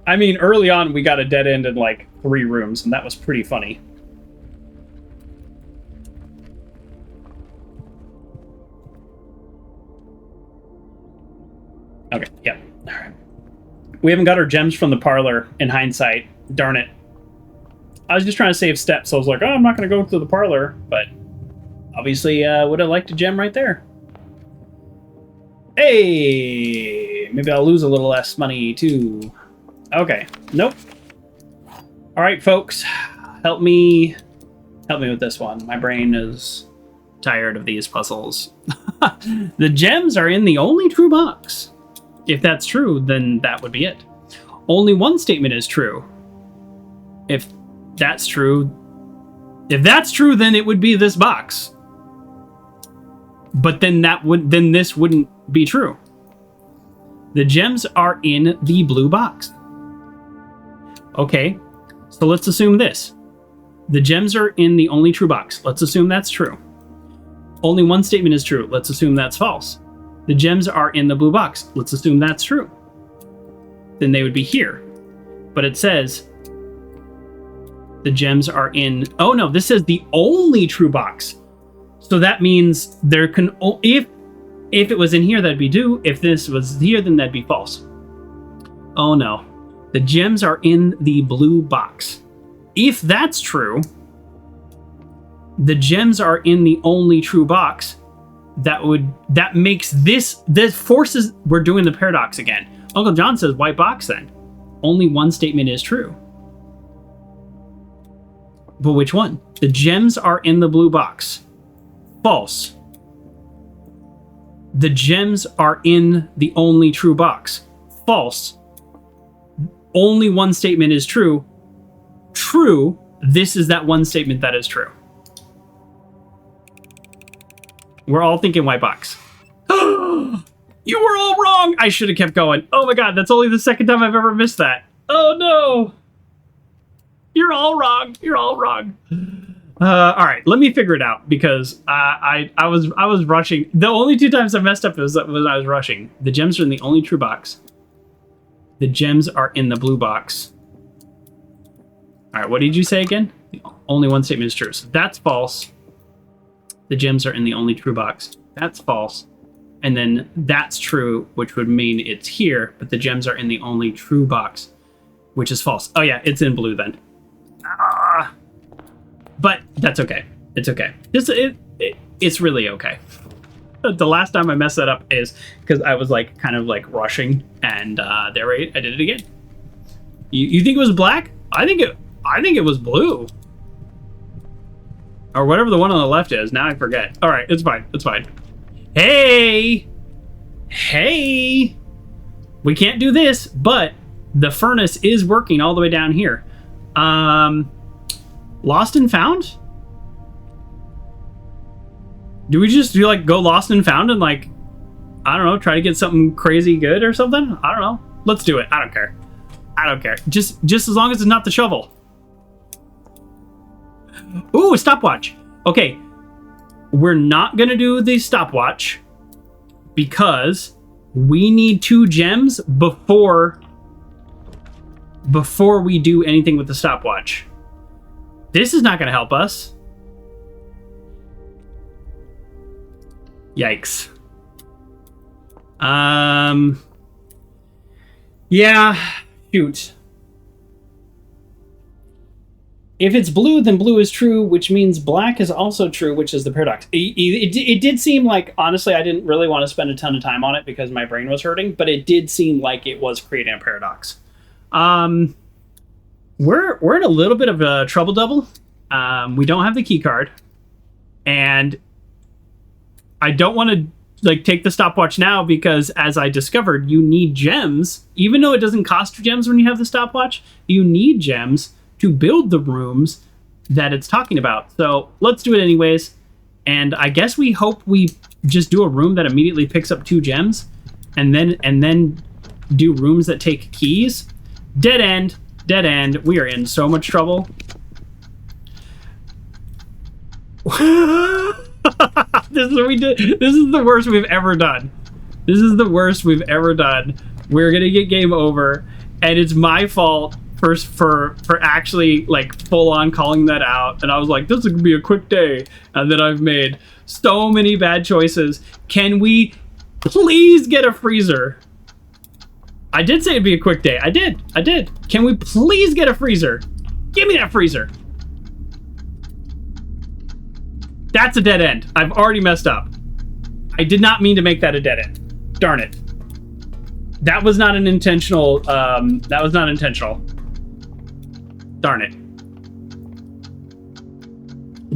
I mean, early on, we got a dead end in like 3 rooms, and that was pretty funny. Okay, yeah. All right. We haven't got our gems from the parlor in hindsight. Darn it. I was just trying to save steps, so I was like, oh, I'm not going to go to the parlor, but obviously would have liked a gem right there. Hey! Maybe I'll lose a little less money, too. Okay. Nope. All right, folks. Help me Help me with this one. My brain is tired of these puzzles. The gems are in the only true box. If that's true, then that would be it. Only one statement is true. If that's true, then it would be this box. But then this wouldn't be true. The gems are in the blue box. Okay, so let's assume this. The gems are in the only true box. Let's assume that's true. Only one statement is true. Let's assume that's false. The gems are in the blue box. Let's assume that's true. Then they would be here. But it says the gems are in... Oh no, this says the only true box. So that means there can... If it was in here, that'd be true. If this was here, then that'd be false. Oh no. The gems are in the blue box. If that's true, the gems are in the only true box. That makes this forces... We're doing the paradox again. Uncle John says, white box then. Only one statement is true. But which one? The gems are in the blue box. False. The gems are in the only true box. False. Only one statement is true. True. This is that one statement that is true. We're all thinking white box. You were all wrong! I should have kept going. Oh my god, that's only the second time I've ever missed that. Oh no! You're all wrong. You're all wrong. All right, let me figure it out because I was rushing. The only two times I messed up was when I was rushing. The gems are in the only true box. The gems are in the blue box. All right, what did you say again? Only one statement is true. So that's false. The gems are in the only true box. That's false. And then that's true, which would mean it's here, but the gems are in the only true box, which is false. Oh yeah, it's in blue then. But that's okay. It's okay. It's really okay. The last time I messed that up is because I was like kind of like rushing, and I did it again. You think it was black? I think it was blue. Or whatever the one on the left is. Now I forget. All right, it's fine. It's fine. Hey! Hey! We can't do this, but the furnace is working all the way down here. Lost and found? Do we just go lost and found and like, I don't know, try to get something crazy good or something? I don't know. Let's do it. I don't care. I don't care. Just as long as it's not the shovel. Ooh, a stopwatch. Okay. We're not going to do the stopwatch because we need 2 gems before we do anything with the stopwatch. This is not going to help us. Yikes. Yeah, shoot. If it's blue, then blue is true, which means black is also true, which is the paradox. It did seem like, honestly, I didn't really want to spend a ton of time on it because my brain was hurting, but it did seem like it was creating a paradox. We're in a little bit of a trouble double. We don't have the key card, and I don't want to take the stopwatch now because, as I discovered, you need gems. Even though it doesn't cost gems when you have the stopwatch, you need gems to build the rooms that it's talking about. So let's do it anyways. And I guess we hope we just do a room that immediately picks up 2 gems, and then do rooms that take keys. Dead end. Dead end. We are in so much trouble. This is what we did. This is the worst we've ever done. This is the worst we've ever done. We're gonna get game over, and it's my fault for actually full on calling that out. And I was like, this is gonna be a quick day, and then I've made so many bad choices. Can we please get a freezer? I did say it'd be a quick day. I did. Can we please get a freezer? Give me that freezer. That's a dead end. I've already messed up. I did not mean to make that a dead end. Darn it. That was not an intentional, that was not intentional. Darn it.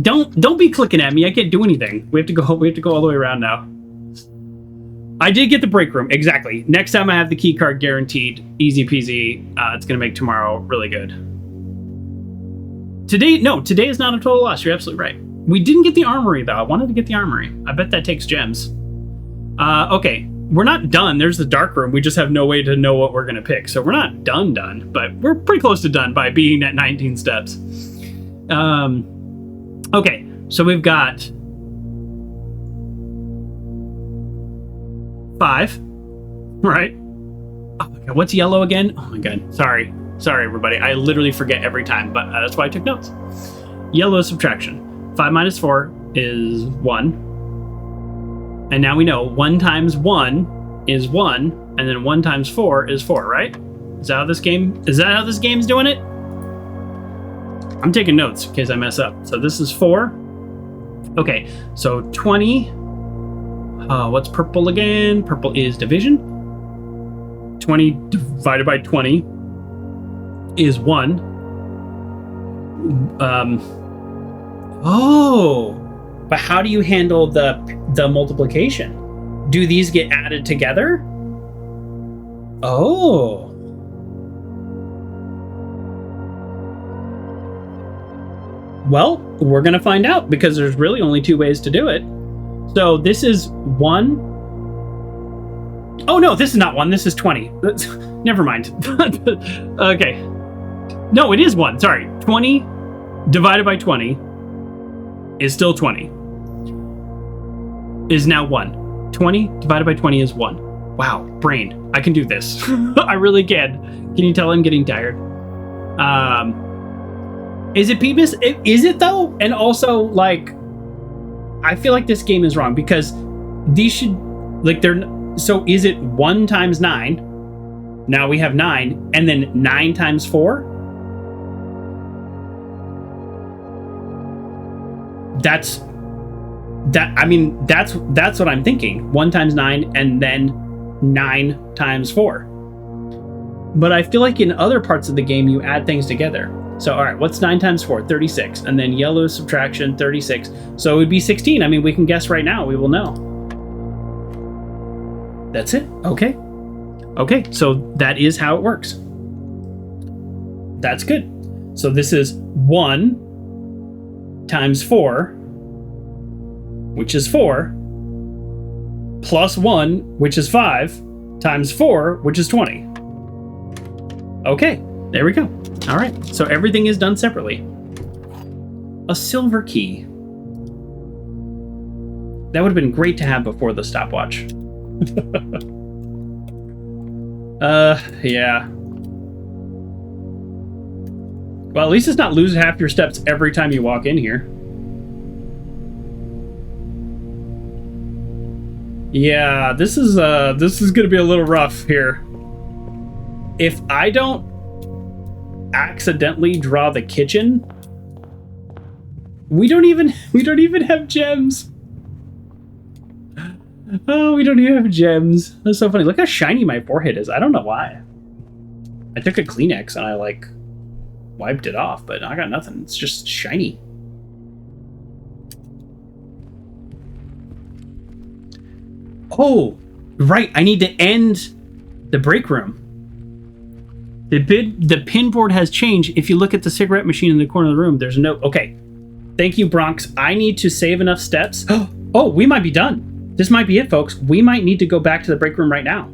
Don't be clicking at me. I can't do anything. We have to go all the way around now. I did get the break room. Exactly. Next time I have the key card guaranteed. Easy peasy. It's going to make tomorrow really good. Today is not a total loss. You're absolutely right. We didn't get the armory, though. I wanted to get the armory. I bet that takes gems. Okay. We're not done. There's the dark room. We just have no way to know what we're going to pick. So we're not done, but we're pretty close to done by being at 19 steps. Okay. So we've got 5, right? Oh my god, what's yellow again? Oh my god, sorry everybody. I literally forget every time, but that's why I took notes. Yellow is subtraction. 5 minus 4 is 1. And now we know 1 times 1 is 1, and then 1 times 4 is 4, right? Is that how this game's doing it? I'm taking notes in case I mess up. So this is 4. Okay, so 20. What's purple again? Purple is division. 20 divided by 20 is 1. But how do you handle the multiplication? Do these get added together? Oh. Well, we're going to find out because there's really only 2 ways to do it. So this is 1. Oh no, this is not 1. This is 20. Never mind. Okay. No, it is 1. Sorry. 20 divided by 20 is still 20. Is now 1. 20 divided by 20 is 1. Wow, brain. I can do this. I really can. Can you tell I'm getting tired? Is it Peebus? Is it though? And also, like, I feel like this game is wrong because these should, like, so is it 1 times 9? Now we have 9, and then 9 times 4? That's what I'm thinking. 1 times 9, and then 9 times 4. But I feel like in other parts of the game, you add things together. So, all right, what's 9 times 4? 36. And then yellow subtraction, 36. So it would be 16. I mean, we can guess right now. We will know. That's it. Okay. Okay, so that is how it works. That's good. So this is 1 times 4, which is 4, plus 1, which is 5, times 4, which is 20. Okay, there we go. All right, so everything is done separately. A silver key. That would have been great to have before the stopwatch. Yeah. Well, at least it's not lose half your steps every time you walk in here. Yeah, this is gonna be a little rough here. If I don't accidentally draw the kitchen, we don't even have gems. Oh, we don't even have gems. That's so funny. Look how shiny my forehead is. I don't know why. I took a Kleenex and I like wiped it off, but I got nothing. It's just shiny. Oh, right. I need to end the break room. The pin board has changed. If you look at the cigarette machine in the corner of the room, there's no... Okay. Thank you, Bronx. I need to save enough steps. Oh, we might be done. This might be it, folks. We might need to go back to the break room right now.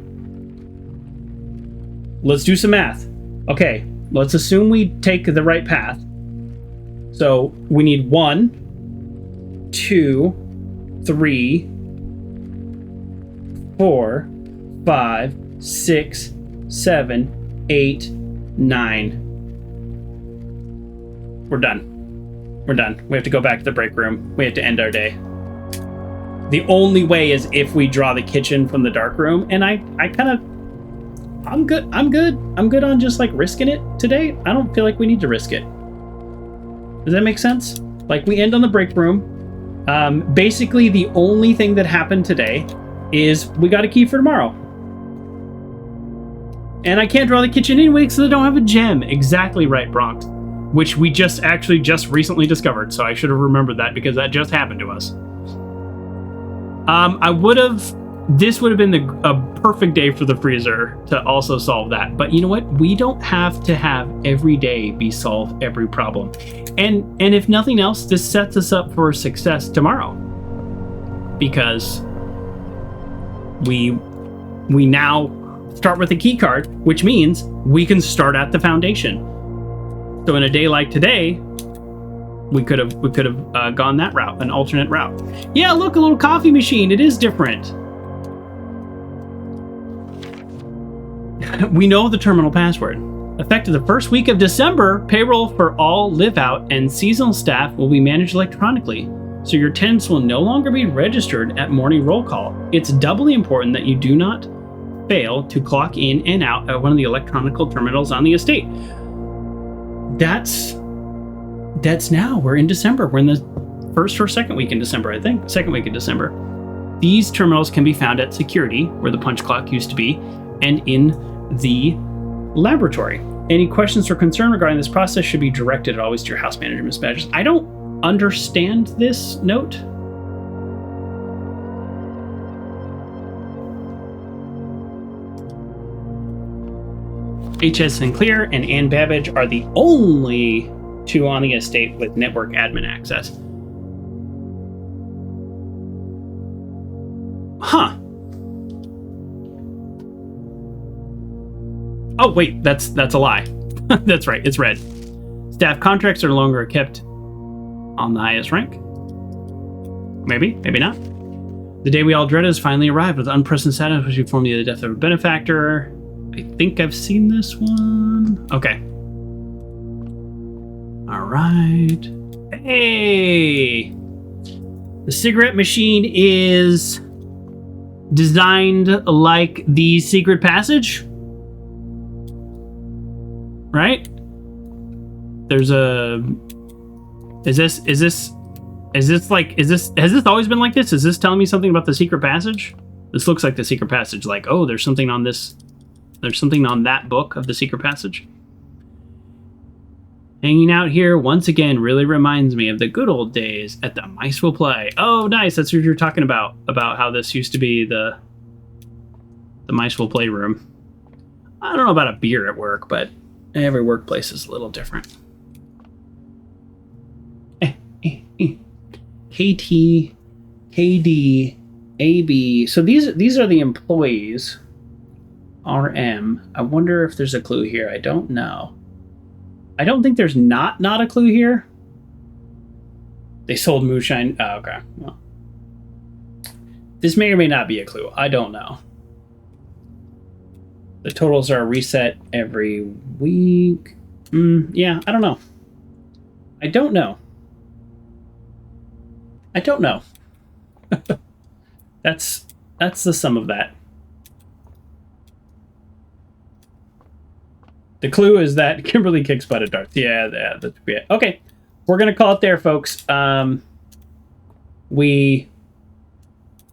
Let's do some math. Okay. Let's assume we take the right path. So we need 1, 2, 3, 4, 5, 6, 7, 8, 9. We're done. We're done. We have to go back to the break room. We have to end our day. The only way is if we draw the kitchen from the dark room, and I'm good on just like risking it today. I don't feel like we need to risk it. Does that make sense? Like, we end on the break room. Basically the only thing that happened today is we got a key for tomorrow. And I can't draw the kitchen anyway because I don't have a gem. Exactly right, Bronx. which we just recently discovered. So I should have remembered that because that just happened to us. This would have been a perfect day for the freezer to also solve that. But you know what? We don't have to have every day be solve every problem. And if nothing else, this sets us up for success tomorrow. Because we now start with a key card, which means we can start at the foundation. So in a day like today, we could have gone that route, an alternate route. Yeah, look, a little coffee machine. It is different. We know the terminal password. Effective the first week of December, payroll for all live-out and seasonal staff will be managed electronically, so your tenants will no longer be registered at morning roll call. It's doubly important that you do not fail to clock in and out at one of the electronic terminals on the estate. That's now. We're in December. We're in the first or second week in December, I think. Second week in December. These terminals can be found at security, where the punch clock used to be, and in the laboratory. Any questions or concern regarding this process should be directed always to your house manager, Ms. Badgers. I don't understand this note. H.S. Sinclair and Ann Babbage are the only two on the estate with network admin access. Huh. Oh, wait, that's a lie. That's right, it's red. Staff contracts are no longer kept on the highest rank. Maybe, maybe not. The day we all dreaded has finally arrived with unprecedented sadness, which informed me of the death of a benefactor. I think I've seen this one. Okay. All right. Hey! The cigarette machine is designed like the secret passage. Right? There's a... Has this always been like this? Is this telling me something about the secret passage? This looks like the secret passage. Like, oh, there's something on this... There's something on that book of the secret passage. Hanging out here once again really reminds me of the good old days at the Mice Will Play. Oh, nice. That's what you're talking about how this used to be the Mice Will Play room. I don't know about a beer at work, but every workplace is a little different. KT, KD, AB. So these are the employees. RM. I wonder if there's a clue here. I don't know. I don't think there's not a clue here. They sold moonshine. Oh, okay. Well, this may or may not be a clue. I don't know. The totals are reset every week. Yeah, I don't know. I don't know. That's the sum of that. The clue is that Kimberly kicks butt at darts. Yeah, that's yeah. Okay, we're gonna call it there, folks. We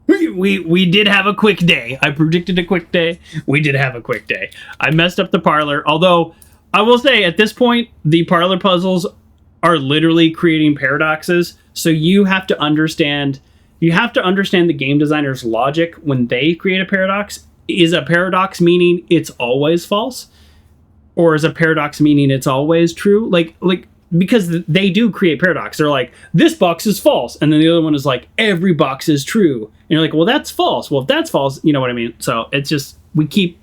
did have a quick day. I predicted a quick day. We did have a quick day. I messed up the parlor, although I will say at this point the parlor puzzles are literally creating paradoxes. So you have to understand. You have to understand the game designer's logic when they create a paradox. Is a paradox meaning it's always false? Or is a paradox meaning it's always true? Like because they do create paradox. They're like, this box is false. And then the other one is like, every box is true. And you're like, well, that's false. Well, if that's false, you know what I mean? So it's just, we keep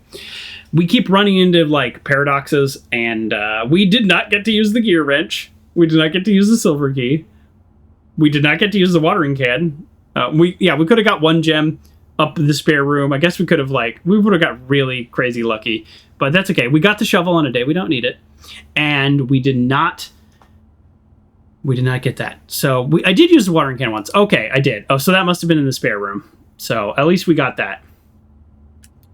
running into like paradoxes, and we did not get to use the gear wrench. We did not get to use the silver key. We did not get to use the watering can. We could have got one gem up in the spare room. I guess we would have got really crazy lucky. But that's okay. We got the shovel on a day. We don't need it. And we did not get that. So I did use the watering can once. Okay, I did. Oh, so that must have been in the spare room. So at least we got that.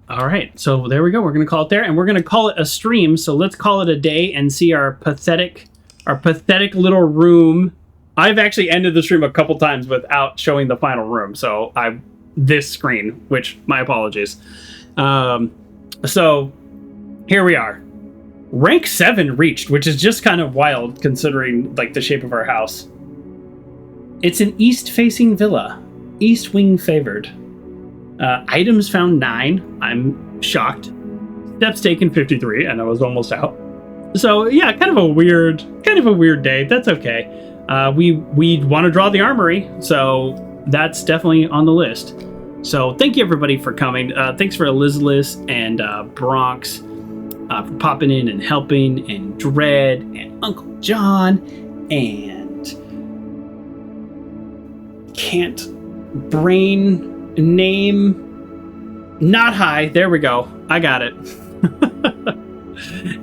All right. So there we go. We're going to call it there. And we're going to call it a stream. So let's call it a day and see our pathetic little room. I've actually ended the stream a couple times without showing the final room. So this screen, which my apologies. So here we are. Rank 7 reached, which is just kind of wild considering like the shape of our house. It's an east-facing villa. East wing favored. Items found 9. I'm shocked. Steps taken 53, and I was almost out. So yeah, kind of a weird day. That's okay. We want to draw the armory, so that's definitely on the list. So thank you everybody for coming. Thanks for Elizabeth and Bronx for popping in and helping, and Dread and Uncle John and can't brain name not high. There we go. I got it.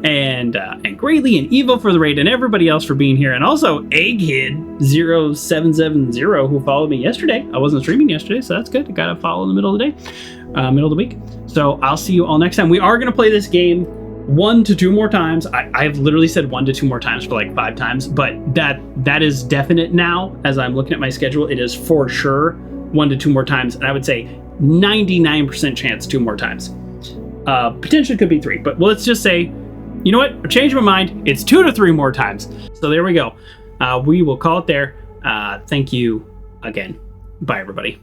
and Greatly and Evo for the raid, and everybody else for being here, and also Egghead0770 who followed me yesterday. I wasn't streaming yesterday, so that's good. I got to follow in the middle of the day, middle of the week. So I'll see you all next time. We are going to play this game 1 to 2 more times. I've literally said 1 to 2 more times for like 5 times, but that is definite now. As I'm looking at my schedule, it is for sure 1 to 2 more times, and I would say 99% chance 2 more times. Potentially could be 3, but let's just say, you know what? I changed my mind. It's 2 to 3 more times. So there we go. We will call it there. Thank you again. Bye, everybody.